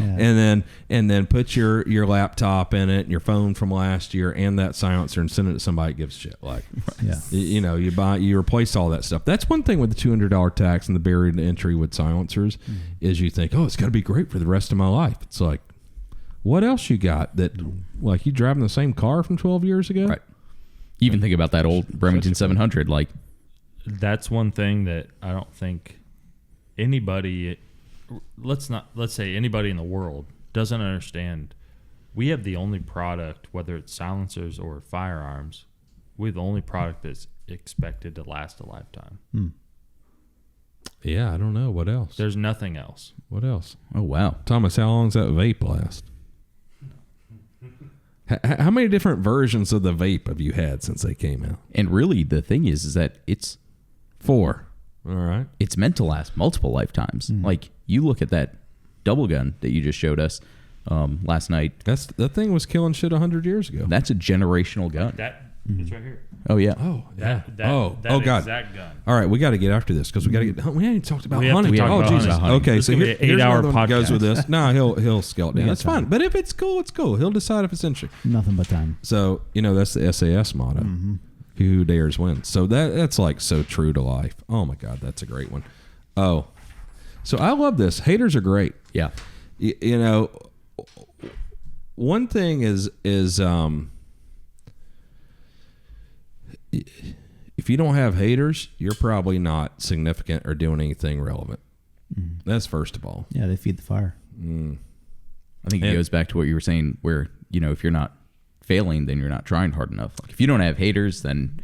and then put your laptop in it and your phone from last year and that silencer and send it to somebody that gives a shit. Like, you replace all that stuff. That's one thing with the $200 tax and the barrier to entry with silencers is you think, oh, it's got to be great for the rest of my life. It's like, what else you got that, like, you driving the same car from 12 years ago? Right. Even think about that old Remington 700. Like, that's one thing that I don't think anybody, let's say anybody in the world doesn't understand. We have the only product, whether it's silencers or firearms, we're the only product that's expected to last a lifetime. Yeah, I don't know. What else? There's nothing else. What else? Oh, wow. Thomas, how long does that vape last? How many different versions of the vape have you had since they came out? And really, the thing is that it's 4. All right. It's meant to last multiple lifetimes. Like, you look at that double gun that you just showed us last night. That thing was killing shit 100 years ago. That's a generational gun. It's right here. Oh, yeah. Oh, yeah. That God. exact gun. All right, we got to get after this because we got to get. We haven't talked about We have to hunting. talk about Jesus. hunting. Okay, This so is gonna be an here's 8-hour another one that goes podcast. with this. No, he'll scale it down. got That's fine. time. But if it's cool, it's cool. He'll decide if it's interesting. Nothing but time. So that's the SAS motto. Who dares wins. So that's like so true to life. Oh my God, that's a great one. Oh, so I love this. Haters are great. Yeah. One thing is if you don't have haters, you're probably not significant or doing anything relevant. That's first of all. Yeah, they feed the fire. I think it goes back to what you were saying where, if you're not failing, then you're not trying hard enough. Like, if you don't have haters, then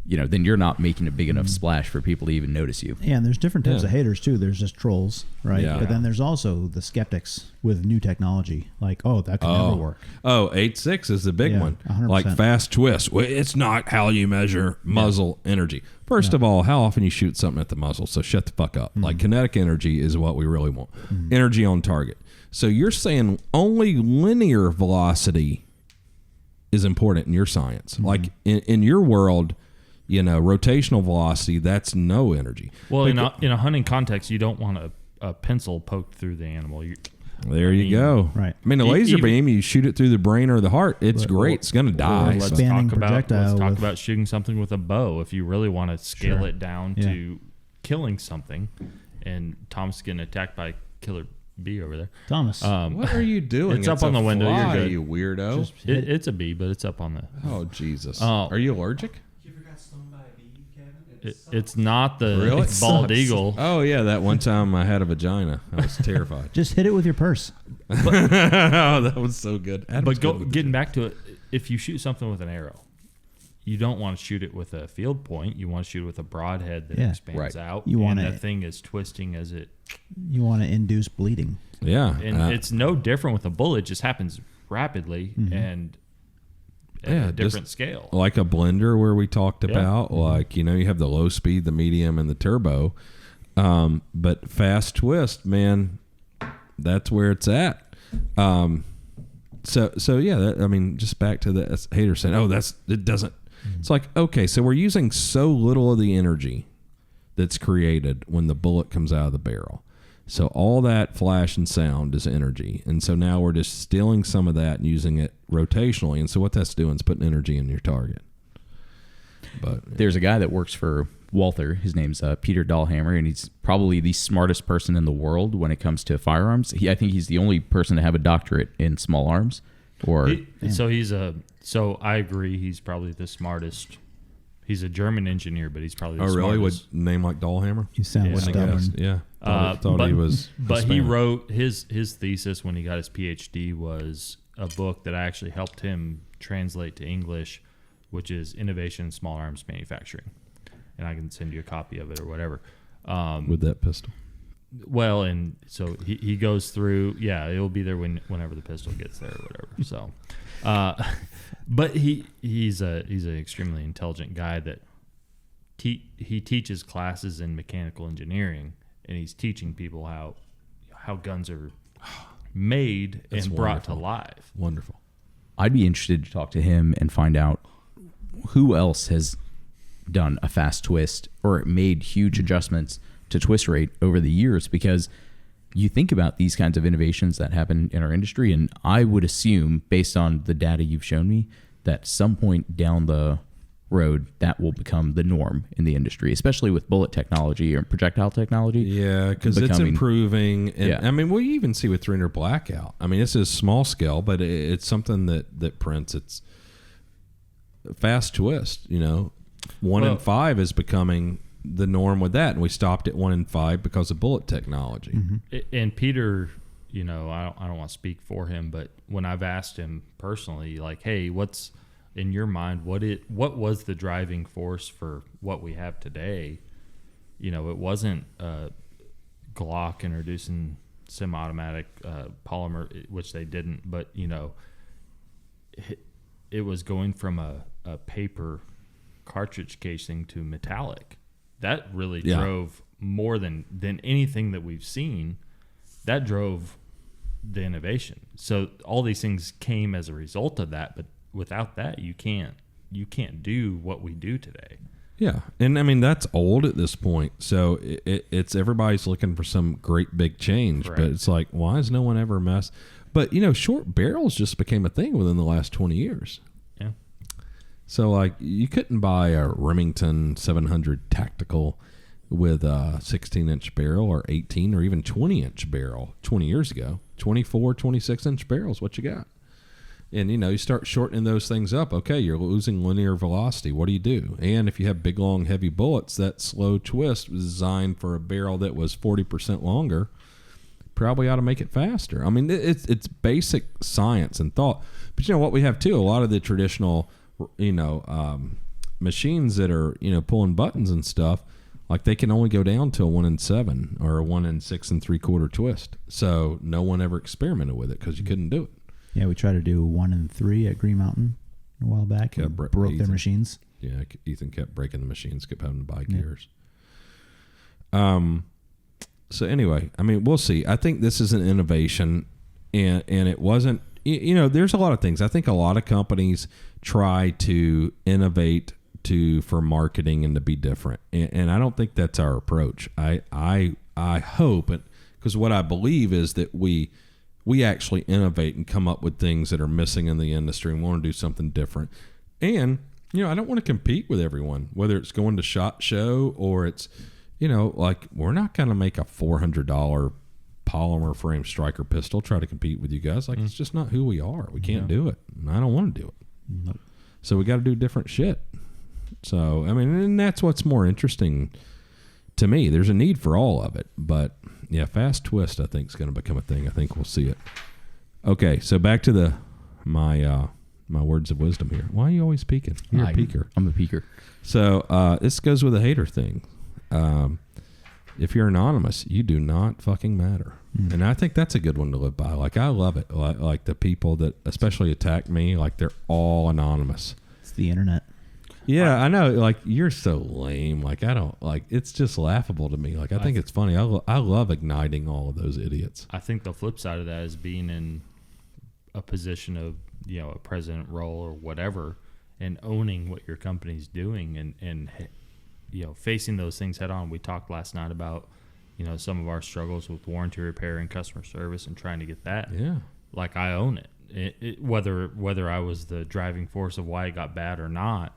you're not making a big enough splash for people to even notice you. Yeah, and there's different types of haters too. There's just trolls, right? Yeah. But then there's also the skeptics with new technology, like, oh, that could never work. Oh, 8.6 is the big Yeah, one. 100%. Like fast twist. Well, it's not how you measure muzzle energy. First of all, how often you shoot something at the muzzle, so shut the fuck up. Like, kinetic energy is what we really want. Energy on target. So you're saying only linear velocity is important in your science. Like in your world, rotational velocity, that's no energy. Well, in a hunting context, you don't want a pencil poked through the animal. There you go. Right. I mean, a laser beam, you shoot it through the brain or the heart, it's great. It's going to die. Let's Expanding talk projectile with- about shooting something with a bow. If you really want to scale it down to killing something, and Tom's getting attacked by a killer B over there. Thomas. What are you doing? It's up on the window. You're Fly, good. you weirdo. Just hit it. It's a B, but it's up on the. Oh Jesus! Oh. Are you allergic? You ever got stung by a bee, Kevin? It's not the Really? it's bald Sucks. eagle. Oh yeah, that one time I had a vagina. I was terrified. Just hit it with your purse. Oh, that was so good. Adam's But good with the getting joke. back to it, if you shoot something with an arrow, you don't want to shoot it with a field point. You want to shoot it with a broadhead that Yeah. expands Right. out. You want and it- the thing is twisting as it. You want to induce bleeding. Yeah, And it's no different with a bullet. It just happens rapidly and at Yeah, a just different scale. like a blender where we talked Yeah. about, like, you have the low speed, the medium, and the turbo. But fast twist, man, that's where it's at. So yeah, just back to the hater saying, oh, it doesn't. It's like, okay, so we're using so little of the energy that's created when the bullet comes out of the barrel. So all that flash and sound is energy. And so now we're just stealing some of that and using it rotationally. And so what that's doing is putting energy in your target. But There's a guy that works for Walther. His name's Peter Dahlhammer, and he's probably the smartest person in the world when it comes to firearms. I think he's the only person to have a doctorate in small arms. So I agree. He's probably the smartest. He's a German engineer, but he's probably the oh, really? Would smartest. name like Dollhammer? You sound Yeah. Wouldn't have stubborn. guessed. Yeah. Thought he was. But he Hispanic. wrote his thesis when he got his PhD was a book that I actually helped him translate to English, which is Innovation in Small Arms Manufacturing, and I can send you a copy of it or whatever. with that pistol. Well, and so he goes through. Yeah, it'll be there whenever the pistol gets there or whatever. So, but he's an extremely intelligent guy that he teaches classes in mechanical engineering, and he's teaching people how guns are made That's and brought to wonderful. life. Wonderful. I'd be interested to talk to him and find out who else has done a fast twist or made huge adjustments to twist rate over the years, because you think about these kinds of innovations that happen in our industry, and I would assume, based on the data you've shown me, that some point down the road that will become the norm in the industry, especially with bullet technology or projectile technology. Yeah, because it's becoming- improving. And Yeah. I mean, we even see with 300 Blackout. I mean, this is small scale, but it's something that prints. It's fast twist, 1 in 5 is becoming the norm with that. And we stopped at 1 in 5 because of bullet technology. And Peter, I don't want to speak for him, but when I've asked him personally, like, hey, what's in your mind? What was the driving force for what we have today? It wasn't Glock introducing semi-automatic polymer, which they didn't, but it was going from a paper cartridge casing to metallic. That really Yeah. drove more than anything that we've seen. That drove the innovation. So all these things came as a result of that, but without that, you can't do what we do today. Yeah, and I mean that's old at this point. So it's everybody's looking for some great big change, Correct. but it's like, why has no one ever messed? But short barrels just became a thing within the last 20 years. Yeah. So like you couldn't buy a Remington 700 tactical with a 16-inch barrel or 18 or even 20-inch barrel 20 years ago. 24, 26-inch barrels, what you got? And, you start shortening those things up. Okay, you're losing linear velocity. What do you do? And if you have big, long, heavy bullets, that slow twist was designed for a barrel that was 40% longer. Probably ought to make it faster. I mean, it's basic science and thought. But what we have, too, a lot of the traditional, machines that are, pulling buttons and stuff, like they can only go down to a 1 in 7 or a 1 in 6 3/4 twist. So no one ever experimented with it because you couldn't do it. Yeah, we tried to do 1 in 3 at Green Mountain a while back. Yeah, And broke their Ethan. machines. Yeah, Ethan kept breaking the machines, kept having to buy Yeah. gears. So anyway, I mean, we'll see. I think this is an innovation, and it wasn't. There's a lot of things. I think a lot of companies try to innovate for marketing and to be different, and I don't think that's our approach. I hope, because what I believe is that we actually innovate and come up with things that are missing in the industry and want to do something different. And, I don't want to compete with everyone, whether it's going to SHOT Show or it's, like we're not going to make a $400 polymer frame striker pistol, try to compete with you guys. Like, it's just not who we are. We can't do it. And I don't want to do it. Nope. So we got to do different shit. So, I mean, and that's what's more interesting to me. There's a need for all of it. But, yeah, fast twist, I think, is going to become a thing. I think we'll see it. Okay, so back to my words of wisdom here. Why are you always peeking? You're a peeker. I'm a peeker. So this goes with the hater thing. If you're anonymous, you do not fucking matter. And I think that's a good one to live by. Like, I love it. Like the people that especially attack me, like, they're all anonymous. It's the internet. Yeah, I know. Like, you're so lame. Like, I don't, like, it's just laughable to me. Like, I think it's funny. I love igniting all of those idiots. I think the flip side of that is being in a position of, you know, a president role or whatever, and owning what your company's doing and you know, facing those things head on. We talked last night about, you know, some of our struggles with warranty repair and customer service and trying to get that. Yeah. Like, I own it. Whether I was the driving force of why it got bad or not,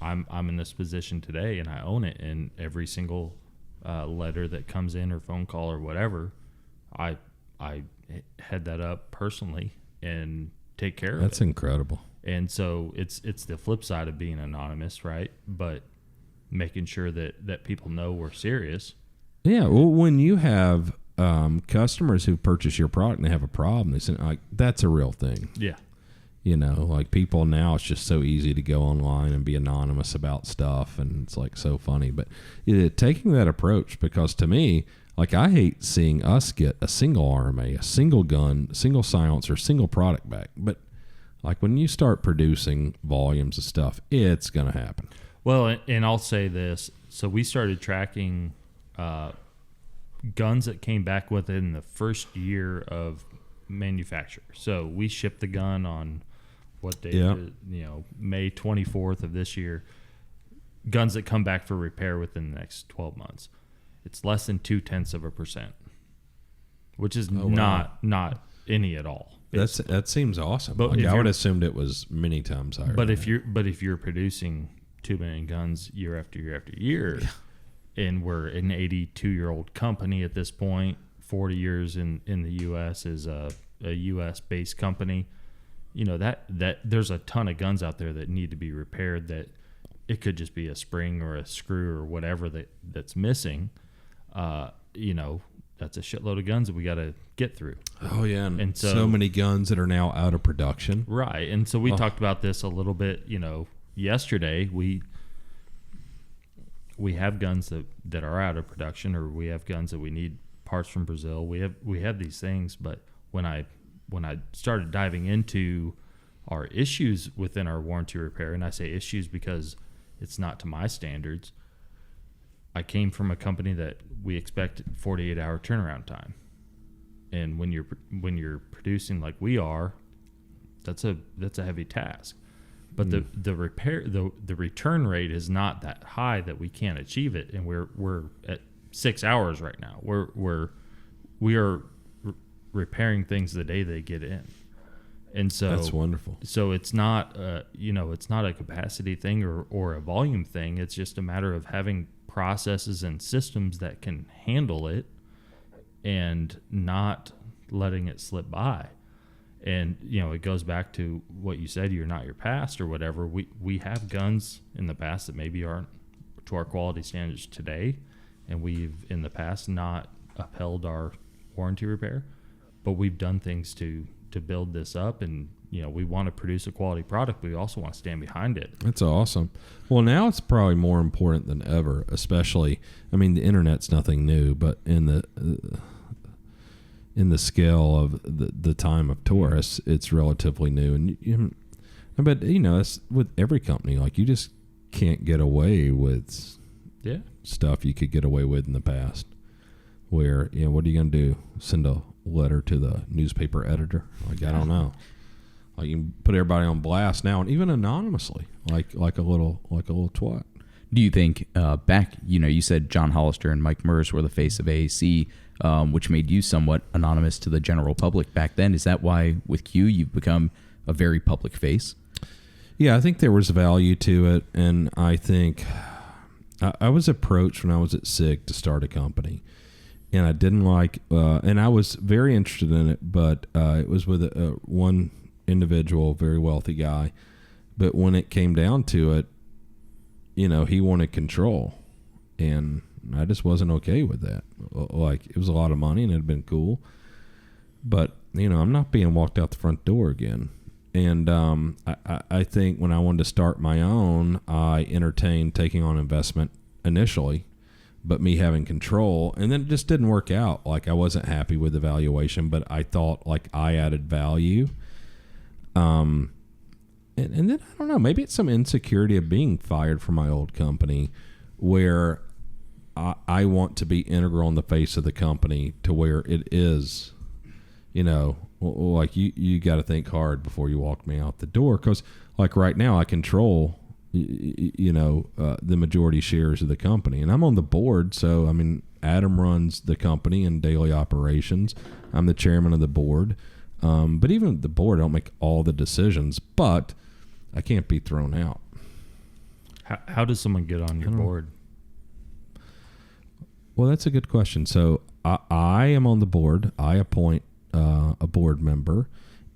I'm in this position today, and I own it. And every single letter that comes in or phone call or whatever, I head that up personally and take care of it. That's incredible. And so it's the flip side of being anonymous, right? But making sure that people know we're serious. Yeah. Well, when you have customers who purchase your product and they have a problem, they say, like, that's a real thing. Yeah. You know, like, people now, it's just so easy to go online and be anonymous about stuff, and it's like so funny. But taking that approach, because to me, like, I hate seeing us get a single RMA, a single gun, single silencer, single product back. But like, when you start producing volumes of stuff, it's going to happen. Well, and I'll say this. So we started tracking guns that came back within the first year of manufacture. So we shipped the gun on what day? Yeah. You know, May 24th of this year. Guns that come back for repair within the next 12 months. It's less than 0.2%, which is not any at all. That seems awesome. But Like, I would have assumed it was many times higher. But if you're producing 2 million guns year after year after year, and we're an 82-year-old company at this point, 40 years in the U.S. is a U.S.-based company, you know, that there's a ton of guns out there that need to be repaired. That it could just be a spring or a screw or whatever that's missing. You know, that's a shitload of guns that we got to get through. Oh, yeah. And so many guns that are now out of production. Right. And so we talked about this a little bit, you know, yesterday. We have guns that are out of production, or we have guns that we need parts from Brazil. We have these things, but when I started diving into our issues within our warranty repair, and I say issues because it's not to my standards. I came from a company that we expect 48-hour turnaround time, and when you're producing like we are, that's a heavy task. But the return rate is not that high that we can't achieve it, and we're at 6 hours right now. We are repairing things the day they get in, and so that's wonderful. So it's not it's not a capacity thing or a volume thing. It's just a matter of having processes and systems that can handle it, and not letting it slip by. And, you know, it goes back to what you said, you're not your past or whatever. We have guns in the past that maybe aren't to our quality standards today, and we've, in the past, not upheld our warranty repair. But we've done things to build this up, and, you know, we want to produce a quality product, but we also want to stand behind it. That's awesome. Well, now it's probably more important than ever, especially, I mean, the internet's nothing new, but in the scale of the time of Taurus, it's relatively new. And but you know, it's with every company. Like, you just can't get away with stuff you could get away with in the past. Where, you know, what are you gonna do? Send a letter to the newspaper editor? Like, I don't know. Like, you can put everybody on blast now, and even anonymously, like a little twat. Do you think back, you know, you said John Hollister and Mike Murs were the face of AAC, which made you somewhat anonymous to the general public back then. Is that why with Q you've become a very public face? Yeah, I think there was value to it, and I think I was approached when I was at SIG to start a company, and I didn't like, and I was very interested in it, but it was with one individual, very wealthy guy. But when it came down to it, he wanted control, and I just wasn't okay with that. Like, it was a lot of money, and it had been cool, but I'm not being walked out the front door again. And I think when I wanted to start my own, I entertained taking on investment initially, but me having control, and then it just didn't work out. Like, I wasn't happy with the valuation, but I thought like I added value. And then I don't know, maybe it's some insecurity of being fired from my old company, where I want to be integral in the face of the company to where it is, like you got to think hard before you walk me out the door. Because like right now I control, the majority shares of the company, and I'm on the board. So, I mean, Adam runs the company and daily operations. I'm the chairman of the board. But even the board, I don't make all the decisions, but I can't be thrown out. How does someone get on your board? Well, that's a good question. So I am on the board. I appoint a board member,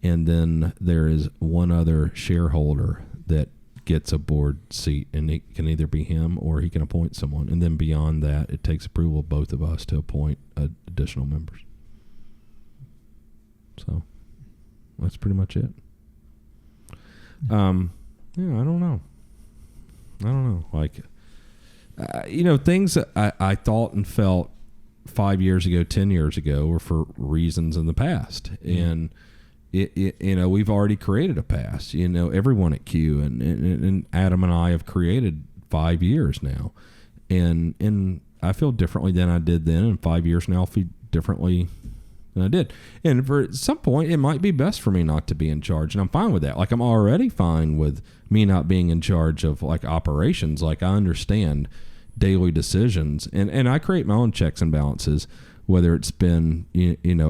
and then there is one other shareholder that gets a board seat, and it can either be him or he can appoint someone. And then beyond that, it takes approval of both of us to appoint additional members. So that's pretty much it. I don't know. Like, things that I thought and felt 5 years ago, 10 years ago were for reasons in the past. And we've already created a past, everyone at Q and Adam and I have created 5 years now. And I feel differently than I did then. And 5 years now, I'll feel differently than I did. And for at some point, it might be best for me not to be in charge. And I'm fine with that. Like, I'm already fine with me not being in charge of like operations. Like, I understand daily decisions, and I create my own checks and balances, whether it's been,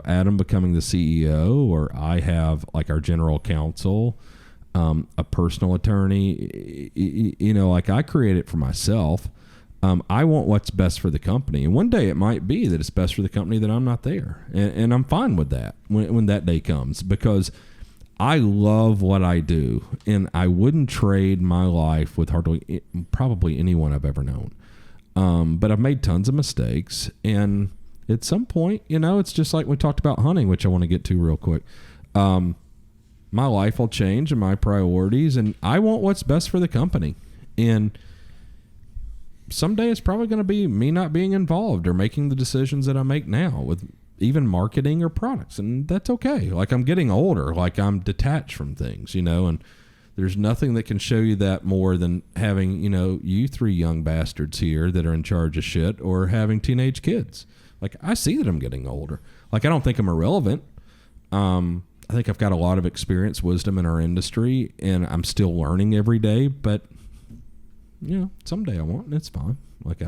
Adam becoming the CEO, or I have like our general counsel, a personal attorney, like I create it for myself. I want what's best for the company. And one day it might be that it's best for the company that I'm not there. And I'm fine with that when that day comes, because I love what I do, and I wouldn't trade my life with probably anyone I've ever known. But I've made tons of mistakes, and at some point, it's just like we talked about hunting, which I want to get to real quick. My life will change and my priorities, and I want what's best for the company. And someday it's probably going to be me not being involved or making the decisions that I make now with even marketing or products. And that's okay. Like, I'm getting older, like I'm detached from things, and there's nothing that can show you that more than having, you three young bastards here that are in charge of shit, or having teenage kids. Like, I see that I'm getting older. Like, I don't think I'm irrelevant. I think I've got a lot of experience, wisdom in our industry, and I'm still learning every day, but someday I won't, and it's fine. Like,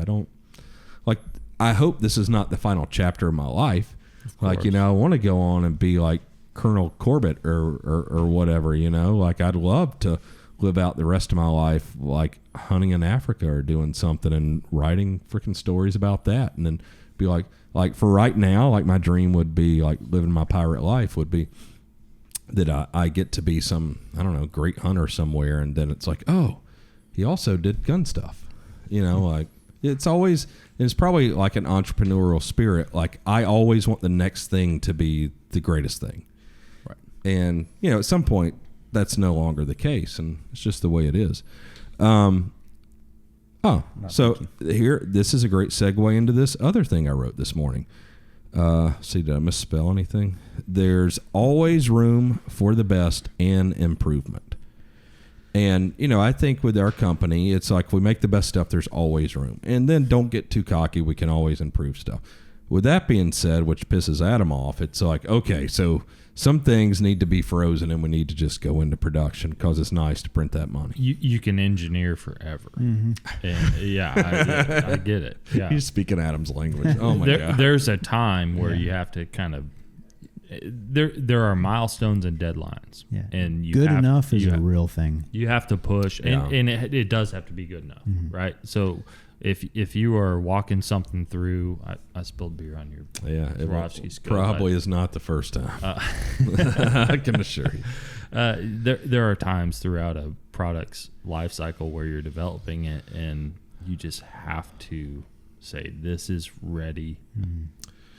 I hope this is not the final chapter of my life. Like, I want to go on and be like Colonel Corbett or whatever, like I'd love to live out the rest of my life, like hunting in Africa or doing something and writing freaking stories about that. And then be like for right now, like my dream would be like living my pirate life would be that I get to be some, I don't know, great hunter somewhere. And then it's like, oh, he also did gun stuff, like it's probably like an entrepreneurial spirit. Like, I always want the next thing to be the greatest thing. Right. And, at some point that's no longer the case, and it's just the way it is. Here, this is a great segue into this other thing I wrote this morning. See, did I misspell anything? There's always room for the best and improvement. And, I think with our company, it's like we make the best stuff, there's always room. And then don't get too cocky, we can always improve stuff. With that being said, which pisses Adam off, it's like, okay, so some things need to be frozen and we need to just go into production because it's nice to print that money. You can engineer forever. Mm-hmm. And I get it. Yeah. You're speaking Adam's language. Oh, my God. There's a time where you have to kind of, there are milestones and deadlines. Yeah. And good enough is a real thing. You have to push, and it does have to be good enough, right? So if you are walking something through, I spilled beer on your Yeah, it Swarovski scope. probably is not the first time. I can assure you. There are times throughout a product's life cycle where you're developing it, and you just have to say, "This is ready."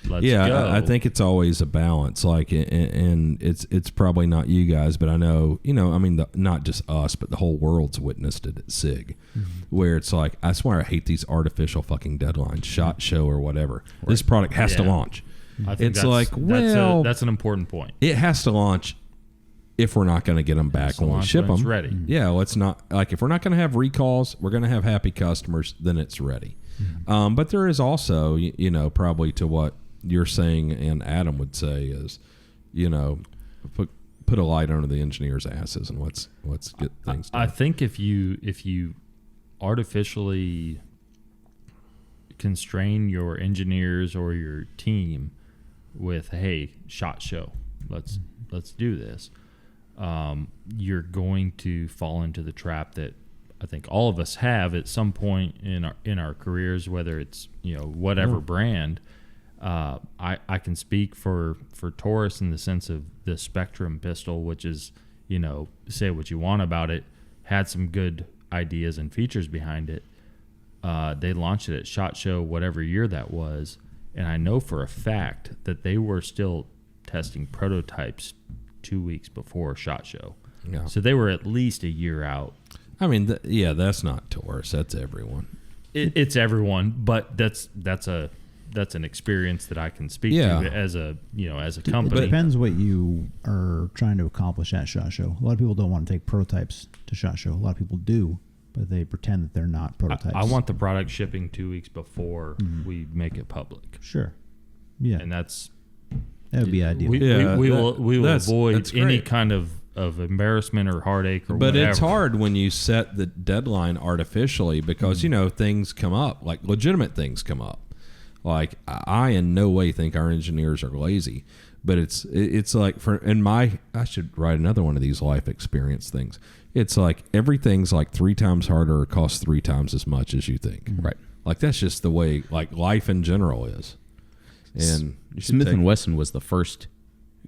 Let's go. I think it's always a balance. Like, and it's probably not you guys, but I know, I mean, not just us, but the whole world's witnessed it at SIG, where it's like, I swear I hate these artificial fucking deadlines, SHOT Show or whatever. Right. This product has to launch. I think it's like, well, that's an important point. It has to launch if we're not going to get them back when we ship them. It's ready. Yeah, let's not, like, if we're not going to have recalls, we're going to have happy customers, then it's ready. But there is also, probably to what you're saying and Adam would say is, put a light under the engineers' asses and let's get things done. I think if you artificially constrain your engineers or your team with, hey, SHOT Show, let's do this, you're going to fall into the trap that I think all of us have at some point in our careers, whether it's whatever brand. I can speak for Taurus in the sense of the Spectrum pistol, which is, say what you want about it, had some good ideas and features behind it. They launched it at SHOT Show, whatever year that was, and I know for a fact that they were still testing prototypes 2 weeks before SHOT Show. Yeah. So they were at least a year out. I mean, that's not Taurus. That's everyone. It's everyone, but that's an experience that I can speak to as a company. It depends what you are trying to accomplish at SHOT Show. A lot of people don't want to take prototypes to SHOT Show. A lot of people do, but they pretend that they're not prototypes. I want the product shipping 2 weeks before we make it public. Sure. Yeah. And that would be ideal. We will avoid any great. kind of embarrassment or heartache or but whatever. It's hard when you set the deadline artificially because, things come up, like legitimate things come up. Like, I in no way think our engineers are lazy, but it's like I should write another one of these life experience things. It's like everything's like 3 times harder or costs 3 times as much as you think. Right. Like, that's just the way like life in general is. And Smith & Wesson was the first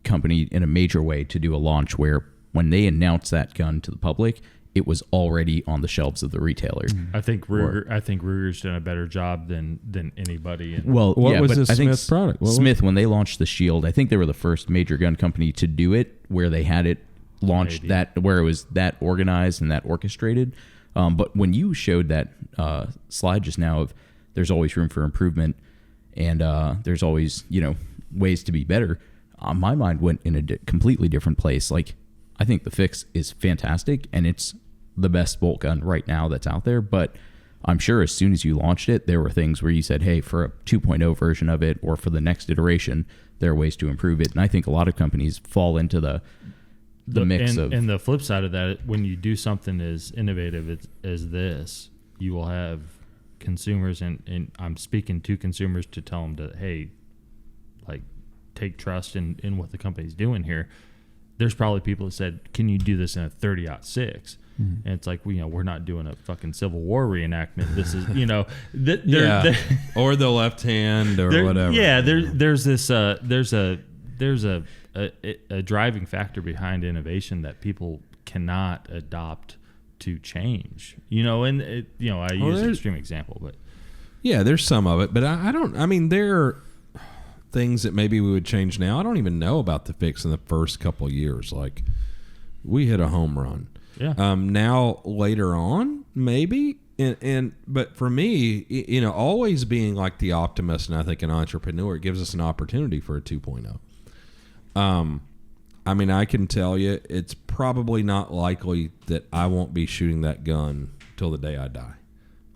company in a major way to do a launch where when they announced that gun to the public, it was already on the shelves of the retailer. I think Ruger's done a better job than anybody. What was this Smith product? Smith, when they launched the Shield, I think they were the first major gun company to do it, where they had it launched where it was that organized and that orchestrated. But when you showed that slide just now of there's always room for improvement and there's always ways to be better, my mind went in a completely different place. Like, I think the Fix is fantastic, and it's the best bolt gun right now that's out there. But I'm sure as soon as you launched it, there were things where you said, hey, for a 2.0 version of it or for the next iteration, there are ways to improve it. And I think a lot of companies fall into the mix of... And the flip side of that, when you do something as innovative as this, you will have consumers, and I'm speaking to consumers to tell them to, hey, like, take trust in what the company's doing here. There's probably people that said, can you do this in a 30-06? And it's like, we're not doing a fucking Civil War reenactment. This is, or the left hand or whatever. Yeah, there's a driving factor behind innovation that people cannot adopt to change. And I use an extreme example, but yeah, there's some of it, but I mean, there are things that maybe we would change now. I don't even know about the Fix in the first couple of years. Like, we hit a home run. Yeah. Now later on, maybe, but for me, always being like the optimist, and I think an entrepreneur, it gives us an opportunity for a 2.0. I mean, I can tell you, it's probably not likely that I won't be shooting that gun till the day I die.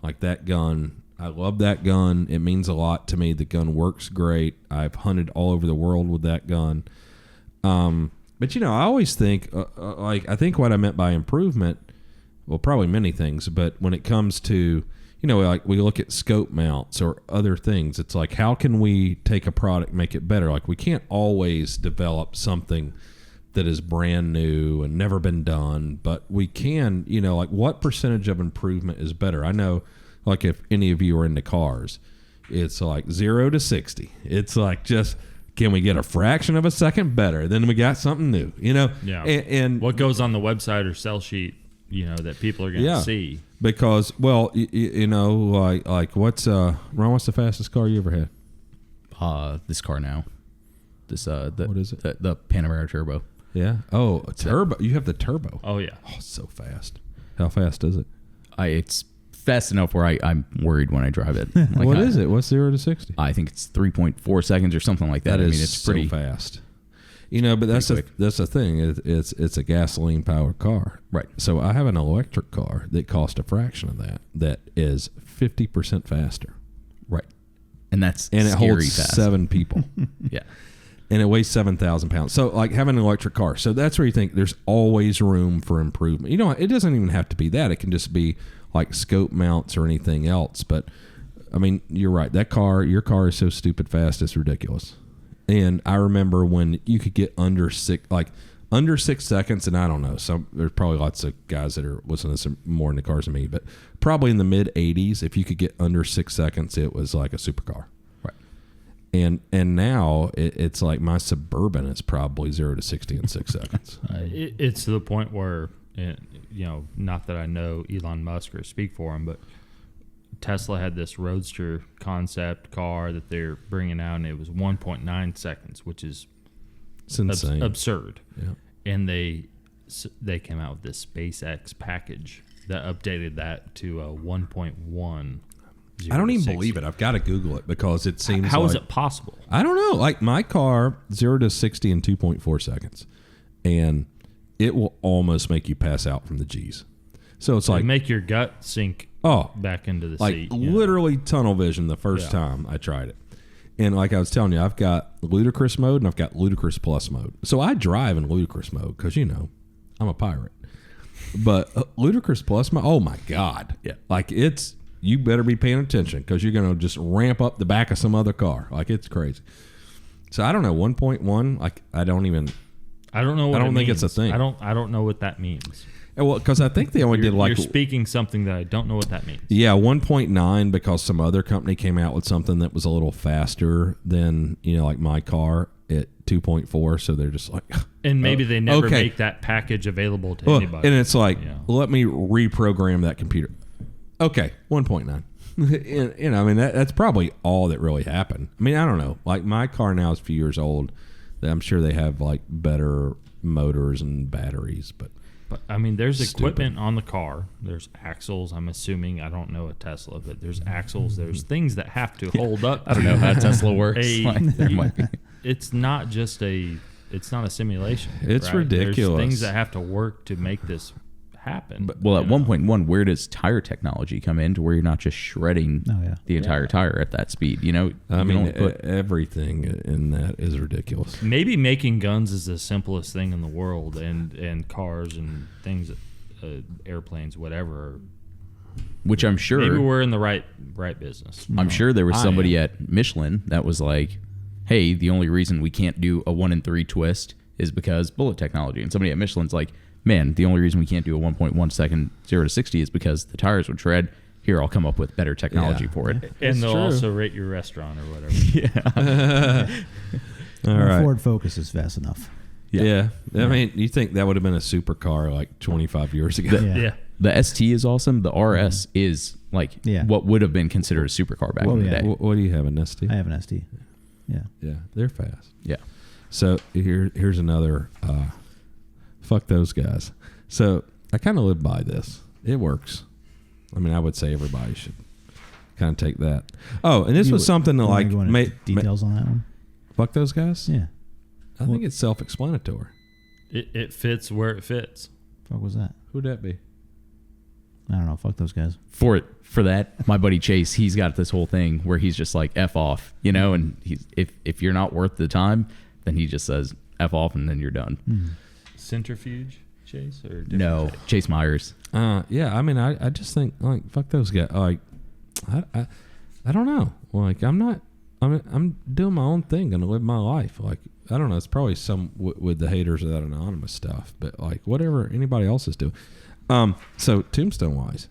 Like, that gun, I love that gun. It means a lot to me. The gun works great. I've hunted all over the world with that gun. But, I always think, I think what I meant by improvement, well, probably many things, but when it comes to, like we look at scope mounts or other things, it's like, how can we take a product, make it better? Like, we can't always develop something that is brand new and never been done, but we can, like, what percentage of improvement is better? I know, like if any of you are into cars, it's like 0 to 60. It's like just, can we get a fraction of a second better? Then we got something new, you know? Yeah. And what goes on the website or sell sheet, you know, that people are going to see. Because, well, you know, like what's Ron? What's the fastest car you ever had? This car now. What is it? The Panamera Turbo. Yeah. Oh, a turbo. You have the turbo. Oh yeah. Oh, so fast. How fast is it? It's fast enough where I'm worried when I drive it. Like What is it? What's 0 to 60? I think it's 3.4 seconds or something like that. That I is mean, it's so pretty fast. You know, but that's quick. that's the thing. It's a gasoline powered car, Right. So I have an electric car that costs a fraction of that. That is 50% faster, right, and that's and it scary holds fast. 7 people, Yeah, and it weighs 7,000 pounds. So like having an electric car. So that's where you think there's always room for improvement. You know, it doesn't even have to be that. It can just be like scope mounts or anything else. But I mean, you're right. Your car is so stupid fast, it's ridiculous. And I remember when you could get under 6 seconds, and I don't know. There's probably lots of guys that are listening to this more into cars than me, but probably in the mid 80s, if you could get under 6 seconds, it was like a supercar. right. And now it's like my Suburban is probably 0 to 60 in 6 seconds. It's to the point where, you know, not that I know Elon Musk or speak for him, but Tesla had this Roadster concept car that they're bringing out, and it was 1.9 seconds, which is It's insane. absurd. Yeah. And they came out with this SpaceX package that updated that to a 1.1. I don't even believe it. I've got to Google it because it seems How is like, it possible? I don't know. Like my car, 0 to 60 in 2.4 seconds. And it will almost make you pass out from the G's. So it's like, Make your gut sink back into the like seat. literally tunnel vision the first time I tried it. And like I was telling you, I've got ludicrous mode and I've got ludicrous plus mode. So I drive in ludicrous mode because, you know, I'm a pirate. But ludicrous plus mode, oh my God. Yeah. Like you better be paying attention because you're going to just ramp up the back of some other car. Like it's crazy. So I don't know, 1.1, like I don't think means. it's a thing. I don't know what that means. Well, because I think they only did like you're speaking something that I don't know what that means. Yeah, 1.9 because some other company came out with something that was a little faster than, you know, like my car at 2.4. So they're just like, And maybe they never okay. make that package available to anybody. And it's like, Yeah. let me reprogram that computer. Okay, 1.9. You know, I mean, that's probably all that really happened. I mean, I don't know. Like my car now is a few years old. I'm sure they have like better motors and batteries, but I mean, there's Stupid. equipment on the car. There's axles. I'm assuming. I don't know a Tesla, but there's axles. There's things that have to hold up. I don't know how Tesla works. There You- might be. It's not just it's not a simulation. It's right? ridiculous. There's things that have to work to make this happen. Well, at you know? 1.1, where does tire technology come in to where you're not just shredding the entire tire at that speed? You know, I you can mean, only put everything in that is ridiculous. Maybe making guns is the simplest thing in the world, and cars and things, airplanes, whatever. which I'm sure. Maybe we're in the right business. I'm sure there was I somebody at Michelin that was like, hey, the only reason we can't do a 1 in 3 twist is because bullet technology. And somebody at Michelin's like, man, the only reason we can't do a 1.1 second 0 to 60 is because the tires would shred. Here, I'll come up with better technology Yeah. for it. And It's they'll true. also rate your restaurant or whatever. All right. Ford Focus is fast enough. Yeah. I mean, you think that would have been a supercar like 25 years ago? Yeah. Yeah. The ST is awesome. The RS is like Yeah. what would have been considered a supercar back in the yeah. day. What do you have, an ST? I have an ST. Yeah. Yeah, they're fast. Yeah. So here's another fuck those guys. So I kind of live by this. It works. I mean, I would say everybody should kind of take that. Oh, and this was something that You wanna like go into details on that one. fuck those guys. Yeah. I think it's self-explanatory. It fits where it fits. What was that? Who'd that be? I don't know. Fuck those guys. For that, my buddy Chase, he's got this whole thing where he's just like F off, you know, and he's if you're not worth the time, then he just says F off and then you're done. Centrifuge, Chase, or different No, Chase? Chase Myers. Yeah, I mean, I just think like fuck those guys. Like, I don't know. Like, I'm doing my own thing, gonna live my life. Like, I don't know. It's probably some with the haters of that anonymous stuff, but like whatever anybody else is doing. So tombstone wise,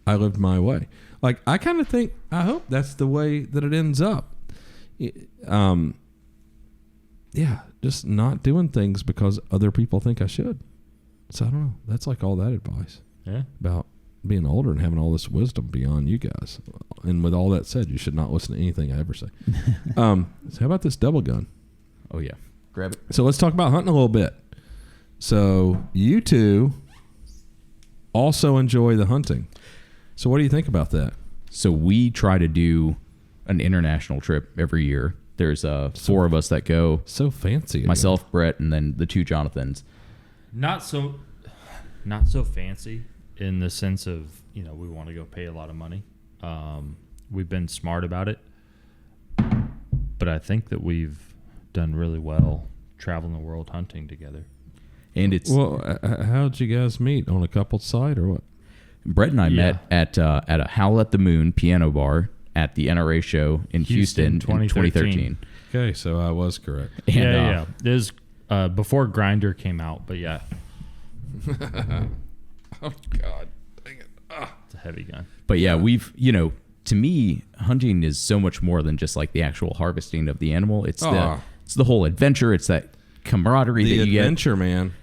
I lived my way. Like, I kind of think, I hope that's the way that it ends up. Yeah, just not doing things because other people think I should. So I don't know. That's like all that advice. Yeah. About being older and having all this wisdom beyond you guys. And with all that said, you should not listen to anything I ever say. So how about this double gun? Oh, yeah. Grab it. So let's talk about hunting a little bit. So you two also enjoy the hunting. So what do you think about that? So we try to do an international trip every year. There's 4 of us that go. So fancy. Again. Myself, Brett, and then the 2 Jonathans. Not so fancy in the sense of, we want to go pay a lot of money. We've been smart about it, but I think that we've done really well traveling the world hunting together. And it's how'd you guys meet, on a couple's site or what? Brett and I met at a Howl at the Moon piano bar at the NRA show in Houston in 2013. Okay, so I was correct. And, yeah. This before Grindr came out, but yeah. Oh God, dang it! It's a heavy gun. But yeah, we've to me, hunting is so much more than just like the actual harvesting of the animal. It's the whole adventure. It's that camaraderie that you get. The adventure, man.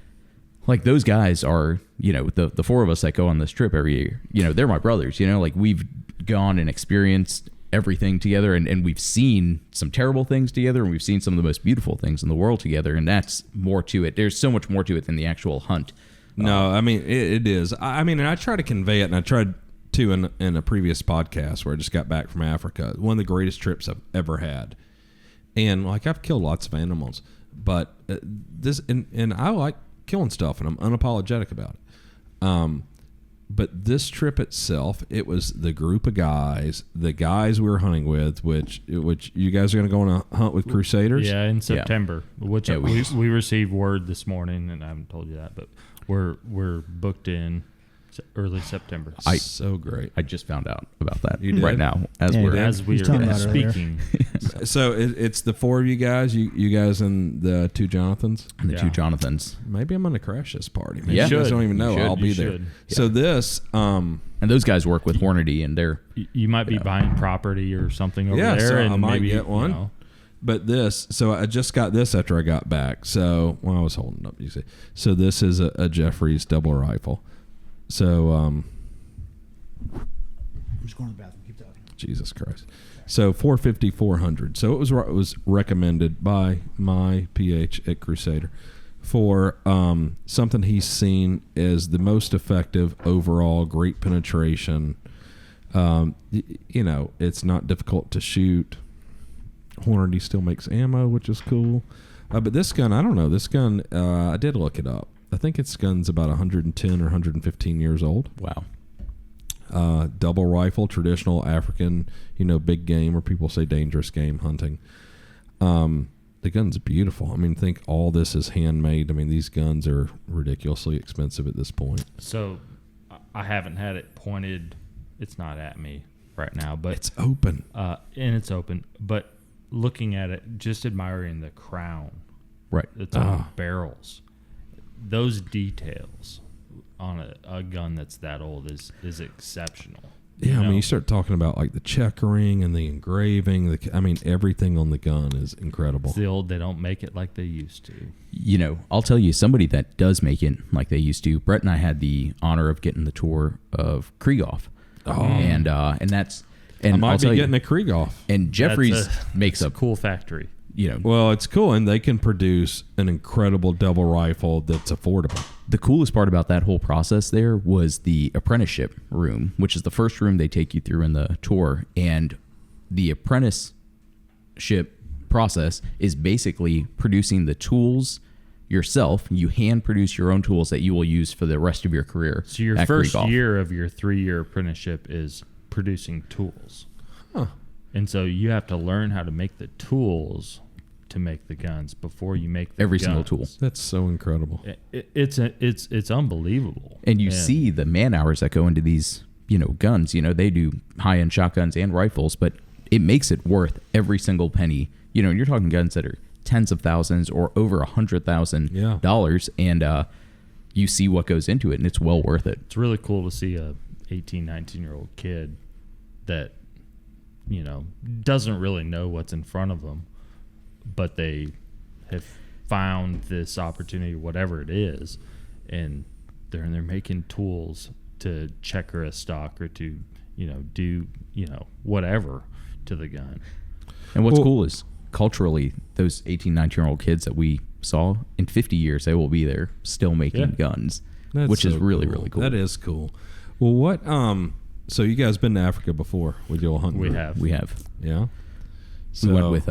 Like those guys are, the 4 of us that go on this trip every year. They're my brothers. Like we've gone and experienced everything together, and we've seen some terrible things together, and we've seen some of the most beautiful things in the world together, and that's more to it. There's so much more to it than the actual hunt. No, I mean it is. I mean, and I try to convey it, and I tried to in a previous podcast where I just got back from Africa. One of the greatest trips I've ever had, and like I've killed lots of animals, but this and I like killing stuff, and I'm unapologetic about it. But this trip itself, it was the group of guys, the guys we were hunting with, which you guys are going to go on a hunt with Crusaders. Yeah, in September. Which Yeah, we received word this morning, and I haven't told you that, but we're booked in early September. So great. I just found out about that You did? right now as we He's talking are about it earlier. speaking. So it's the 4 of you guys, you guys and the 2 Jonathans. And the 2 Jonathans. Maybe I'm going to crash this party. Maybe Yeah. you guys don't even know. You should. I'll be You there. should. So this, And those guys work with Hornady, and they're You might be buying property or something over Yeah, there, so and I might maybe get one. But this, so I just got this after I got back. So when I was holding it up, you see. So this is a Jeffries double rifle. So I'm just going to the bathroom. Keep talking. Jesus Christ. So 450, 400. So it was recommended by my PH at Crusader for something he's seen as the most effective overall, great penetration. It's not difficult to shoot. Hornady still makes ammo, which is cool. But this gun, I don't know. This gun, I did look it up. I think its gun's about 110 or 115 years old. wow. Double rifle, traditional African, big game, or people say dangerous game hunting. The gun's beautiful. I mean, think all this is handmade. I mean, these guns are ridiculously expensive at this point. So I haven't had it pointed. It's not at me right now, but It's open. and it's open. But looking at it, just admiring the crown, Right. it's on the barrels. Those details on a gun that's that old is exceptional. Yeah, I mean, know? you start talking about like the checkering and the engraving. Everything on the gun is incredible. It's the old, they don't make it like they used to. I'll tell you, somebody that does make it like they used to. Brett and I had the honor of getting the tour of Krieghoff. Oh. And that's and I might I'll be tell getting you, a Krieghoff. and Jeffries It's makes a a cool factory. Well, it's cool, and they can produce an incredible double rifle that's affordable. The coolest part about that whole process there was the apprenticeship room, which is the first room they take you through in the tour. And the apprenticeship process is basically producing the tools yourself. You hand produce your own tools that you will use for the rest of your career. So your at first Krieghoff. year of your 3-year apprenticeship is producing tools. Huh. And so you have to learn how to make the tools to make the guns before you make the Every guns. single tool. That's so incredible. It's unbelievable. And you see the man hours that go into these, guns. They do high-end shotguns and rifles, but it makes it worth every single penny. And you're talking guns that are tens of thousands or over $100,000, and you see what goes into it, and it's well worth it. It's really cool to see a 18, 19-year-old kid that, doesn't really know what's in front of them, but they have found this opportunity, whatever it is, and they're making tools to checker a stock or to, do, whatever to the gun. And what's cool is culturally, those 18, 19-year-old kids that we saw, in 50 years, they will be there still making guns, which is really, really cool. That is cool. Well, what, so you guys been to Africa before with your hunting? We have. We have. Yeah. We went with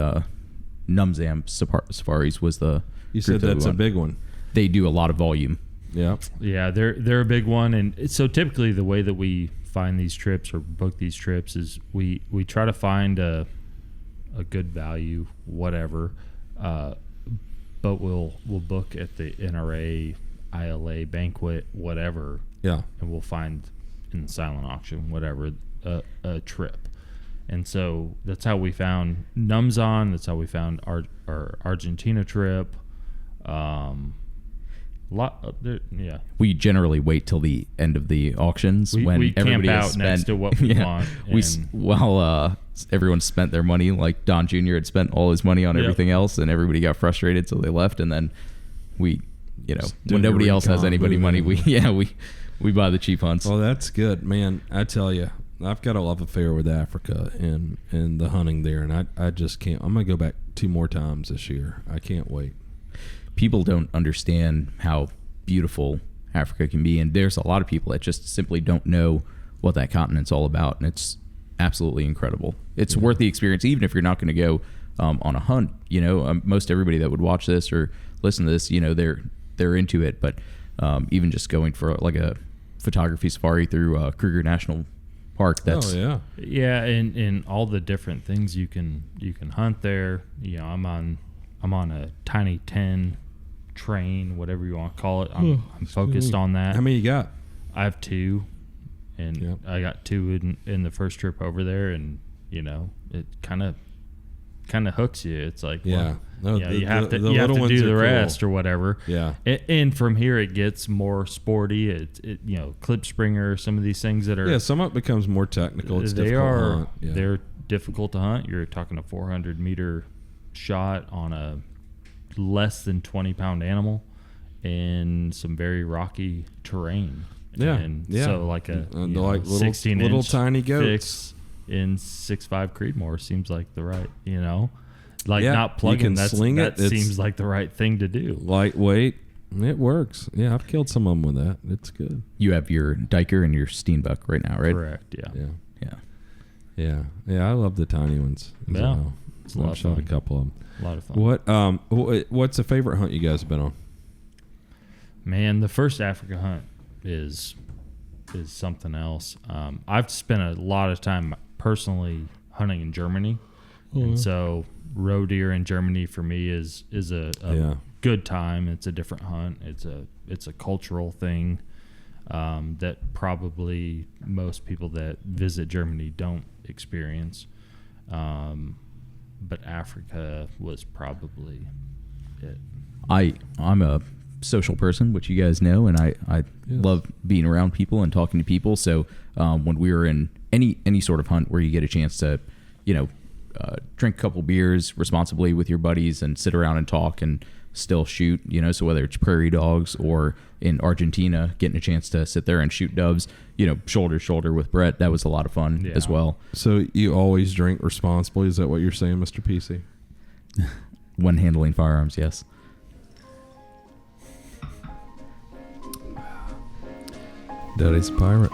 Numzam Safaris was the. You said that's a big one. They do a lot of volume. Yeah. Yeah, they're a big one, and so typically the way that we find these trips or book these trips is we try to find a good value, whatever, but we'll book at the NRA, ILA banquet, whatever. Yeah. And we'll find in the silent auction, whatever, a trip. And so that's how we found Numzon. That's how we found our Argentina trip. We generally wait till the end of the auctions when we everybody camp has out spent, next to what we want. While everyone spent their money, like Don Jr. had spent all his money on everything else, and everybody got frustrated, so they left. And then we, when nobody else has anybody money, we buy the cheap hunts. Well, that's good, man. I tell you, I've got a love affair with Africa and the hunting there, and I just can't. I'm gonna go back 2 more times this year. I can't wait. People don't understand how beautiful Africa can be, and there's a lot of people that just simply don't know what that continent's all about, and it's absolutely incredible. It's worth the experience, even if you're not going to go on a hunt. Most everybody that would watch this or listen to this, they're into it, but even just going for like a photography safari through Kruger National Park, that's and all the different things you can hunt there. I'm on a tiny 10 train, whatever you want to call it. I'm focused on that. How many you got? I have 2, and I got 2 in the first trip over there, and it kind of hooks you. It's like, you have to do the rest or whatever. Yeah. And from here it gets more sporty. It clip springer, some of these things that are some of it becomes more technical. It's difficult to hunt. Yeah. They're difficult to hunt. You're talking a 400 meter shot on a less than 20-pound animal in some very rocky terrain. So like a like 16 little inch tiny goats fix in 6.5 Creedmoor seems like the right, not plugging. That seems like the right thing to do. Lightweight, it works. Yeah, I've killed some of them with that. It's good. You have your Diker and your Steenbuck right now, right? Correct. Yeah. I love the tiny ones. Yeah. I've shot a couple of them. A lot of fun. What's a favorite hunt you guys have been on? Man, the first Africa hunt is something else. I've spent a lot of time personally hunting in Germany, and so roe deer in Germany for me is a good time. It's a different hunt. It's a cultural thing that probably most people that visit Germany don't experience. But Africa was probably it. I'm a social person, which you guys know, and I love being around people and talking to people. So when we were in any sort of hunt where you get a chance to, drink a couple beers responsibly with your buddies and sit around and talk and still shoot, so whether it's prairie dogs or in Argentina, getting a chance to sit there and shoot doves, shoulder to shoulder with Bret, that was a lot of fun as well. So you always drink responsibly? Is that what you're saying, Mr. PC? When handling firearms, yes. Daddy's a pirate.